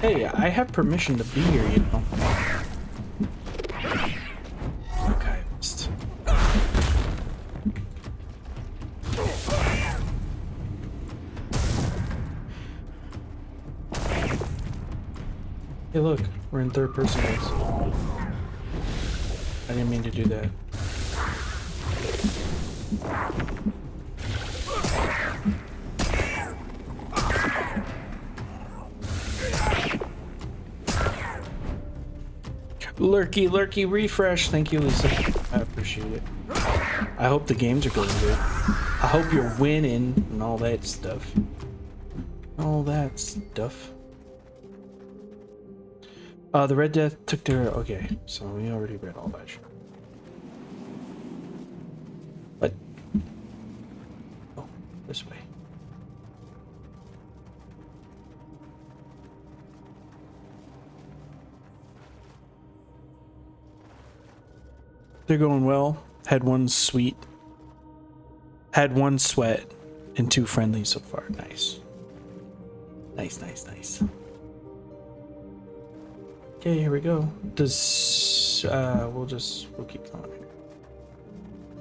Hey, I have permission to be here, you know. Okay, just... Hey, look, we're in third person. Guys. I didn't mean to do that. Lurky refresh. Thank you, Lisa. I appreciate it. I hope the games are going good. I hope you're winning and all that stuff. All that stuff. The Red Death took their... Okay, so we already read all that shit. But... Oh, this way. They're going well. Had one sweet. Had one sweat and 2 friendly so far. Nice. Nice. Okay, here we go. Does we'll keep going here.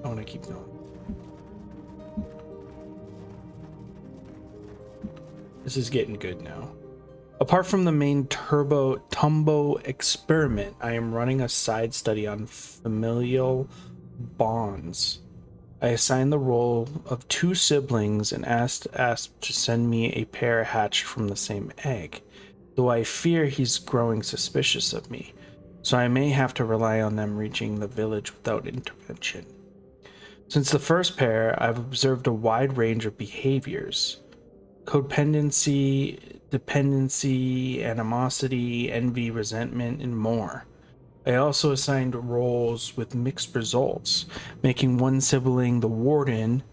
I want to keep going. This is getting good now. Apart from the main Tumbo experiment, I am running a side study on familial bonds. I assigned the role of 2 siblings and asked to send me a pair hatched from the same egg, though I fear he's growing suspicious of me, so I may have to rely on them reaching the village without intervention. Since the first pair, I've observed a wide range of behaviors: codependency, dependency, animosity, envy, resentment, and more. I also assigned roles with mixed results, making one sibling the warden,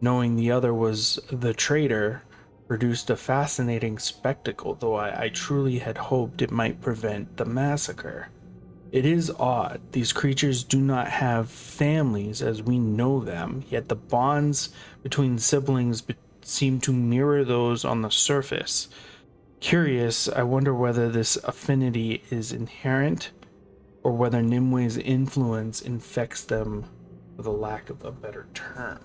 knowing the other was the traitor, produced a fascinating spectacle, though I truly had hoped it might prevent the massacre. It is odd. These creatures do not have families as we know them, yet the bonds between siblings seem to mirror those on the surface. Curious, I wonder whether this affinity is inherent or whether Nimwe's influence infects them, for the lack of a better term.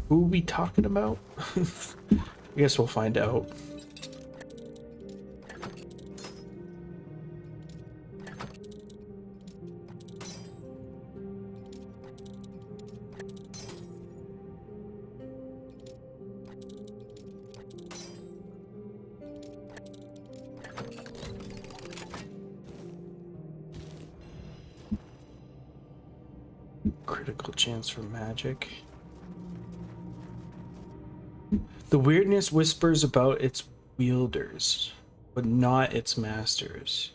Who are we talking about? I guess we'll find out. Critical chance for magic. The weirdness whispers about its wielders, but not its masters.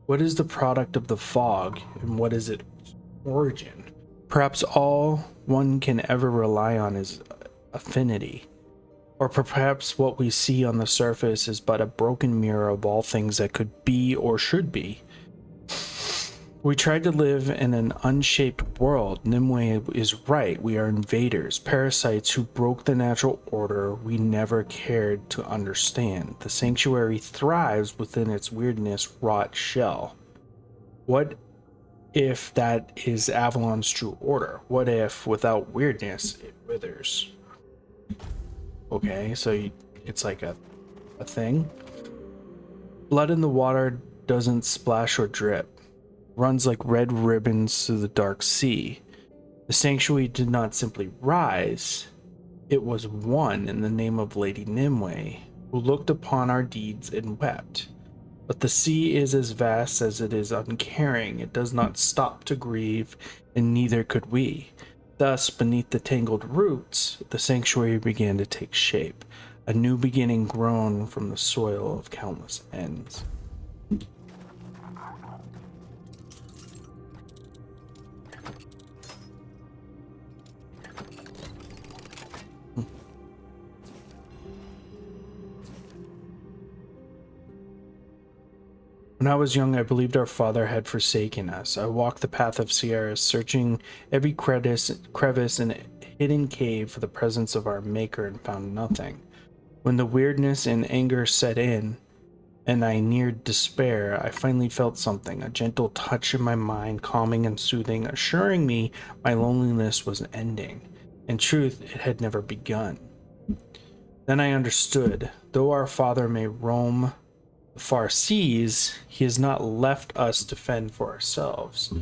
What is the product of the fog, and what is its origin? Perhaps all one can ever rely on is affinity. Or perhaps what we see on the surface is but a broken mirror of all things that could be or should be. We tried to live in an unshaped world. Nimue is right. We are invaders, parasites who broke the natural order we never cared to understand. The sanctuary thrives within its weirdness wrought shell. What if that is Avalon's true order? What if, without weirdness, it withers? Okay, so it's like a thing. Blood in the water doesn't splash or drip. Runs like red ribbons through the dark sea. The sanctuary did not simply rise, it was won in the name of Lady Nimue, who looked upon our deeds and wept. But the sea is as vast as it is uncaring. It does not stop to grieve, and neither could we. Thus, beneath the tangled roots, the sanctuary began to take shape, a new beginning grown from the soil of countless ends. When I was young, I believed our father had forsaken us. I walked the path of Sierra, searching every crevice and hidden cave for the presence of our maker, and found nothing. When the weirdness and anger set in, and I neared despair, I finally felt something, a gentle touch in my mind, calming and soothing, assuring me my loneliness was ending. In truth, it had never begun. Then I understood. Though our father may roam the far seas, he has not left us to fend for ourselves.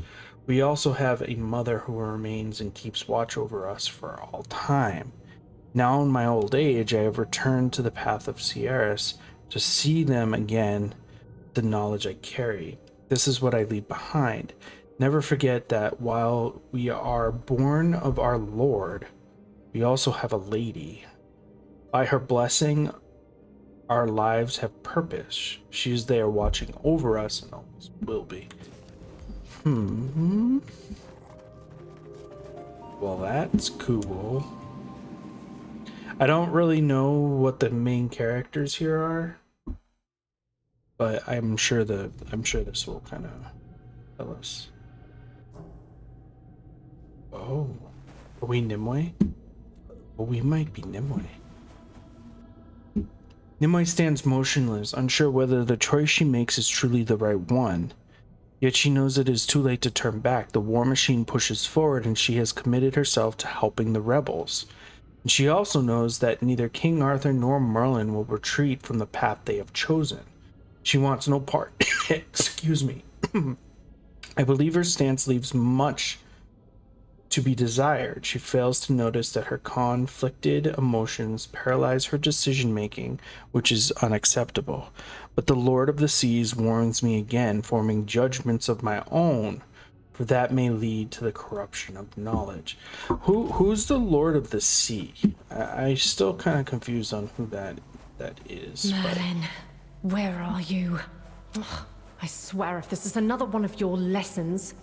We also have a mother who remains and keeps watch over us for all time. Now in my old age, I have returned to the path of Sierras to see them again, the knowledge I carry. This is what I leave behind. Never forget that while we are born of our Lord, we also have a lady. By her blessing, our lives have purpose. She is there watching over us and always will be. Well, that's cool. I don't really know what the main characters here are, but I'm sure this will kind of tell us. Oh, are we Nimue? Well, we might be Nimue. Nimue stands motionless, unsure whether the choice she makes is truly the right one. Yet she knows it is too late to turn back. The war machine pushes forward, and she has committed herself to helping the rebels. And she also knows that neither King Arthur nor Merlin will retreat from the path they have chosen. She wants no part. Excuse me. I believe her stance leaves much to be desired. She fails to notice that her conflicted emotions paralyze her decision-making, which is unacceptable. But the Lord of the Seas warns me again, forming judgments of my own, for that may lead to the corruption of knowledge. Who's the Lord of the Sea? I'm still kind of confused on who that is. Merlin, where are you? Ugh, I swear if this is another one of your lessons.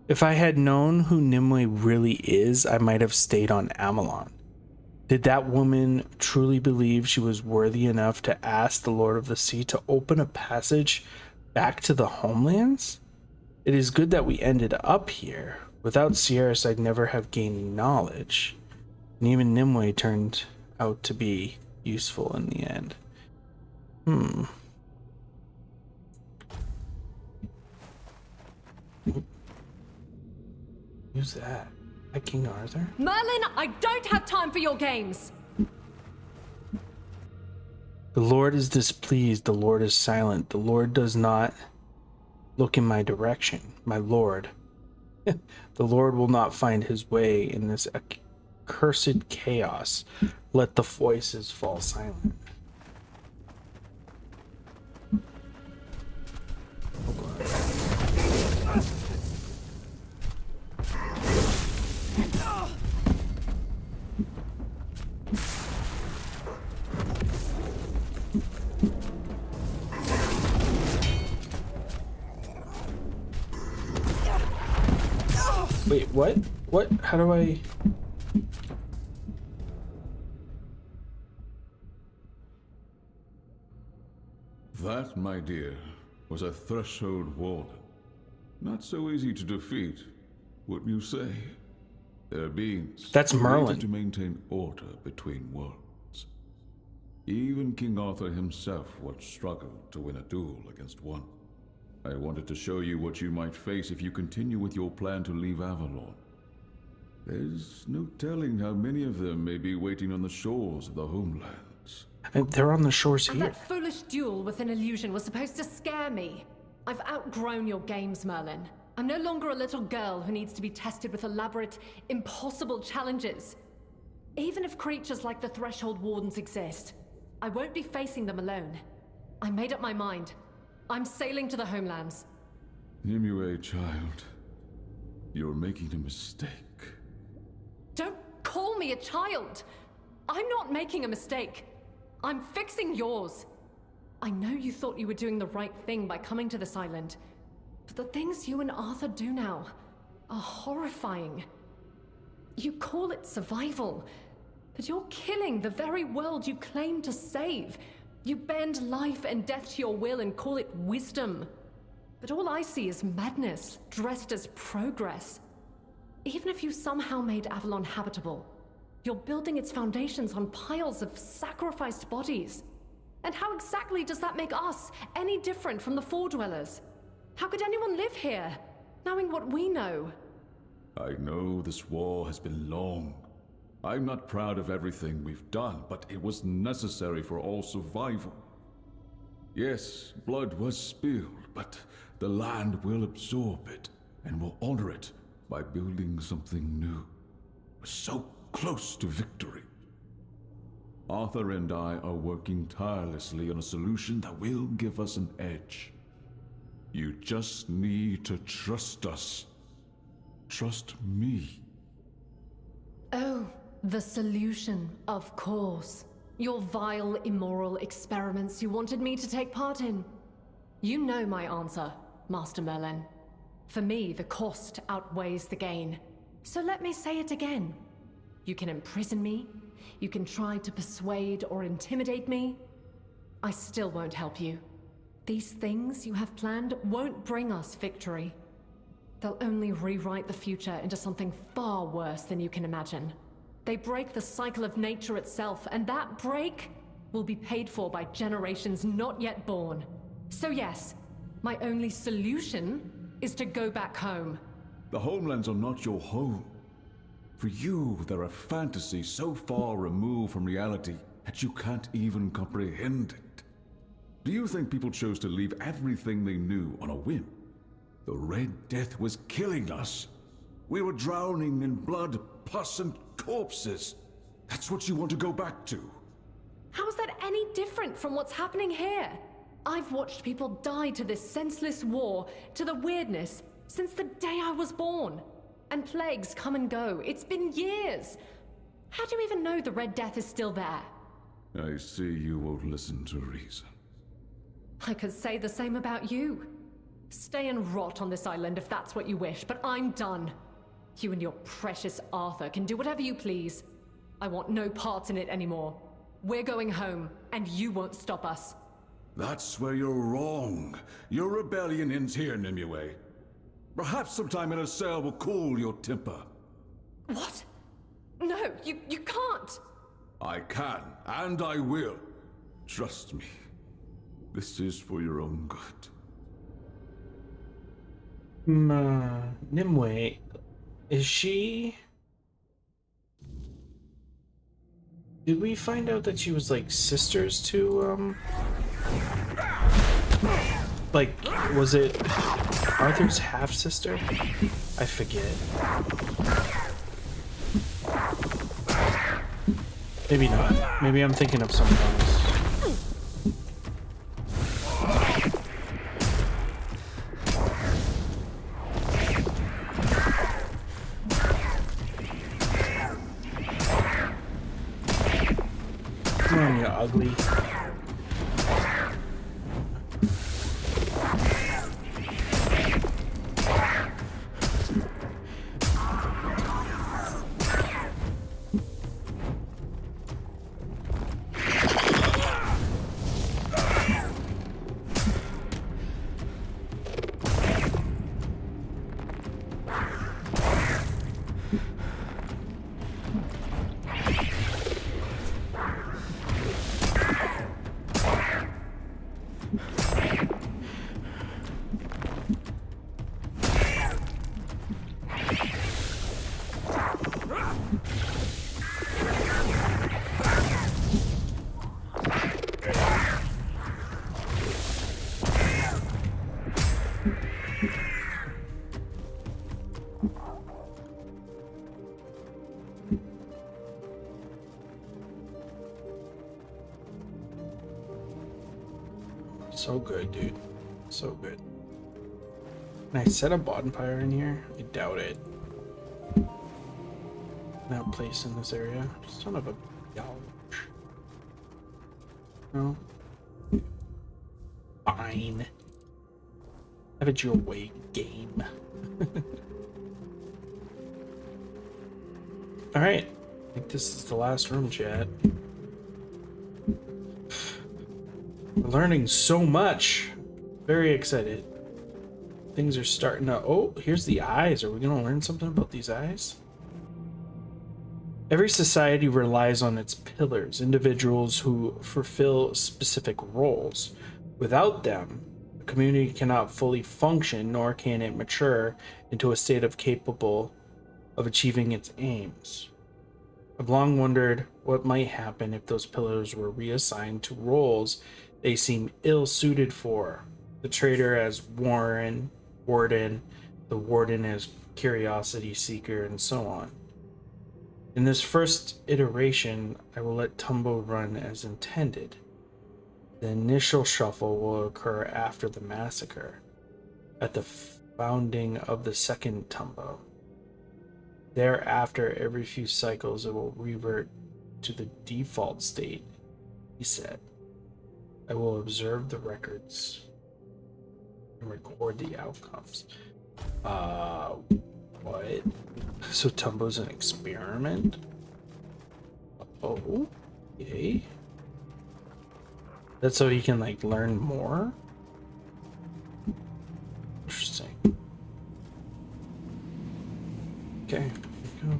If I had known who Nimue really is, I might have stayed on Avalon. Did that woman truly believe she was worthy enough to ask the Lord of the Sea to open a passage back to the homelands? It is good that we ended up here. Without Sierras, I'd never have gained knowledge. And even Nimue turned out to be useful in the end. Who's that? That King Arthur? Merlin, I don't have time for your games! The Lord is displeased, the Lord is silent, the Lord does not look in my direction, my Lord. The Lord will not find his way in this accursed chaos. Let the voices fall silent. Wait, what? What? How do I... That, my dear, was a threshold warden. Not so easy to defeat, wouldn't you say? Their beings That's Merlin. to maintain order between worlds. Even King Arthur himself once struggled to win a duel against one. I wanted to show you what you might face if you continue with your plan to leave Avalon. There's no telling how many of them may be waiting on the shores of the homelands. And they're on the shores And here. that foolish duel with an illusion was supposed to scare me. I've outgrown your games, Merlin. I'm no longer a little girl who needs to be tested with elaborate, impossible challenges. Even if creatures like the Threshold Wardens exist, I won't be facing them alone. I made up my mind. I'm sailing to the homelands. Nimue, child, you're making a mistake. Don't call me a child! I'm not making a mistake. I'm fixing yours. I know you thought you were doing the right thing by coming to this island, but the things you and Arthur do now are horrifying. You call it survival, but you're killing the very world you claim to save. You bend life and death to your will and call it wisdom. But all I see is madness, dressed as progress. Even if you somehow made Avalon habitable, you're building its foundations on piles of sacrificed bodies. And how exactly does that make us any different from the Four Dwellers? How could anyone live here, knowing what we know? I know this war has been long. I'm not proud of everything we've done, but it was necessary for all survival. Yes, blood was spilled, but the land will absorb it and will honor it by building something new. We're so close to victory. Arthur and I are working tirelessly on a solution that will give us an edge. You just need to trust us. Trust me. Oh, the solution, of course. Your vile, immoral experiments you wanted me to take part in. You know my answer, Master Merlin. For me, the cost outweighs the gain. So let me say it again. You can imprison me, you can try to persuade or intimidate me. I still won't help you. These things you have planned won't bring us victory. They'll only rewrite the future into something far worse than you can imagine. They break the cycle of nature itself, and that break will be paid for by generations not yet born. So yes, my only solution is to go back home. The homelands are not your home. For you, they're a fantasy so far removed from reality that you can't even comprehend it. Do you think people chose to leave everything they knew on a whim? The Red Death was killing us. We were drowning in blood, pus, and corpses. That's what you want to go back to. How is that any different from what's happening here? I've watched people die to this senseless war, to the weirdness, since the day I was born. And plagues come and go. It's been years. How do you even know the Red Death is still there? I see you won't listen to reason. I could say the same about you. Stay and rot on this island if that's what you wish, but I'm done. You and your precious Arthur can do whatever you please. I want no part in it anymore. We're going home, and you won't stop us. That's where you're wrong. Your rebellion ends here, Nimue. Perhaps sometime in a cell will cool your temper. What? No, you can't! I can, and I will. Trust me. This is for your own good. Nimue, is she... Did we find out that she was like sisters to, like, was it Arthur's half-sister? I forget. Maybe not. Maybe I'm thinking of someone else. Come on, you ugly. So good, dude. So good. Can I set a bonfire in here? I doubt it. Not placed in this area. Son of a gosh. No. Fine. Have it your way, game. Alright. I think this is the last room, chat. We're learning so much. Very excited. Things are starting to... Oh, here's the eyes. Are we going to learn something about these eyes? Every society relies on its pillars, individuals who fulfill specific roles. Without them, a community cannot fully function, nor can it mature into a state of capable of achieving its aims. I've long wondered what might happen if those pillars were reassigned to roles they seem ill-suited for. The traitor as warden, the warden as curiosity seeker, and so on. In this first iteration, I will let Tumbo run as intended. The initial shuffle will occur after the massacre, at the founding of the second Tumbo. Thereafter, every few cycles, it will revert to the default state, he said. I will observe the records and record the outcomes. What? So Tumbo's an experiment? Oh, yay. That's so he can, like, learn more? Interesting. Okay, here we go.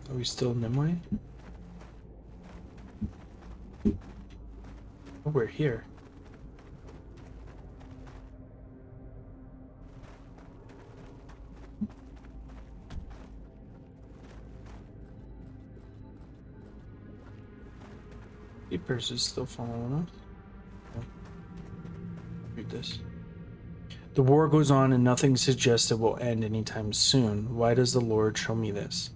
Are we still Nimue? Oh, we're here. Keepers is still following us. Read this. The war goes on and nothing suggests it will end anytime soon. Why does the Lord show me this?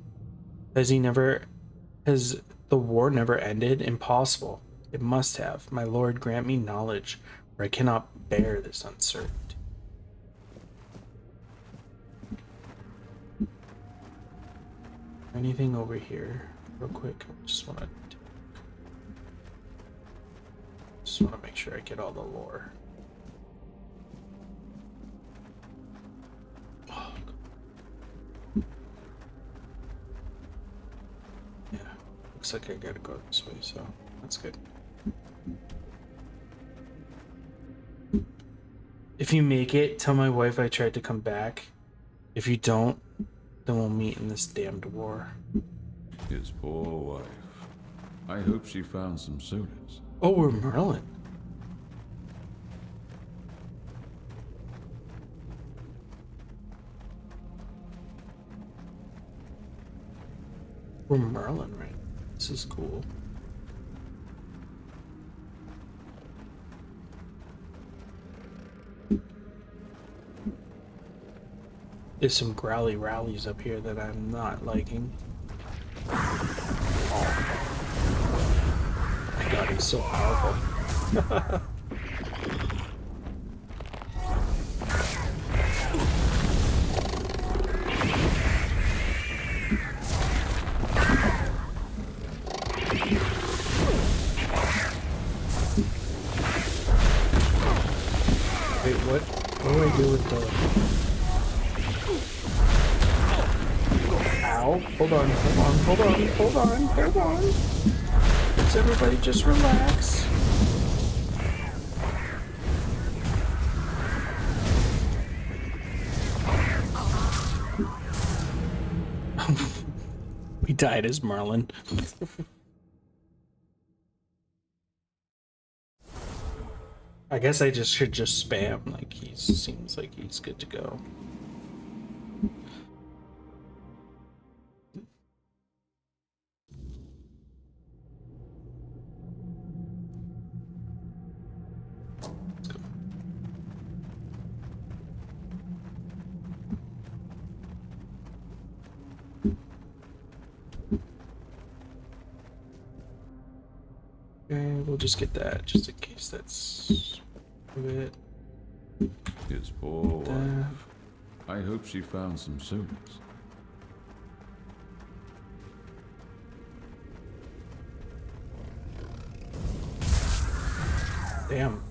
Has the war never ended? Impossible. It must have. My Lord, grant me knowledge, or I cannot bear this uncertainty. Anything over here? Real quick. I just want to... just want to make sure I get all the lore. Oh. Yeah, looks like I gotta go this way, so that's good. If you make it, tell my wife I tried to come back. If you don't, then we'll meet in this damned war. His poor wife. I hope she found some solace. Oh, we're Merlin. We're Merlin, right? This is cool. There's some growly rallies up here that I'm not liking. Oh. My god, he's so powerful. Wait, what do I do with the... Ow, hold on. Let's everybody just relax. We died as Merlin. I guess I should just spam, like he seems like he's good to go. Okay, we'll just get that, just in case that's it. His poor wife. I hope she found some solace. Damn.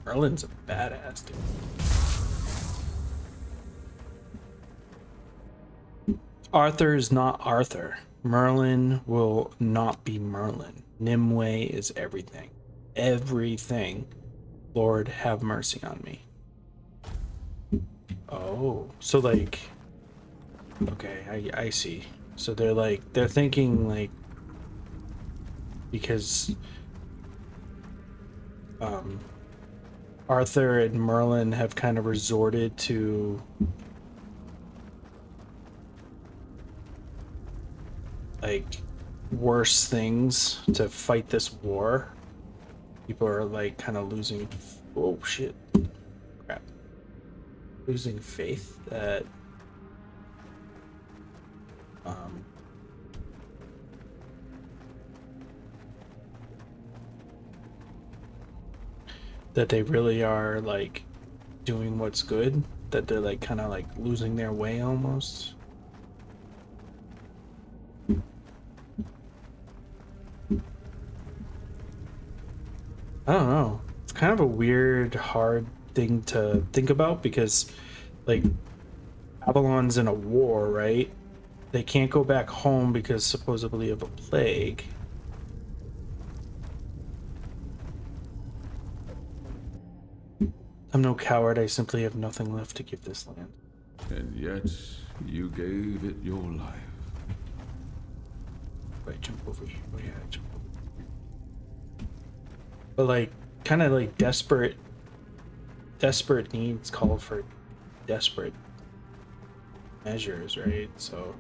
Merlin's a badass dude. Arthur is not Arthur. Merlin will not be Merlin. Nimue is everything. Everything. Lord, have mercy on me. Oh, so like, okay, I see. So they're thinking like, because Arthur and Merlin have kind of resorted to like worse things to fight this war. People are like kind of losing, oh shit, crap, losing faith that that they really are like doing what's good, that they're like kind of like losing their way almost. I don't know. It's kind of a weird, hard thing to think about because like Avalon's in a war, right? They can't go back home because supposedly of a plague. I'm no coward, I simply have nothing left to give this land. And yet, you gave it your life. Wait, jump over here. Oh yeah, jump over. But like, kind of like desperate desperate needs call for desperate measures, right? So,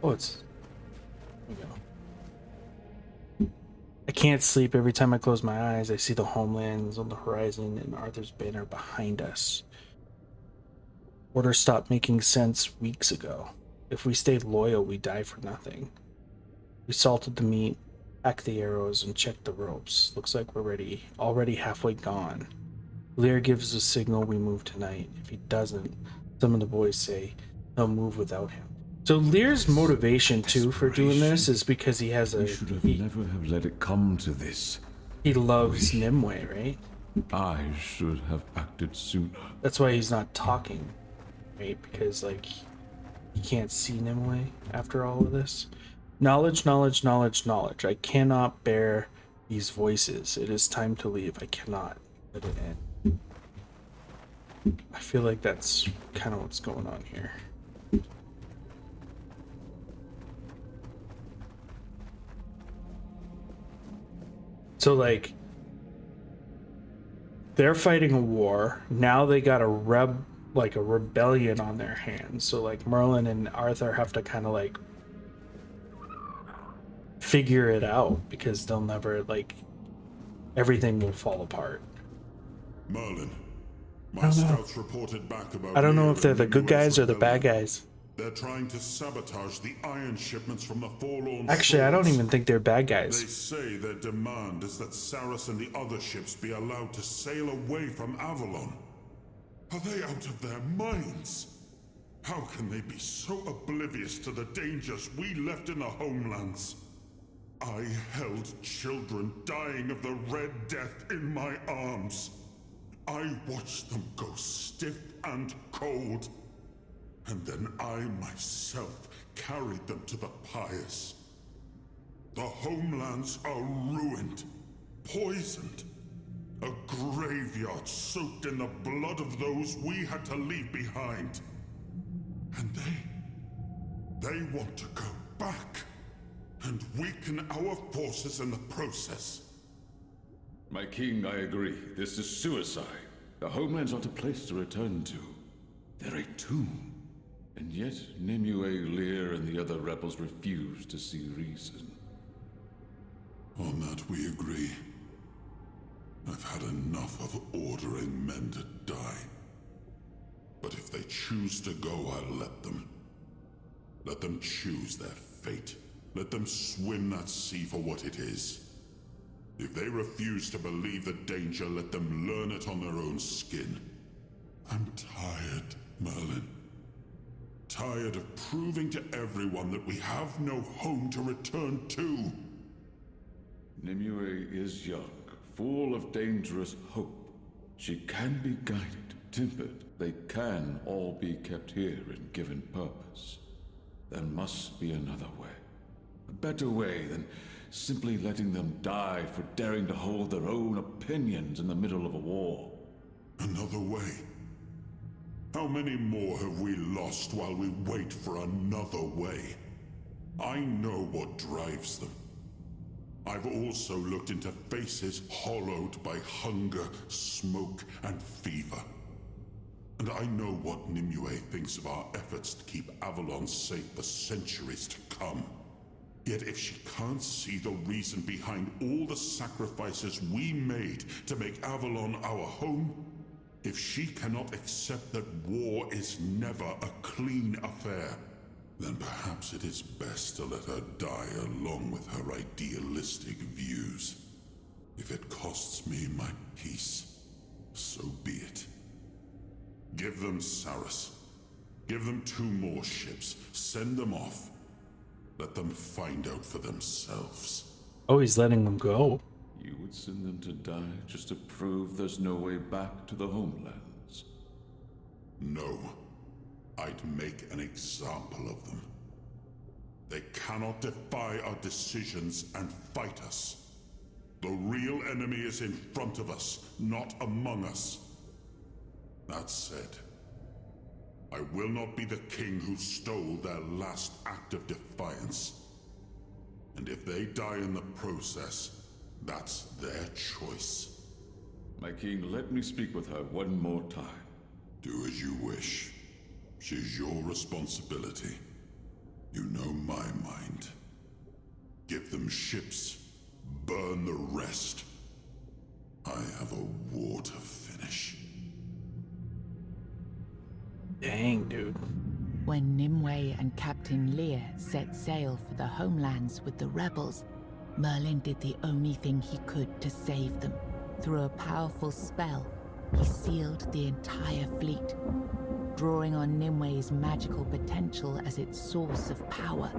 oh, it's, there we go. I can't sleep. Every time I close my eyes, I see the homelands on the horizon and Arthur's banner behind us. Order stopped making sense weeks ago. If we stayed loyal, we die for nothing. We salted the meat, packed the arrows, and checked the ropes. Looks like we're already halfway gone. Lear gives a signal we move tonight. If he doesn't, some of the boys say they'll move without him. So Lear's motivation too for doing this is because he has We should have never have let it come to this. He loves Nimue, right? I should have acted sooner. That's why he's not talking, right? Because like he can't see Nimue after all of this. Knowledge, knowledge, knowledge, knowledge. I cannot bear these voices. It is time to leave. I cannot let it end. I feel like that's kind of what's going on here. So like they're fighting a war. Now they got a rebellion on their hands. So like Merlin and Arthur have to kind of like figure it out because they'll never like everything will fall apart. Merlin, my scouts reported back about I don't know Lear if they're and the good Nimue's guys or the bad rebellion. guys. They're trying to sabotage the iron shipments from the Forlorn Actually, I don't Shores. even think they're bad They guys. say their demand is that Saras and the other ships be allowed to sail away from Avalon. Are they out of their minds? How can they be so oblivious to the dangers we left in the homelands? I held children dying of the Red Death in my arms. I watched them go stiff and cold. And then I myself carried them to the pious. The homelands are ruined, poisoned. A graveyard soaked in the blood of those we had to leave behind. And they want to go back and weaken our forces in the process. My king, I agree. This is suicide. The homeland's not a place to return to. They're a tomb. And yet, Nimue, Lear, and the other rebels refuse to see reason. On that we agree. I've had enough of ordering men to die. But if they choose to go, I'll let them. Let them choose their fate. Let them swim that sea for what it is. If they refuse to believe the danger, let them learn it on their own skin. I'm tired, Merlin. Tired of proving to everyone that we have no home to return to. Nimue is young, full of dangerous hope. She can be guided, tempered. They can all be kept here and given purpose. There must be another way. A better way than simply letting them die for daring to hold their own opinions in the middle of a war. Another way? How many more have we lost while we wait for another way? I know what drives them. I've also looked into faces hollowed by hunger, smoke, and fever. And I know what Nimue thinks of our efforts to keep Avalon safe for centuries to come. Yet if she can't see the reason behind all the sacrifices we made to make Avalon our home, if she cannot accept that war is never a clean affair, then perhaps it is best to let her die along with her idealistic views. If it costs me my peace, so be it. Give them Saras. Give them 2 more ships. Send them off. Let them find out for themselves. Oh, he's letting them go. You would send them to die just to prove there's no way back to the homelands? No. I'd make an example of them. They cannot defy our decisions and fight us. The real enemy is in front of us, not among us. That said, I will not be the king who stole their last act of defiance. And if they die in the process, that's their choice. My king, let me speak with her one more time. Do as you wish. She's your responsibility. You know my mind. Give them ships. Burn the rest. I have a war to finish. Dang, dude. When Nimue and Captain Lear set sail for the homelands with the rebels, Merlin did the only thing he could to save them. Through a powerful spell, he sealed the entire fleet. Drawing on Nimue's magical potential as its source of power,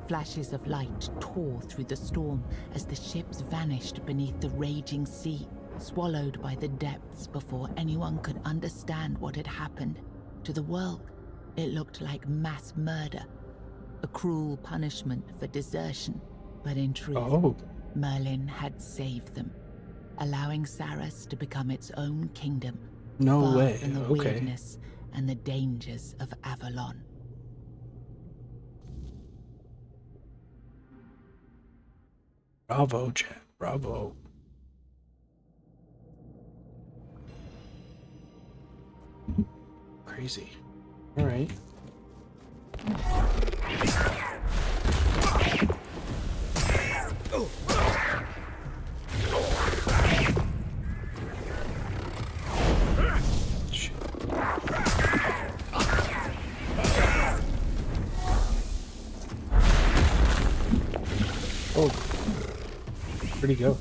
flashes of light tore through the storm as the ships vanished beneath the raging sea, swallowed by the depths before anyone could understand what had happened. To the world, it looked like mass murder, a cruel punishment for desertion. But in truth, Merlin had saved them, allowing Saras to become its own kingdom, far from the weirdness and the dangers of Avalon. Bravo, chat. Bravo. Crazy. All right. Oh, where'd he go?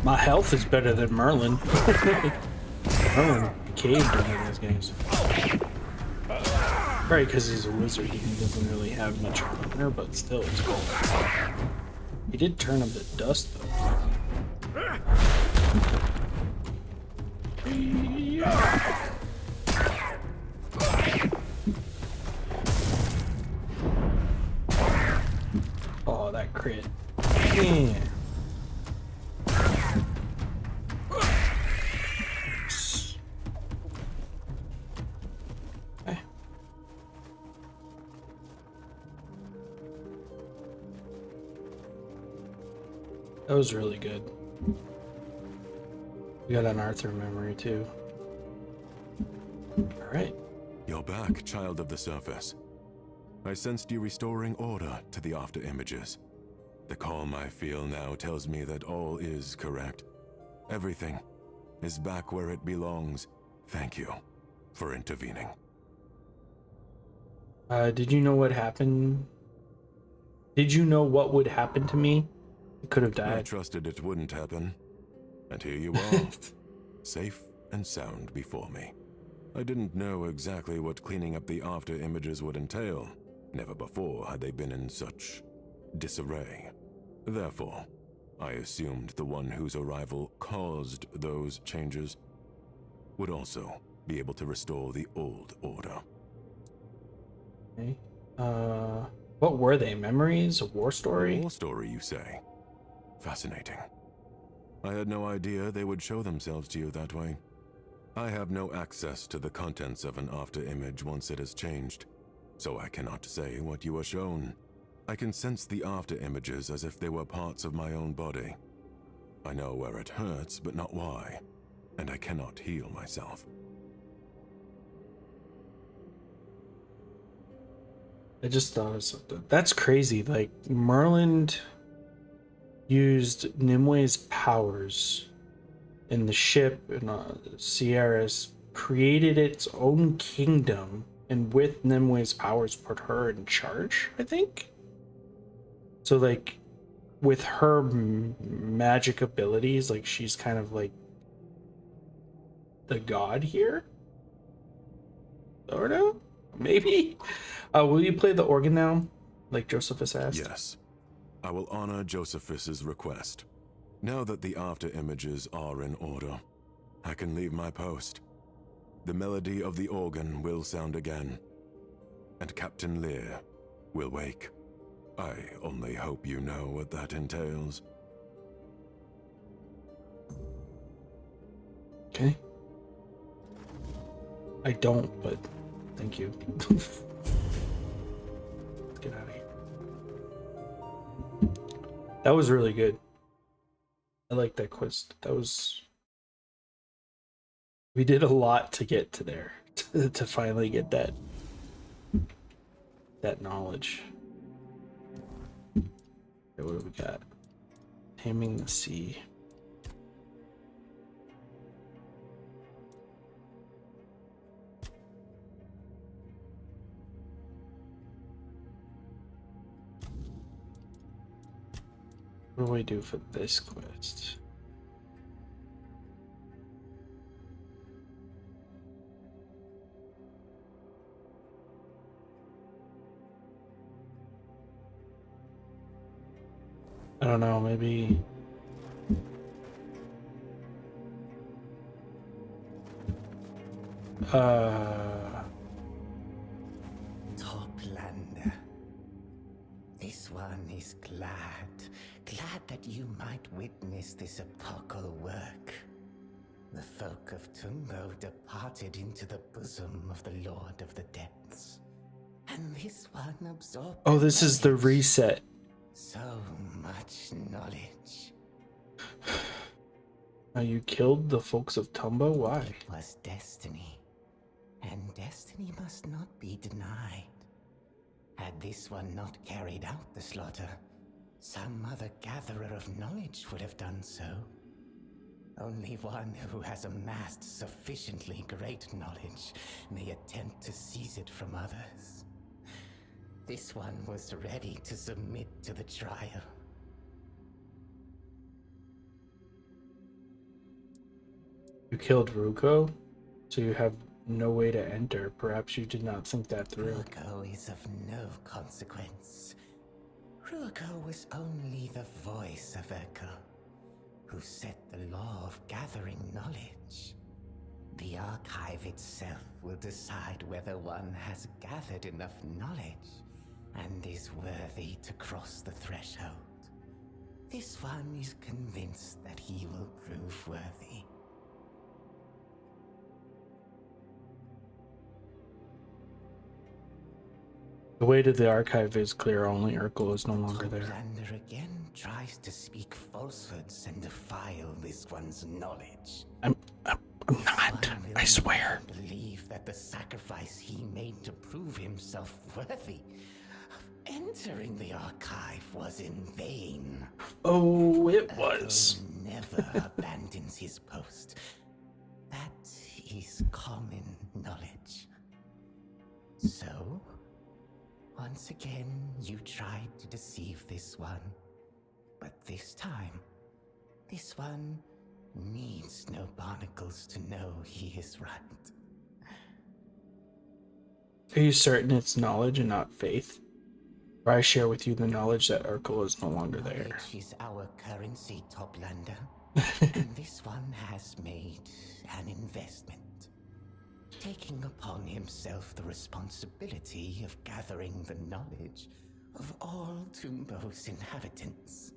My health is better than Merlin. Merlin caved in these games. Right, because he's a wizard. He doesn't really have much armor, but still, it's cool. He did turn him to dust, though. Oh, that crit. Yeah. That was really good. We got an Arthur memory too. Alright. You're back, child of the surface. I sensed you restoring order to the after images. The calm I feel now tells me that all is correct. Everything is back where it belongs. Thank you for intervening. Did you know what happened? Did you know what would happen to me? I could have died. I trusted it wouldn't happen. And here you are, safe and sound before me. I didn't know exactly what cleaning up the after images would entail. Never before had they been in such disarray. Therefore, I assumed the one whose arrival caused those changes would also be able to restore the old order. Okay. What were they? Memories? A war story? A war story, you say? Fascinating. I had no idea they would show themselves to you that way. I have no access to the contents of an after image once it has changed, so I cannot say what you are shown. I can sense the after images as if they were parts of my own body. I know where it hurts, but not why, and I cannot heal myself. I just thought of something. That's crazy. Like, Merlin used Nimue's powers in the ship, and Sierras created its own kingdom, and with Nimue's powers put her in charge, I think? So, like, with her magic abilities, like, she's kind of like the god here? Sort of? Maybe? Will you play the organ now? Like Josephus asked? Yes. I will honor Josephus's request. Now that the after images are in order, I can leave my post. The melody of the organ will sound again, and Captain Lear will wake. I only hope you know what that entails. Okay. I don't, but thank you. Let's get out of here. That was really good. I like that quest. We did a lot to get to there, to finally get that knowledge. Okay, what do we got? Taming the sea. What do we do for this quest? I don't know, maybe... Toplander. This one is glad that you might witness this epochal work. The folk of Tumbo departed into the bosom of the Lord of the Depths. And this one absorbed... Oh, this is the reset. So much knowledge. Now you killed the folks of Tumbo? Why? It was destiny. And destiny must not be denied. Had this one not carried out the slaughter, some other gatherer of knowledge would have done so. Only one who has amassed sufficiently great knowledge may attempt to seize it from others. This one was ready to submit to the trial. You killed Ruko, so you have no way to enter. Perhaps you did not think that through. Ruko is of no consequence. Ruko was only the voice of Echo, who set the law of gathering knowledge. The archive itself will decide whether one has gathered enough knowledge and is worthy to cross the threshold. This one is convinced that he will prove worthy. The way to the archive is clear, only Urkel is no longer there. Toplander again tries to speak falsehoods and defile this one's knowledge. I'm not, I swear. Believe that the sacrifice he made to prove himself worthy of entering the archive was in vain. Oh, it was. Never abandons his post. That is common knowledge. So, once again, you tried to deceive this one. But this time, this one needs no barnacles to know he is right. Are you certain it's knowledge and not faith? Or I share with you the knowledge that Urkel is no longer there. Knowledge is our currency, Toplander. And this one has made an investment. Taking upon himself the responsibility of gathering the knowledge of all Tumbo's inhabitants.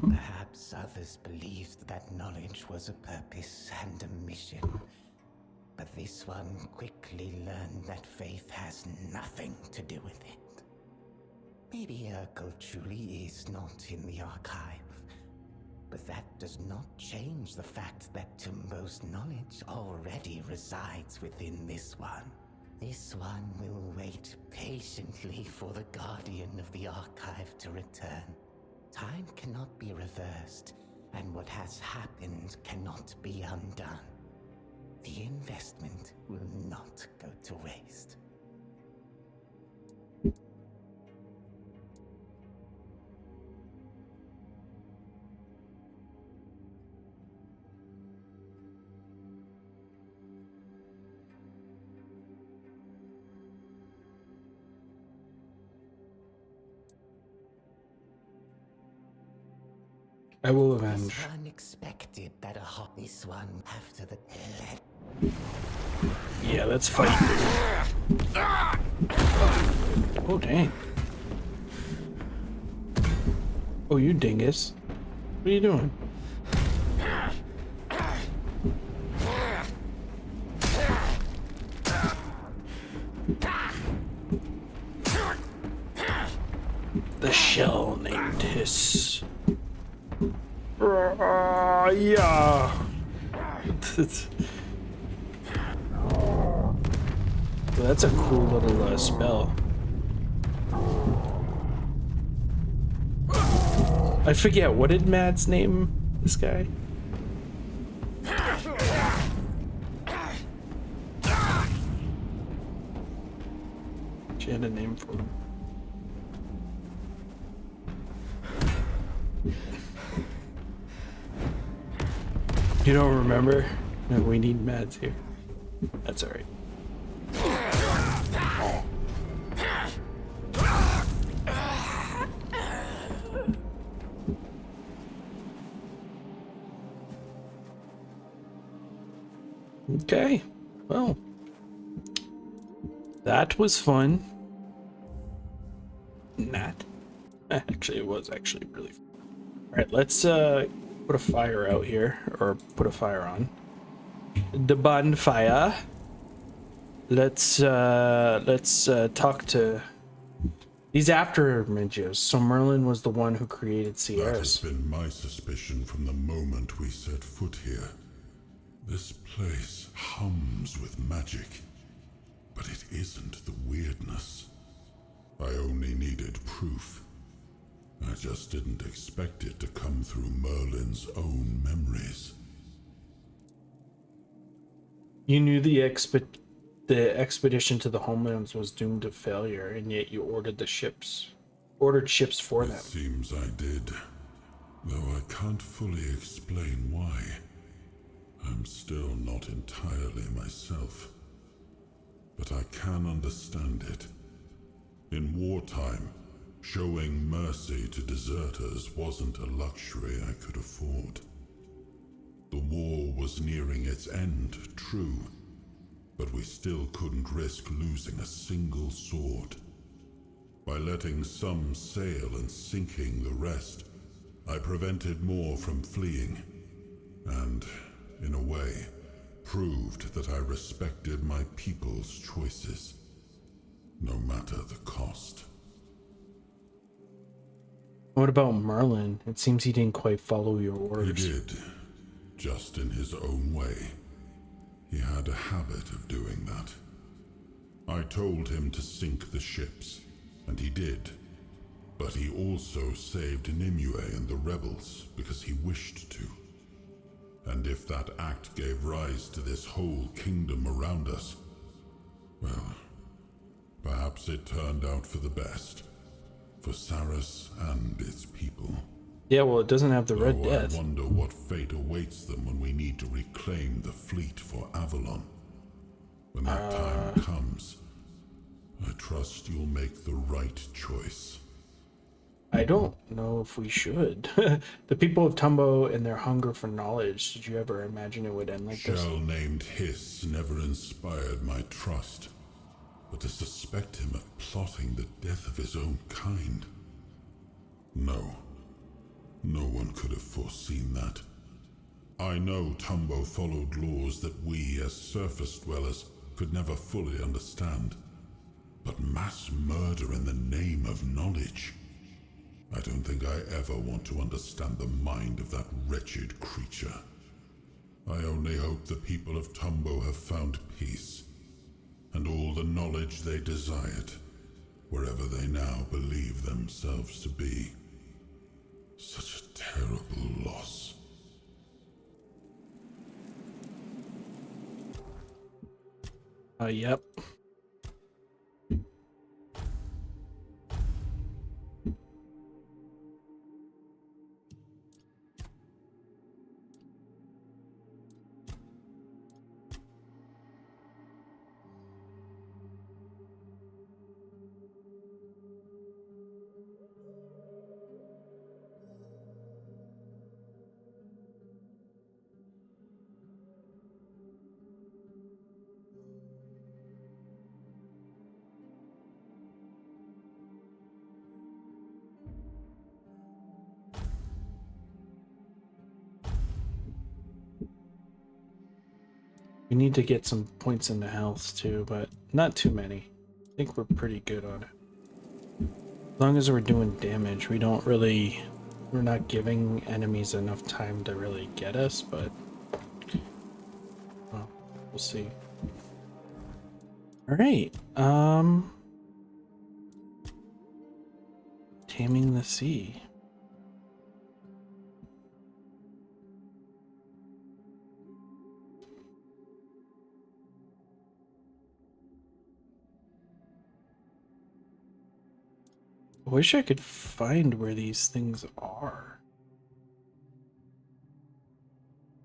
Perhaps others believed that knowledge was a purpose and a mission, but this one quickly learned that faith has nothing to do with it. Maybe Urkel truly is not in the archive, but that does not change the fact that Tumbo's knowledge already resides within this one. This one will wait patiently for the Guardian of the Archive to return. Time cannot be reversed, and what has happened cannot be undone. The investment will not go to waste. I will avenge. This one expected that this one after the Yeah, let's fight. Oh, dang. Oh, you dingus. What are you doing? shell named Hiss. Yeah. Well, that's a cool little spell. I forget, what did Matt's name this guy? She had a name for him. You don't remember? No, we need Mads here. That's alright. Okay, well, that was fun. Not. Actually, it was actually really fun. All right, let's put a fire out here, or put a fire on. The bonfire. Let's talk to these afterimages. So Merlin was the one who created That Sierras. has been my suspicion from the moment we set foot here. This place hums with magic, but it isn't the weirdness. I only needed proof. I just didn't expect it to come through Merlin's own memories. You knew the expedition to the homelands was doomed to failure, and yet you ordered ships for them. It seems I did, though I can't fully explain why. I'm still not entirely myself, but I can understand it. In wartime, showing mercy to deserters wasn't a luxury I could afford. The war was nearing its end, true, but we still couldn't risk losing a single sword. By letting some sail and sinking the rest, I prevented more from fleeing, and, in a way, proved that I respected my people's choices, no matter the cost. What about Merlin? It seems he didn't quite follow your orders. He did, just in his own way. He had a habit of doing that. I told him to sink the ships, and he did. But he also saved Nimue and the rebels because he wished to. And if that act gave rise to this whole kingdom around us, well, perhaps it turned out for the best. For Saras and its people. Yeah, well, it doesn't have the Red Death. I wonder what fate awaits them when we need to reclaim the fleet for Avalon. When that time comes, I trust you'll make the right choice. I don't know if we should. The people of Tumbo and their hunger for knowledge, did you ever imagine it would end like this? Shell named Hiss never inspired my trust. But to suspect him of plotting the death of his own kind? No. No one could have foreseen that. I know Tumbo followed laws that we, as surface dwellers, could never fully understand. But mass murder in the name of knowledge? I don't think I ever want to understand the mind of that wretched creature. I only hope the people of Tumbo have found peace, and all the knowledge they desired, wherever they now believe themselves to be. Such a terrible loss. Yep. We need to get some points into health too, but not too many. I think we're pretty good on it. As long as we're doing damage, we're not giving enemies enough time to really get us, but well, we'll see. All right. Taming the Sea. I wish I could find where these things are.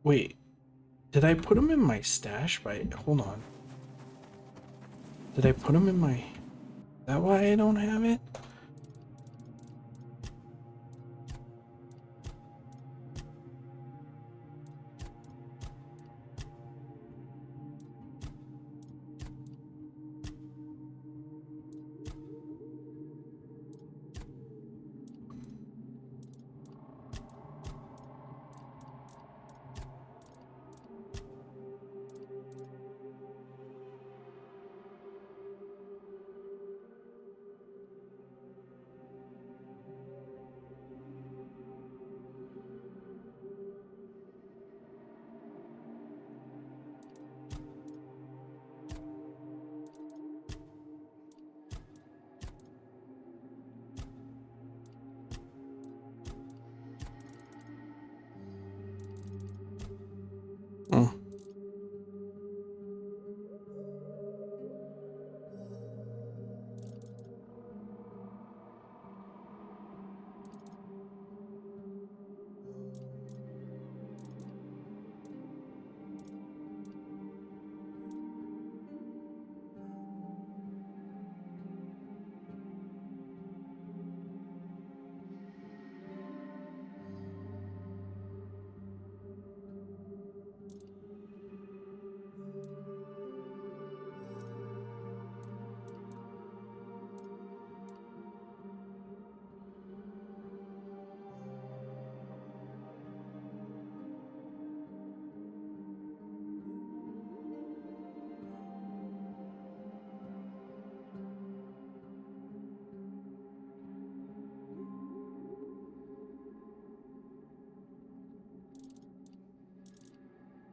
Wait, did I put them in my stash? Hold on. Did I put them in my... Is that why I don't have it?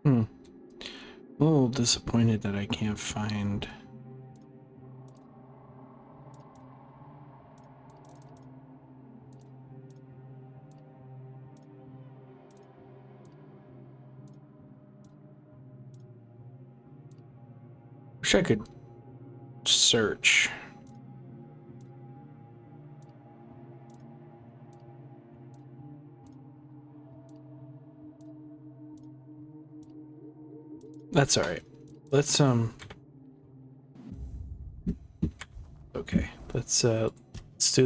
Hmm. I'm a little disappointed that I can't find... Wish I could search. That's all right. Let's okay. Let's do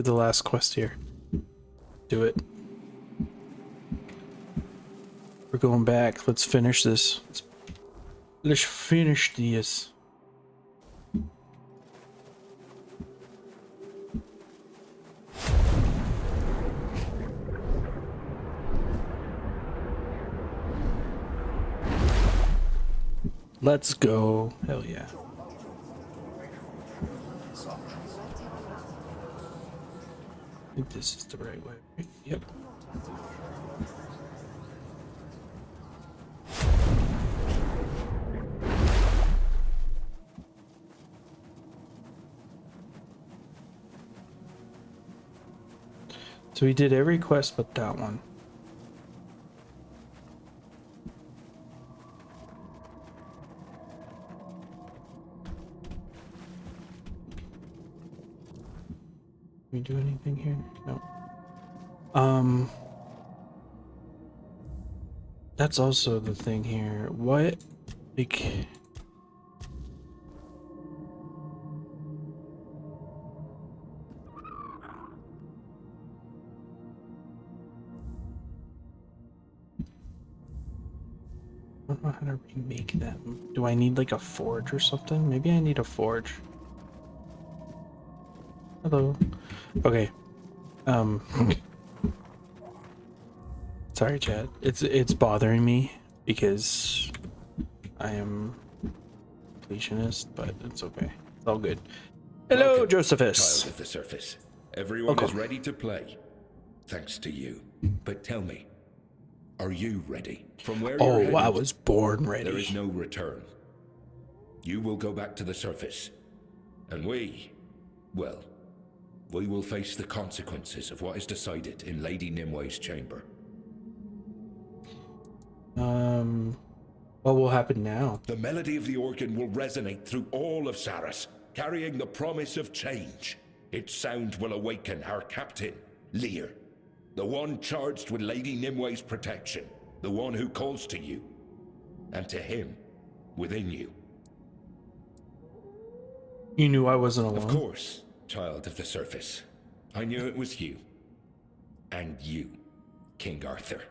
the last quest here. Do it. We're going back. Let's finish this. Let's finish this. Let's go. Hell yeah. I think this is the right way. Right? Yep. So we did every quest but that one. We do anything here? No. That's also the thing here. What? Like... I don't know how to remake them. Do I need like a forge or something? Maybe I need a forge. Hello. Okay. Sorry, Chad. It's bothering me because I am completionist, but it's okay. It's all good. Hello, Welcome, Josephus. child of the surface. everyone is ready to play. Thanks to you. But tell me, are you ready? From where you're headed, I was born ready. there is no return. You will go back to the surface. And we will face the consequences of what is decided in Lady Nimwe's chamber. What will happen now? The melody of the organ will resonate through all of Saras, carrying the promise of change. Its sound will awaken our captain, Lear, the one charged with Lady Nimwe's protection, the one who calls to you, and to him, within you. You knew I wasn't alone? Of course, child of the surface. I knew it was you. And you, King Arthur.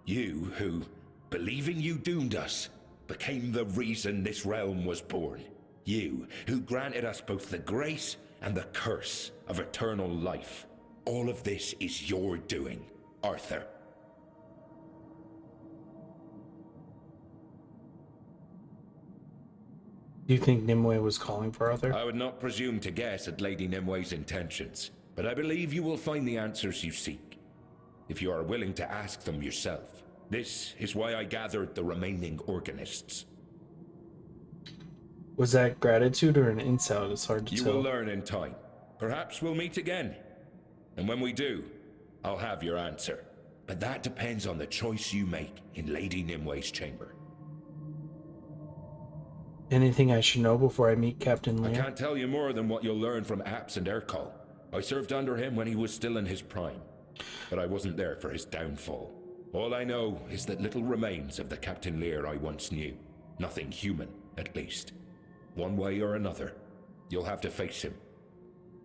You who, believing you doomed us, became the reason this realm was born. You who granted us both the grace and the curse of eternal life. All of this is your doing, Arthur. Do you think Nimue was calling for Arthur? I would not presume to guess at Lady Nimwe's intentions, but I believe you will find the answers you seek, if you are willing to ask them yourself. This is why I gathered the remaining organists. Was that gratitude or an insult? It's hard to You tell. will learn in time. Perhaps we'll meet again. And when we do, I'll have your answer. But that depends on the choice you make in Lady Nimwe's chamber. Anything I should know before I meet Captain Lear? I can't tell you more than what you'll learn from Apps and Ercol. I served under him when he was still in his prime, but I wasn't there for his downfall. All I know is that little remains of the Captain Lear I once knew. Nothing human, at least. One way or another, you'll have to face him.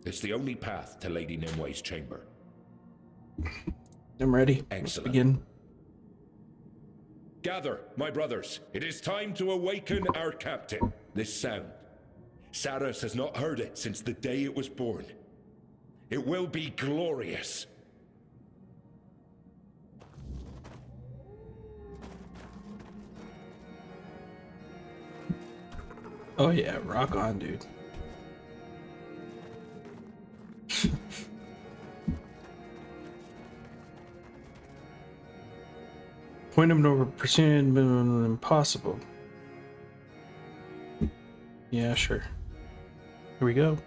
It's the only path to Lady Nimwe's chamber. I'm ready. Excellent. Let's begin. Gather, my brothers. It is time to awaken our captain. This sound. Saras has not heard it since the day it was born. It will be glorious. Oh yeah, rock on, dude. Point of no pursuing impossible. Yeah, sure. Here we go.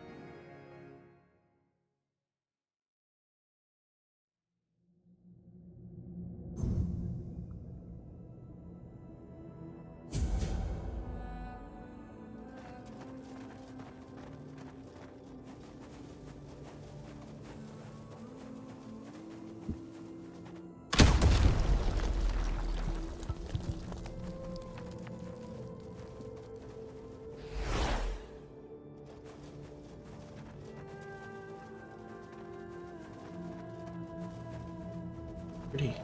Pretty.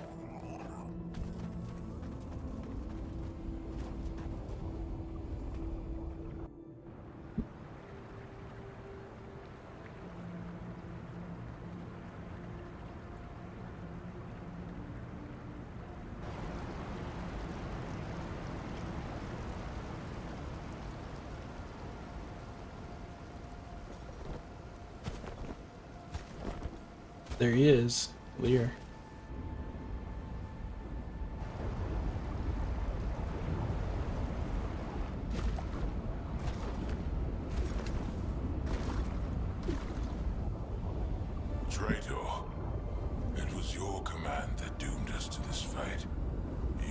There he is, Lear. Traitor, it was your command that doomed us to this fate.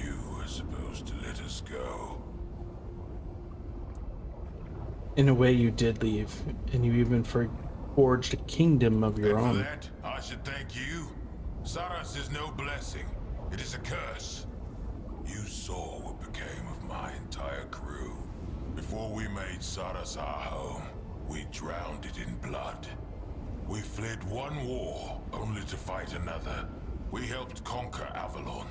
You were supposed to let us go. In a way, you did leave, and you even forged a kingdom of your And own. for that, I should thank you. Saras is no blessing. It is a curse. You saw what became of my entire crew. Before we made Saras our home, we drowned it in blood. We fled one war, only to fight another. We helped conquer Avalon,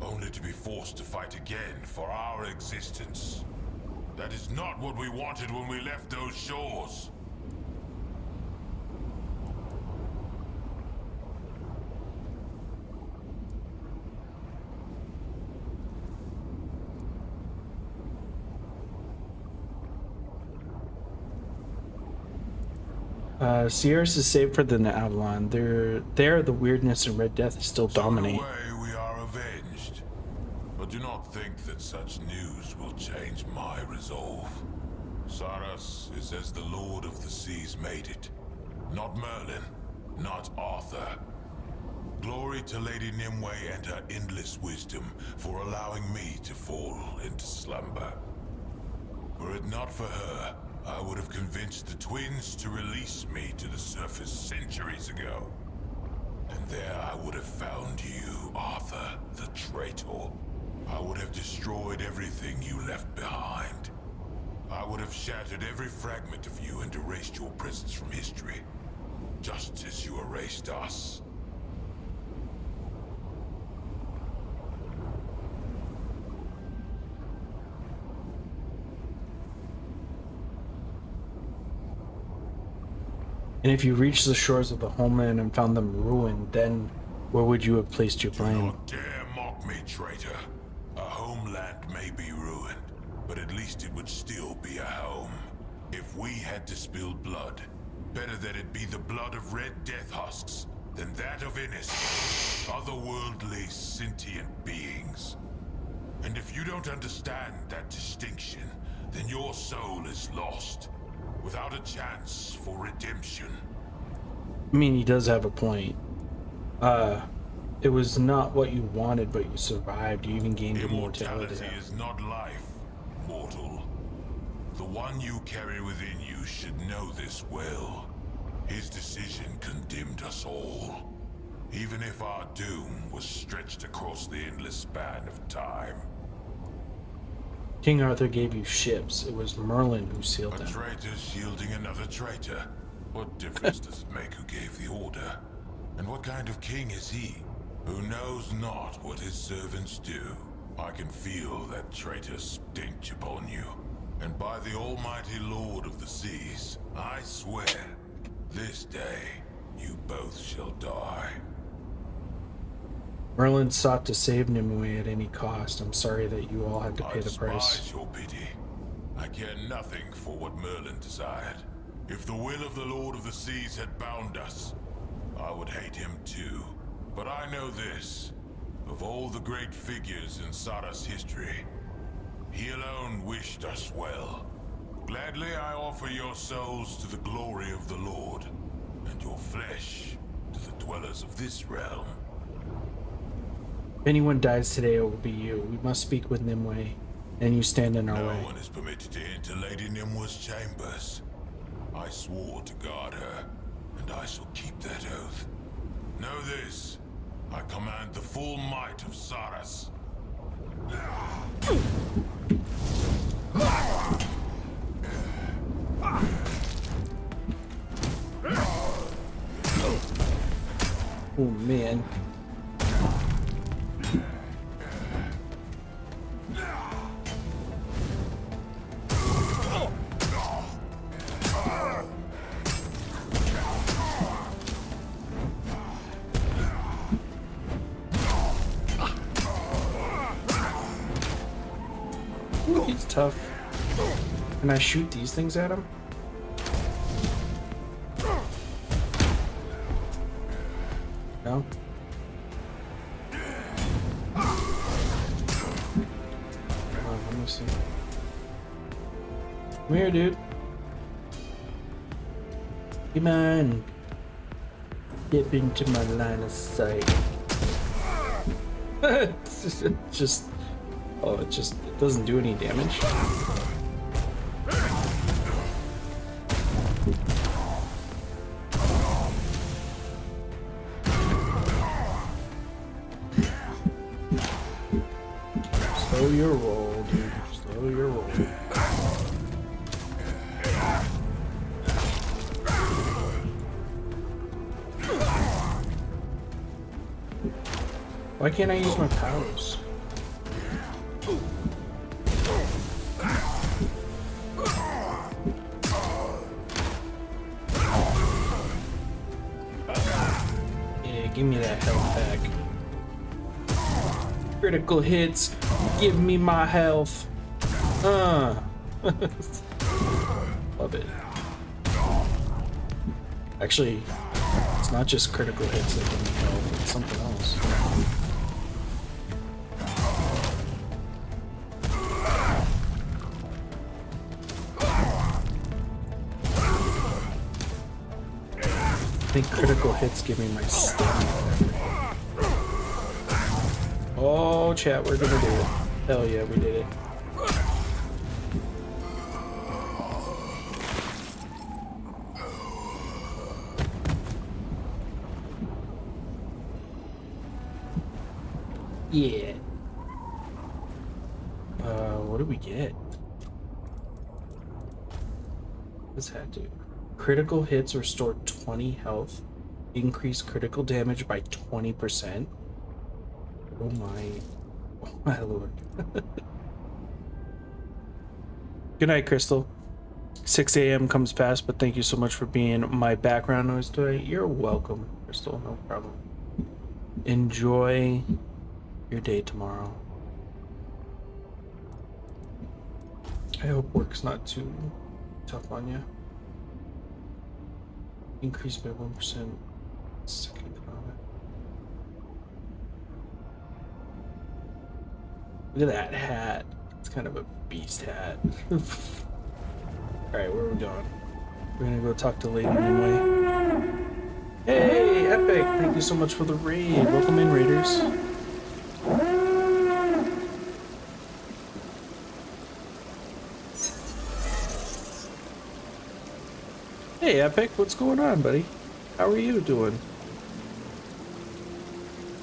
only to be forced to fight again for our existence. That is not what we wanted when we left those shores. Sierras is saved for the Avalon. There, the weirdness and Red Death still dominate. In a way, we are avenged. But do not think that such news will change my resolve. Saras is as the Lord of the Seas made it. Not Merlin, not Arthur. Glory to Lady Nimue and her endless wisdom for allowing me to fall into slumber. Were it not for her, I would have convinced the twins to release me to the surface centuries ago. And there I would have found you, Arthur, the traitor. I would have destroyed everything you left behind. I would have shattered every fragment of you and erased your presence from history, just as you erased us. And if you reached the shores of the homeland and found them ruined, then where would you have placed your blame? Do not dare mock me, traitor. A homeland may be ruined, but at least it would still be a home. If we had to spill blood, better that it be the blood of Red Death husks than that of innocent, otherworldly, sentient beings. And if you don't understand that distinction, then your soul is lost, without a chance for redemption. I mean, he does have a point. It was not what you wanted, but you survived. You even gained immortality. Immortality is not life, mortal. The one you carry within you should know this well. His decision condemned us all, even if our doom was stretched across the endless span of time. King Arthur gave you ships. It was Merlin who sealed them. A traitor shielding another traitor. What difference does it make who gave the order? And what kind of king is he, who knows not what his servants do? I can feel that traitor's stench upon you. And by the almighty Lord of the Seas, I swear, this day you both shall die. Merlin sought to save Nimue at any cost. I'm sorry that you all had to pay the price. I despise your pity. I care nothing for what Merlin desired. If the will of the Lord of the Seas had bound us, I would hate him too. But I know this. Of all the great figures in Saras history, he alone wished us well. Gladly I offer your souls to the glory of the Lord, and your flesh to the dwellers of this realm. If anyone dies today, it will be you. We must speak with Nimue, and you stand in our way. No one is permitted to enter Lady Nimue's chambers. I swore to guard her, and I shall keep that oath. Know this, I command the full might of Saras. Oh man. He's tough. Can I shoot these things at him? No? Let me see. Come here, dude. Come on. Dip into my line of sight. It's just... Oh, it doesn't do any damage. Slow your roll, dude. Slow your roll. Why can't I use my powers? Yeah, give me that health back. Critical hits, give me my health. Love it. Actually, it's not just critical hits that give me health, it's something else. I think critical hits give me my stamina. Oh, chat, we're gonna do it. Hell yeah, we did it. Yeah. What do we get? What does that do? Critical hits restore 20 health. Increase critical damage by 20%. Oh my lord. Good night, Crystal. 6 a.m. comes fast, but thank you so much for being my background noise today. You're welcome, Crystal. No problem. Enjoy your day tomorrow. I hope work's not too tough on you. Increase by 1%. Second comment. Look at that hat. It's kind of a beast hat. Alright, where are we going? We're gonna go talk to Lady anyway. Hey, Epic! Thank you so much for the raid. Welcome in, Raiders. Hey, Epic, what's going on, buddy? How are you doing?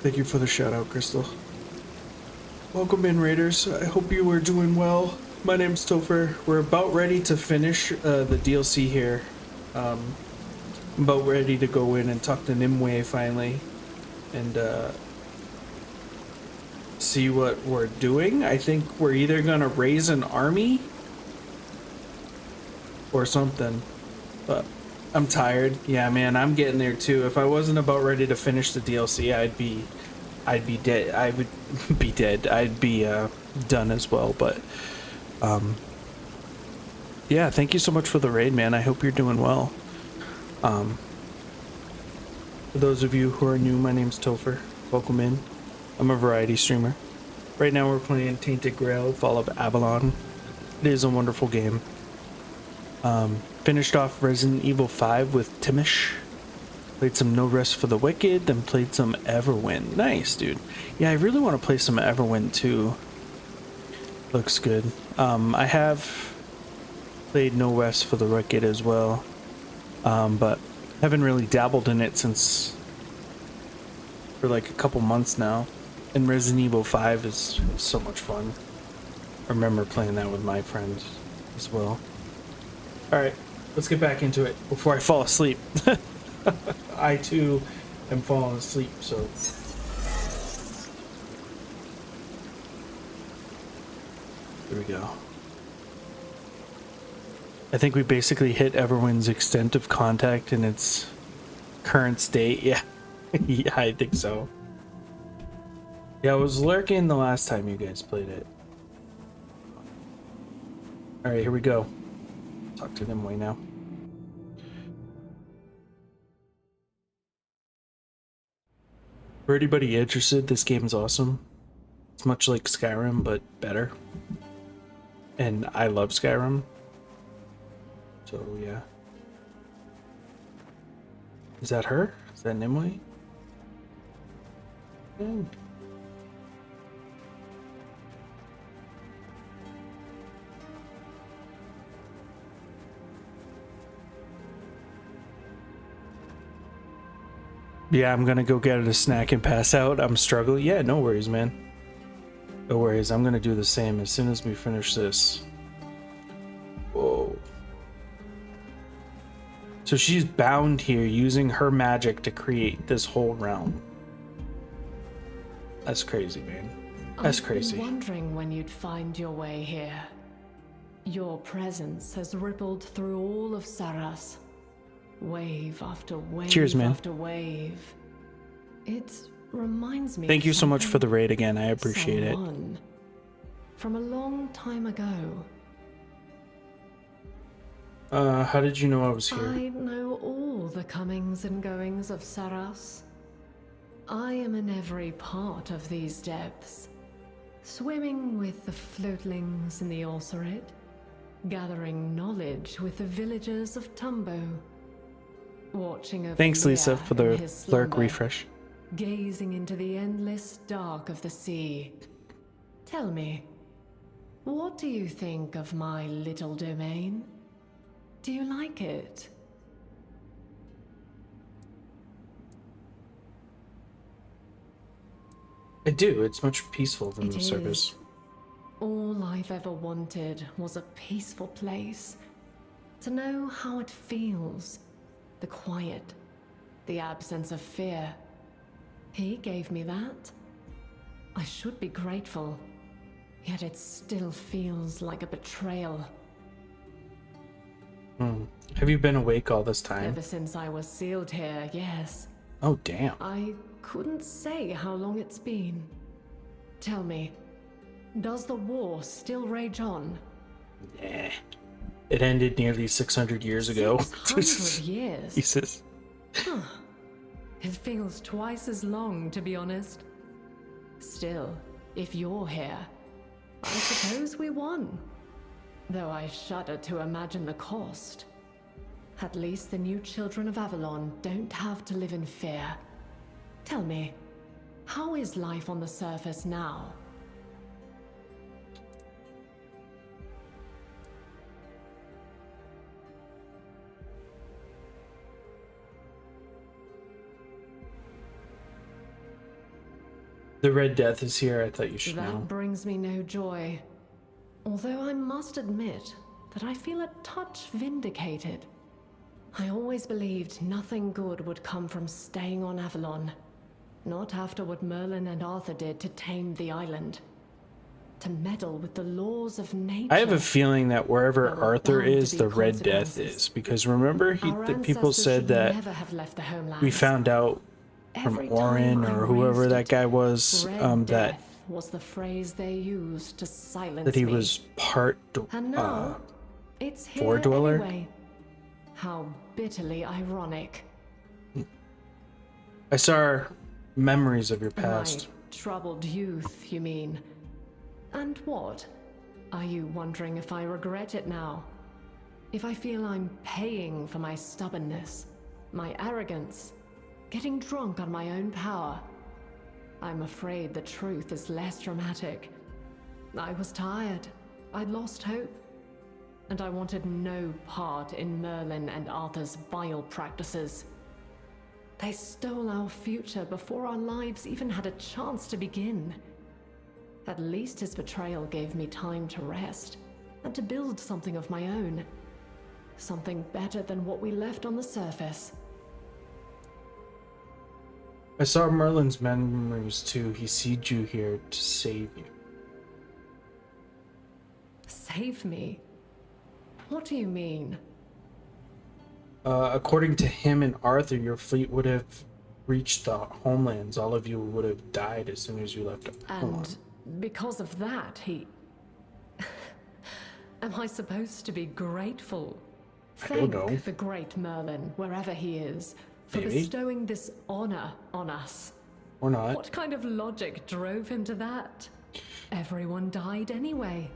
Thank you for the shout out, Crystal. Welcome in, Raiders. I hope you are doing well. My name's Topher. We're about ready to finish the DLC here. About ready to go in and talk to Nimue finally. And see what we're doing. I think we're either gonna raise an army or something. But I'm tired. Yeah, man, I'm getting there too. If I wasn't about ready to finish the DLC, I'd be dead. I would be dead. I'd be done as well. But yeah, thank you so much for the raid, man. I hope you're doing well. For those of you who are new, my name's Topher. Welcome in. I'm a variety streamer. Right now we're playing Tainted Grail, Fall of Avalon. It is a wonderful game. Finished off Resident Evil 5 with Timish. Played some No Rest for the Wicked, then played some Everwind. Nice, dude. Yeah, I really want to play some Everwind too. Looks good. I have played No Rest for the Wicked as well, but haven't really dabbled in it since for like a couple months now. And Resident Evil 5 is so much fun. I remember playing that with my friends as well. Alright, let's get back into it before I fall asleep. I too am falling asleep, so. Here we go. I think we basically hit Everwind's extent of contact in its current state. Yeah, yeah, I think so. Yeah, I was lurking the last time you guys played it. Alright, here we go. Talk to them way now. For anybody interested, this game is awesome. It's much like Skyrim, but better. And I love Skyrim. So, yeah. Is that her? Is that Nimue? Yeah. Yeah, I'm gonna go get a snack and pass out. I'm struggling. Yeah, no worries, man. No worries. I'm gonna do the same as soon as we finish this. Whoa. So she's bound here using her magic to create this whole realm. That's crazy, man. That's crazy. I've been wondering when you'd find your way here. Your presence has rippled through all of Saras. Wave after wave. Cheers, man. After wave. It reminds me. Thank you so much for the raid again. I appreciate it. From a long time ago. How did you know I was here? I know all the comings and goings of Saras. I am in every part of these depths, swimming with the floatlings in the Orcerid, gathering knowledge with the villagers of Tumbo, watching over Thanks, Lisa, Lear for in the his lurk slumber, refresh. gazing into the endless dark of the sea. Tell me, what do you think of my little domain? Do you like it? I do. It's much peaceful than It the surface. is. All I've ever wanted was a peaceful place. To know how it feels. The quiet. The absence of fear. He gave me that. I should be grateful. Yet it still feels like a betrayal. Have you been awake all this time? Ever since I was sealed here, yes. Oh, damn. I couldn't say how long it's been. Tell me, does the war still rage on? Nah. It ended nearly 600 years ago. 600 years? Jesus. Huh. It feels twice as long, to be honest. Still, if you're here, I suppose we won. Though I shudder to imagine the cost. At least the new children of Avalon don't have to live in fear. Tell me, how is life on the surface now? The Red Death is here. I thought you should That know. brings me no joy. Although I must admit that I feel a touch vindicated. I always believed nothing good would come from staying on Avalon. Not after what Merlin and Arthur did to tame the island. To meddle with the laws of nature. I have a feeling that wherever There were Arthur bound to is, be the Red Death consequences. is. Because remember, Our the people ancestors said should that never have left the homelands. we found out from Every Orin time I or whoever raised that it, guy was, Red that Death was the phrase they used to silence he me. was part And now, it's here Four Dweller? anyway. How bitterly ironic. I saw memories of your past. My troubled youth, you mean? And what? Are you wondering if I regret it now? If I feel I'm paying for my stubbornness, my arrogance, getting drunk on my own power? I'm afraid the truth is less dramatic. I was tired. I'd lost hope. And I wanted no part in Merlin and Arthur's vile practices. They stole our future before our lives even had a chance to begin. At least his betrayal gave me time to rest and to build something of my own. Something better than what we left on the surface. I saw Merlin's memories too. He seed you here to save you. Save me? What do you mean? According to him and Arthur, your fleet would have reached the homelands. All of you would have died as soon as you left home. And because of that, he... Am I supposed to be grateful? I don't know. Thank the great Merlin, wherever he is, for Maybe. bestowing this honor on us. Or not. What kind of logic drove him to that? Everyone died anyway.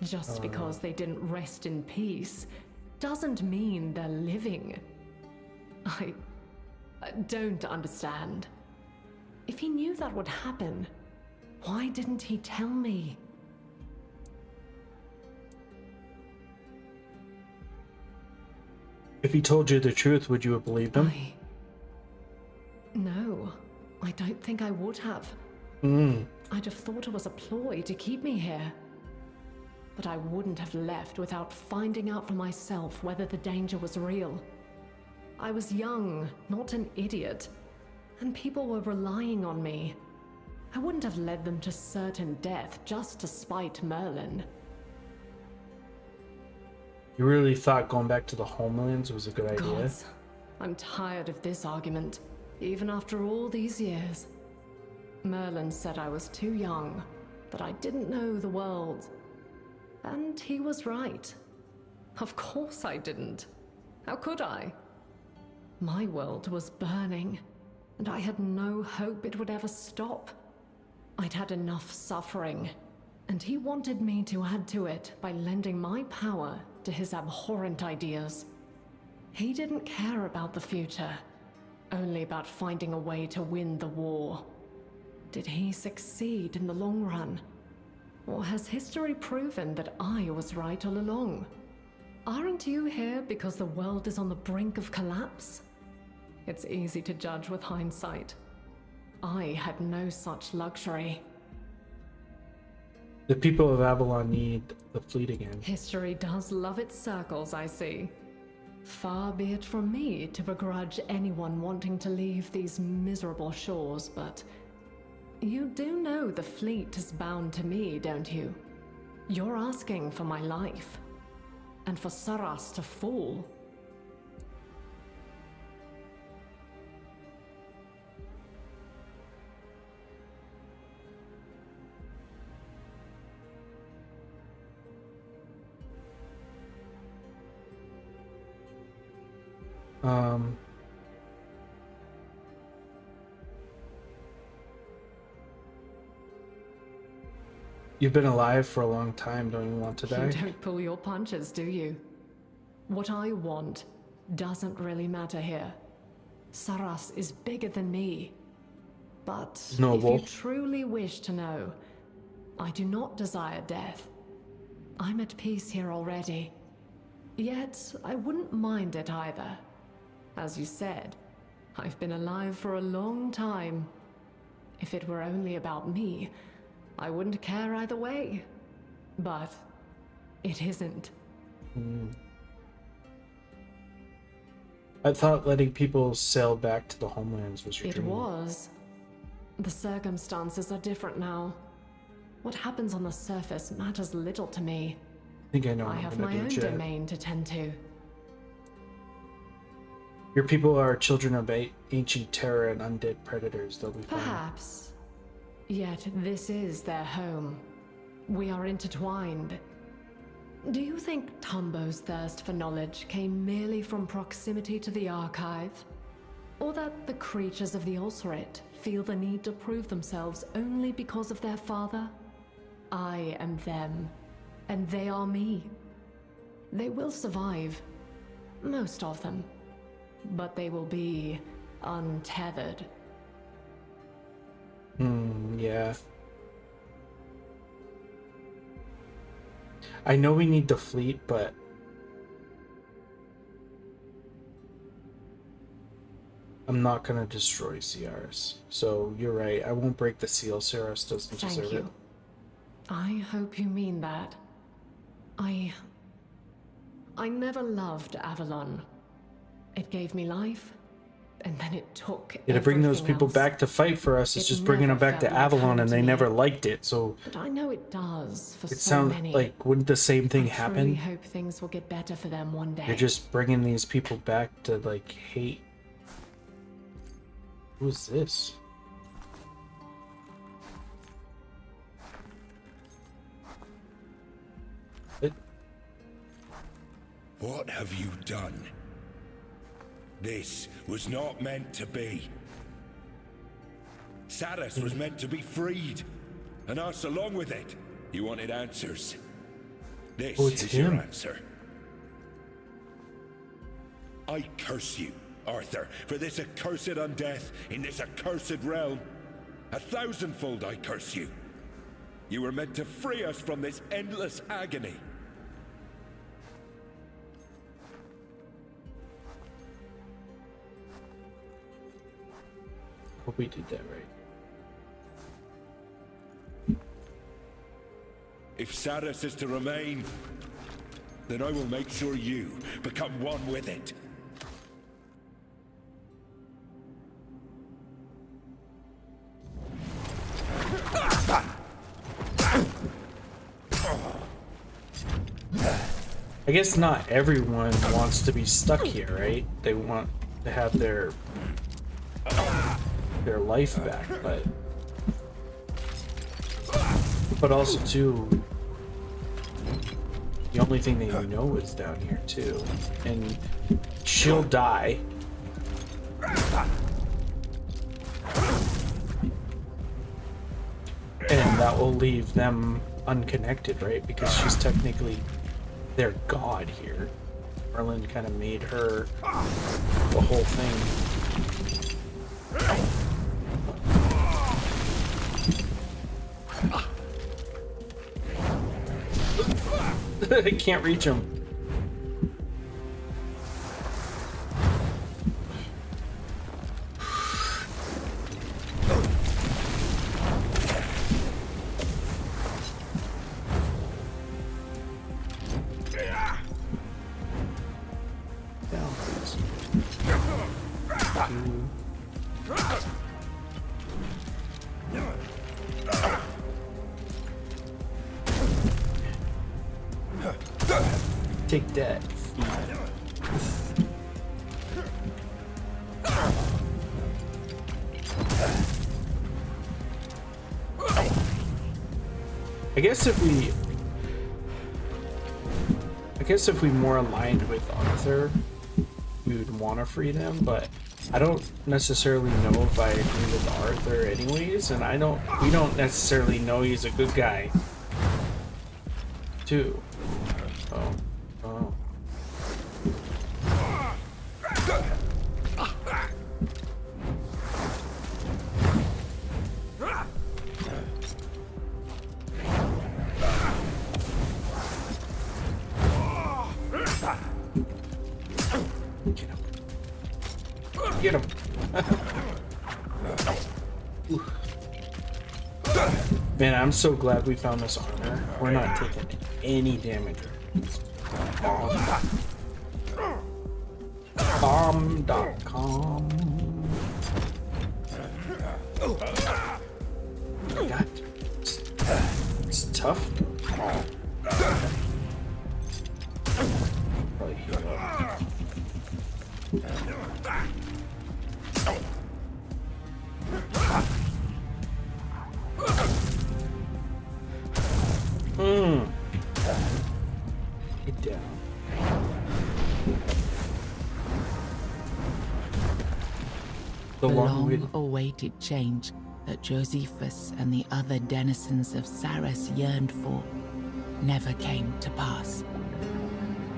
Just because they didn't rest in peace doesn't mean they're living. I don't understand. If he knew that would happen, why didn't he tell me? If he told you the truth, would you have believed him? No, I don't think I would have. I'd have thought it was a ploy to keep me here. But I wouldn't have left without finding out for myself whether the danger was real. I was young, not an idiot, and people were relying on me. I wouldn't have led them to certain death just to spite Merlin. You really thought going back to the homelands was a good idea? Gods, I'm tired of this argument, even after all these years. Merlin said I was too young, that I didn't know the world. And he was right. Of course I didn't. How could I? My world was burning, and I had no hope it would ever stop. I'd had enough suffering, and he wanted me to add to it by lending my power to his abhorrent ideas. He didn't care about the future, only about finding a way to win the war. Did he succeed in the long run? Or has history proven that I was right all along? Aren't you here because the world is on the brink of collapse? It's easy to judge with hindsight. I had no such luxury. The people of Avalon need the fleet again. History does love its circles, I see. Far be it from me to begrudge anyone wanting to leave these miserable shores, but you do know the fleet is bound to me, don't you? You're asking for my life, and for Saras to fall. You've been alive for a long time. Don't you want to die? You don't pull your punches, do you? What I want doesn't really matter here. Saras is bigger than me. But if you truly wish to know, I do not desire death. I'm at peace here already. Yet, I wouldn't mind it either. As you said, I've been alive for a long time. If it were only about me, I wouldn't care either way. But it isn't. I thought letting people sail back to the homelands was your dream. It was. The circumstances are different now. What happens on the surface matters little to me. I think I know. I have my own domain to tend to. Your people are children of ancient terror and undead predators. They'll be fine. Perhaps. Yet this is their home. We are intertwined. Do you think Tumbo's thirst for knowledge came merely from proximity to the archive? Or that the creatures of the Ulcerate feel the need to prove themselves only because of their father? I am them, and they are me. They will survive. Most of them. But they will be untethered. Yeah. I know we need the fleet, but I'm not gonna destroy Ciaris. So you're right. I won't break the seal. Ciaris doesn't deserve it. I hope you mean that. I never loved Avalon. It gave me life, and then it took Yeah, to bring those everything people else. back to fight for us is It just bringing them never back to felt like Avalon, home and to they me. never liked it. So But I know it does for it so sounds many. like, wouldn't the same thing I happen? truly hope things will get better for them one day. You're just bringing these people back to like hate. Who is this? What have you done? This was not meant to be. Saras was meant to be freed, and us along with it. You wanted answers. This is your answer. I curse you, Arthur, for this accursed undeath in this accursed realm. 1,000-fold I curse you. You were meant to free us from this endless agony. Hope we did that right. If Saras is to remain, then I will make sure you become one with it. I guess not everyone wants to be stuck here, right? They want to have their life back, but also too, The only thing that you know is down here too. And she'll die. And that will leave them unconnected, right? Because she's technically their god here. Merlin kind of made her the whole thing. I can't reach him. Take that. I guess if we more aligned with Arthur, we would want to free them, but I don't necessarily know if I agree with Arthur anyways, and we don't necessarily know he's a good guy too. Oh. Get him. Man, I'm so glad we found this armor. We're not taking any damage. Bomb.com. God. It's tough. Probably heal up. Get down. The long-awaited change that Josephus and the other denizens of Saras yearned for never came to pass.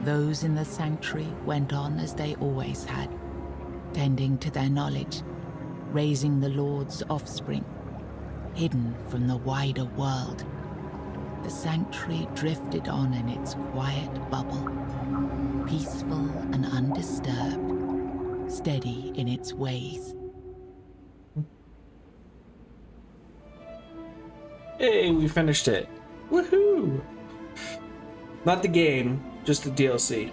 Those in the sanctuary went on as they always had, tending to their knowledge, raising the Lord's offspring, hidden from the wider world. The sanctuary drifted on in its quiet bubble, peaceful and undisturbed, steady in its ways. Hey, we finished it. Woohoo! Not the game, just the DLC.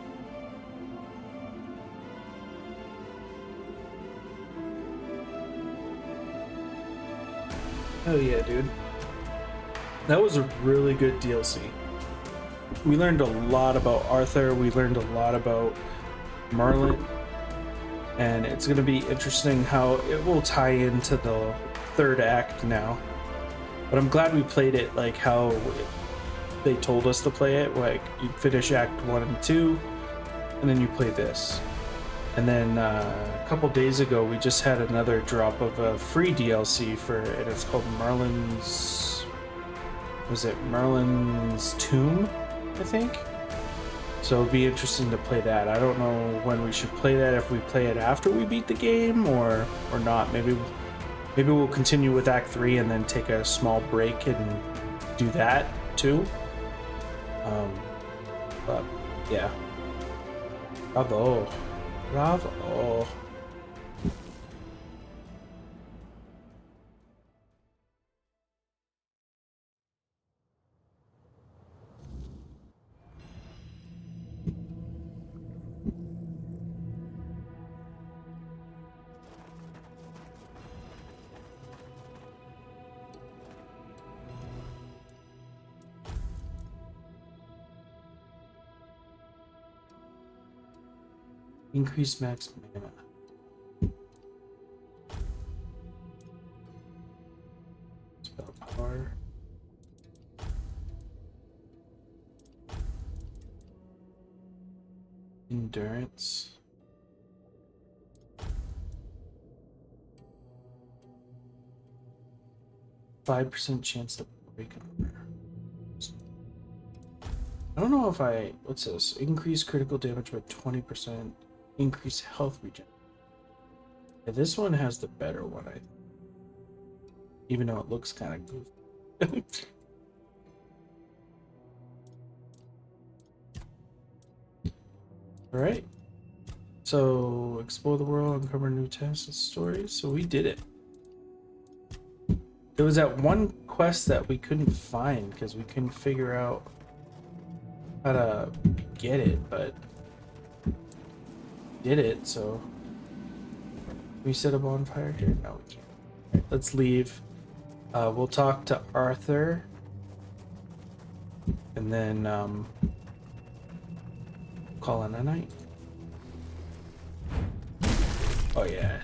Oh yeah, dude. That was a really good DLC. We learned a lot about Arthur, we learned a lot about Merlin, and it's going to be interesting how it will tie into the third act now. But I'm glad we played it like how they told us to play it. Like, you finish Act 1 and 2, and then you play this. And then a couple days ago, we just had another drop of a free DLC for it. And it's called Merlin's... Was it Merlin's Tomb, I think? So it'd be interesting to play that. I don't know when we should play that, if we play it after we beat the game or not. Maybe we'll continue with Act 3 and then take a small break and do that too. But yeah. Bravo. Bravo. Increase max mana. Spell power. Endurance. %5 chance to break a prayer. I don't know if what's this? Increase critical damage by 20%. Increase health regen. Yeah, this one has the better one, I think. Even though it looks kind of goofy. Alright. So, explore the world, uncover new tasks and stories. So we did it. There was that one quest that we couldn't find because we couldn't figure out how to get it, but did it, so we set a bonfire here? No, we can't. Right, let's leave. We'll talk to Arthur and then call it a night. Oh yeah.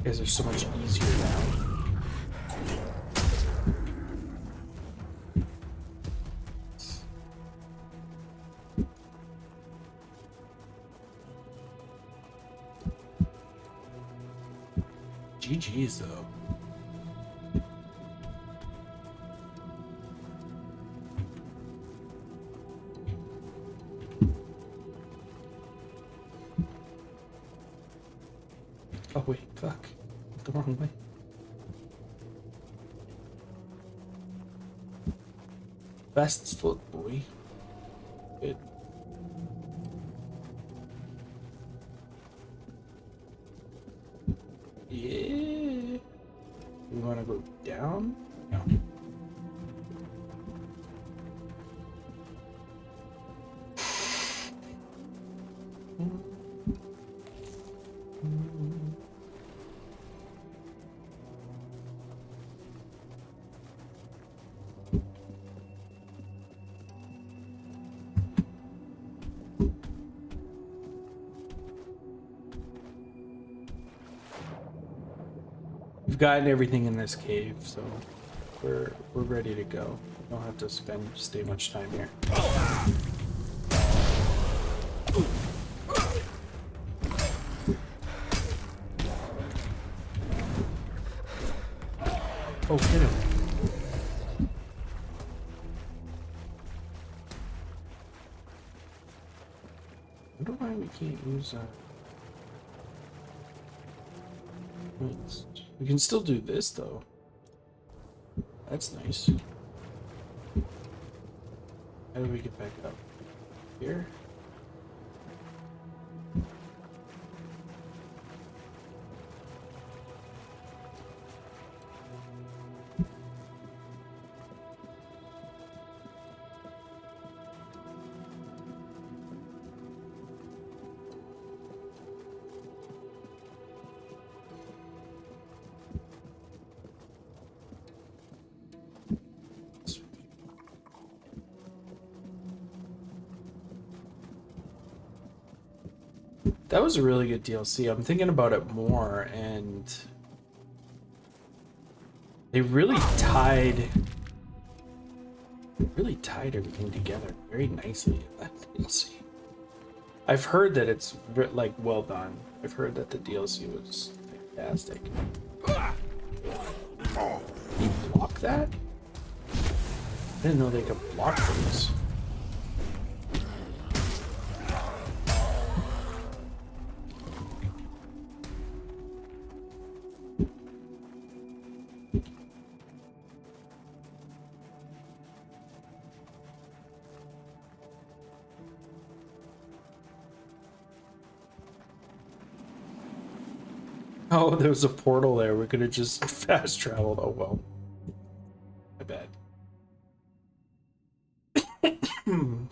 Guys are so much easier now. GG's though. Oh wait, fuck. The wrong way. Fast foot, boy. Good. Yeah. We want to go down? No. We've gotten everything in this cave, so we're ready to go. We don't have to stay much time here. Oh, hit him. I wonder why we can't use we can still do this though. That's nice. How do we get back up? Here? That was a really good DLC. I'm thinking about it more, and they really tied everything together very nicely in that DLC. I've heard that it's like well done. I've heard that the DLC was fantastic. You block that? I didn't know they could block things. Oh, there was a portal there. We could have just fast traveled. Oh well. My bad. Excuse me.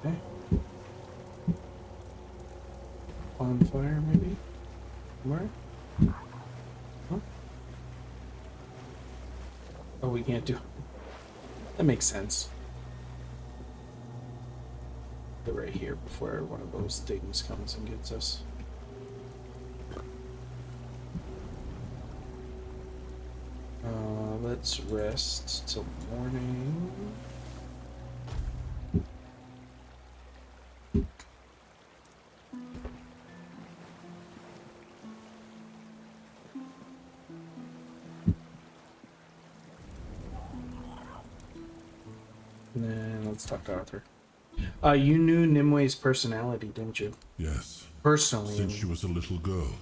Okay. On fire, maybe? Where? Huh? Oh, we can't do. That makes sense. Put it right here before one of those things comes and gets us. Let's rest till morning. And then let's talk to Arthur. You knew Nimwe's personality, didn't you? Yes. Personally. Since she was a little girl.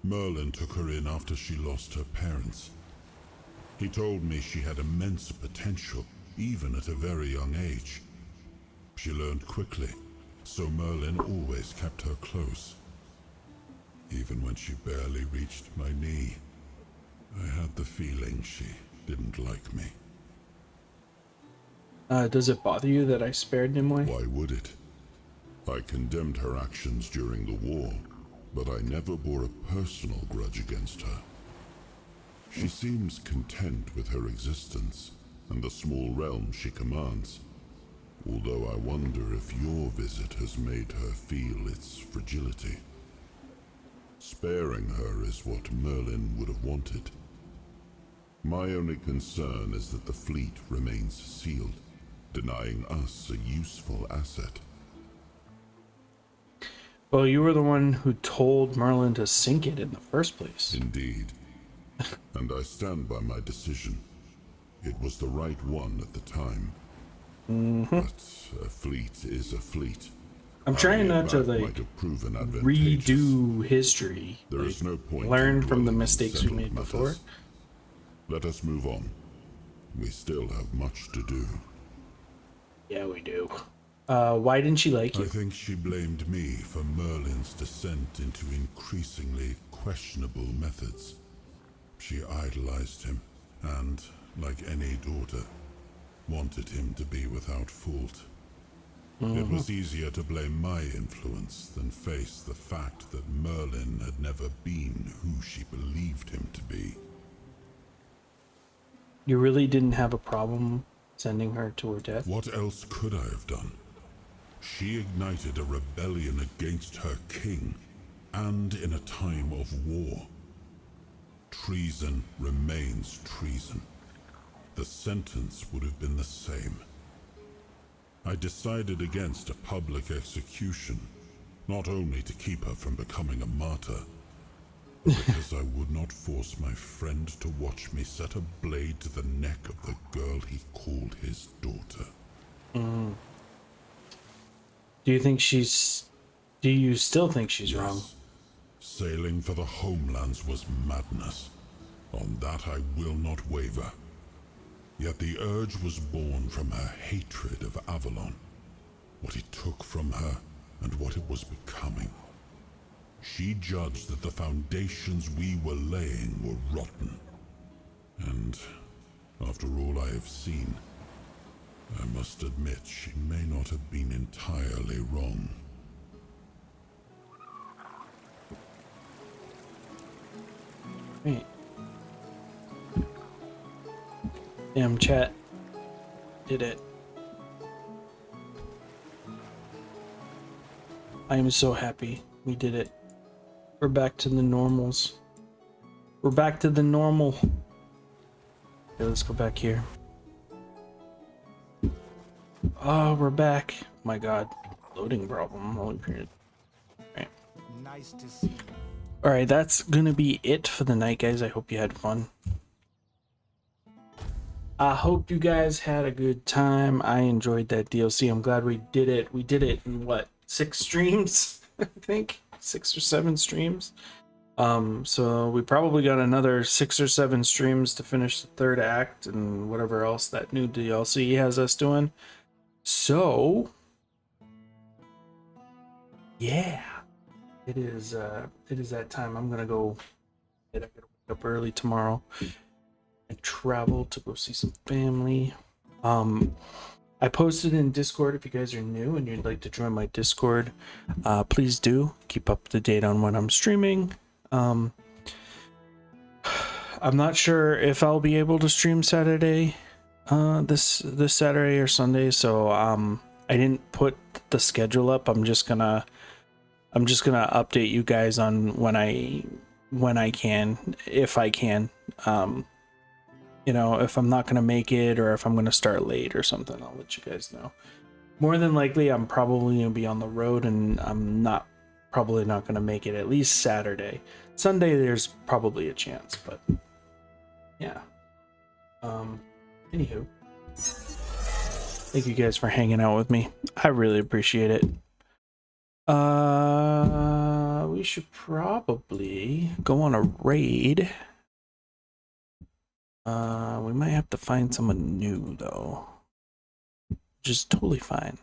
Merlin took her in after she lost her parents. He told me she had immense potential, even at a very young age. She learned quickly, so Merlin always kept her close. Even when she barely reached my knee, I had the feeling she didn't like me. Does it bother you that I spared Nimue? Why would it? I condemned her actions during the war, but I never bore a personal grudge against her. She seems content with her existence and the small realm she commands, although I wonder if your visit has made her feel its fragility. Sparing her is what Merlin would have wanted. My only concern is that the fleet remains sealed, denying us a useful asset. Well, you were the one who told Merlin to sink it in the first place. Indeed. And I stand by my decision. It was the right one at the time. But a fleet is a fleet. I'm trying not to redo history. There is no point. Learn from the mistakes we made before. Let us move on. We still have much to do. Yeah, we do. Why didn't she like you? I think she blamed me for Merlin's descent into increasingly questionable methods. She idolized him, and, like any daughter, wanted him to be without fault. It was easier to blame my influence than face the fact that Merlin had never been who she believed him to be. You really didn't have a problem sending her to her death? What else could I have done? She ignited a rebellion against her king, and in a time of war. Treason remains treason. The sentence would have been the same. I decided against a public execution, not only to keep her from becoming a martyr, but because I would not force my friend to watch me set a blade to the neck of the girl he called his daughter. Do you still think she's wrong? Sailing for the homelands was madness. On that I will not waver. Yet the urge was born from her hatred of Avalon, what it took from her and what it was becoming. She judged that the foundations we were laying were rotten. And after all I have seen, I must admit she may not have been entirely wrong. Right. Damn, chat. Did it. I am so happy we did it. We're back to the normals. We're back to the normal. Okay, let's go back here. Oh, we're back. My god. Loading problem. Holy period. Alright. Nice to see you. Alright, that's gonna be it for the night, guys. I hope you had fun. I hope you guys had a good time. I enjoyed that DLC. I'm glad we did it. We did it in what, 6 streams? I think 6 or 7 streams. So we probably got another 6 or 7 streams to finish the 3rd act and whatever else that new DLC has us doing. So yeah, it is that time. I'm gonna go. I gotta wake up early tomorrow and travel to go see some family. I posted in Discord. If you guys are new and you'd like to join my Discord, please do. Keep up to date on when I'm streaming. I'm not sure if I'll be able to stream Saturday. This Saturday or Sunday, so I didn't put the schedule up. I'm just gonna update you guys on when I can, if I can. You know, if I'm not gonna make it or if I'm gonna start late or something, I'll let you guys know. More than likely, I'm probably gonna be on the road, and I'm probably not gonna make it at least Saturday. Sunday, there's probably a chance, but yeah. Anywho, thank you guys for hanging out with me. I really appreciate it. We should probably go on a raid. We might have to find someone new though, which is totally fine.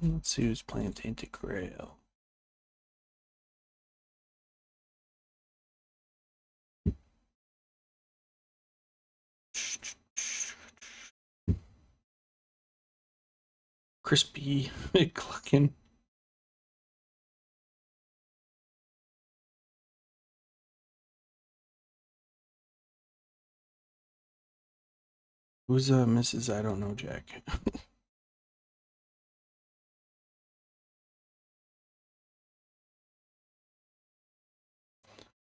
Let's see who's playing Tainted Grail. Crispy clucking. Who's Mrs. I don't know, Jack?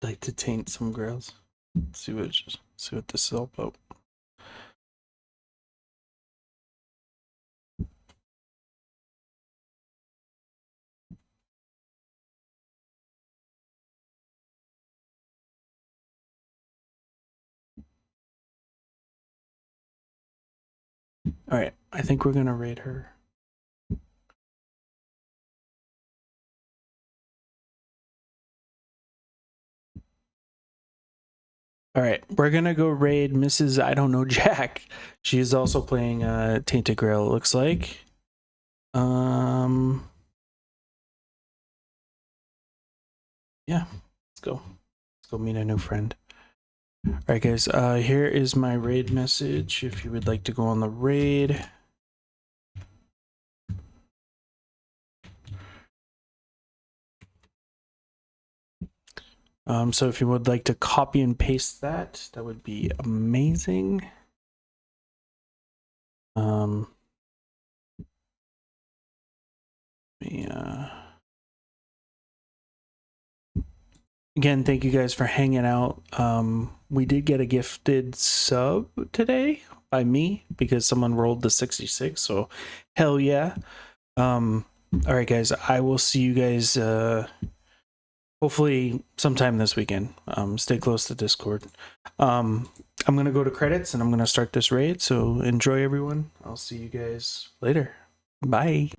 Like to taint some girls. See what this is all about. All right, I think we're gonna raid her. All right, we're gonna go raid Mrs. I don't know, Jack. She is also playing Tainted Grail, it looks like. Yeah, let's go. Let's go meet a new friend. All right, guys. Here is my raid message. If you would like to go on the raid. So if you would like to copy and paste that, that would be amazing. Again, thank you guys for hanging out. We did get a gifted sub today by me because someone rolled the 66, so hell yeah. All right, guys, I will see you guys hopefully sometime this weekend. Stay close to Discord. I'm gonna go to credits and I'm gonna start this raid, so enjoy everyone. I'll see you guys later. Bye.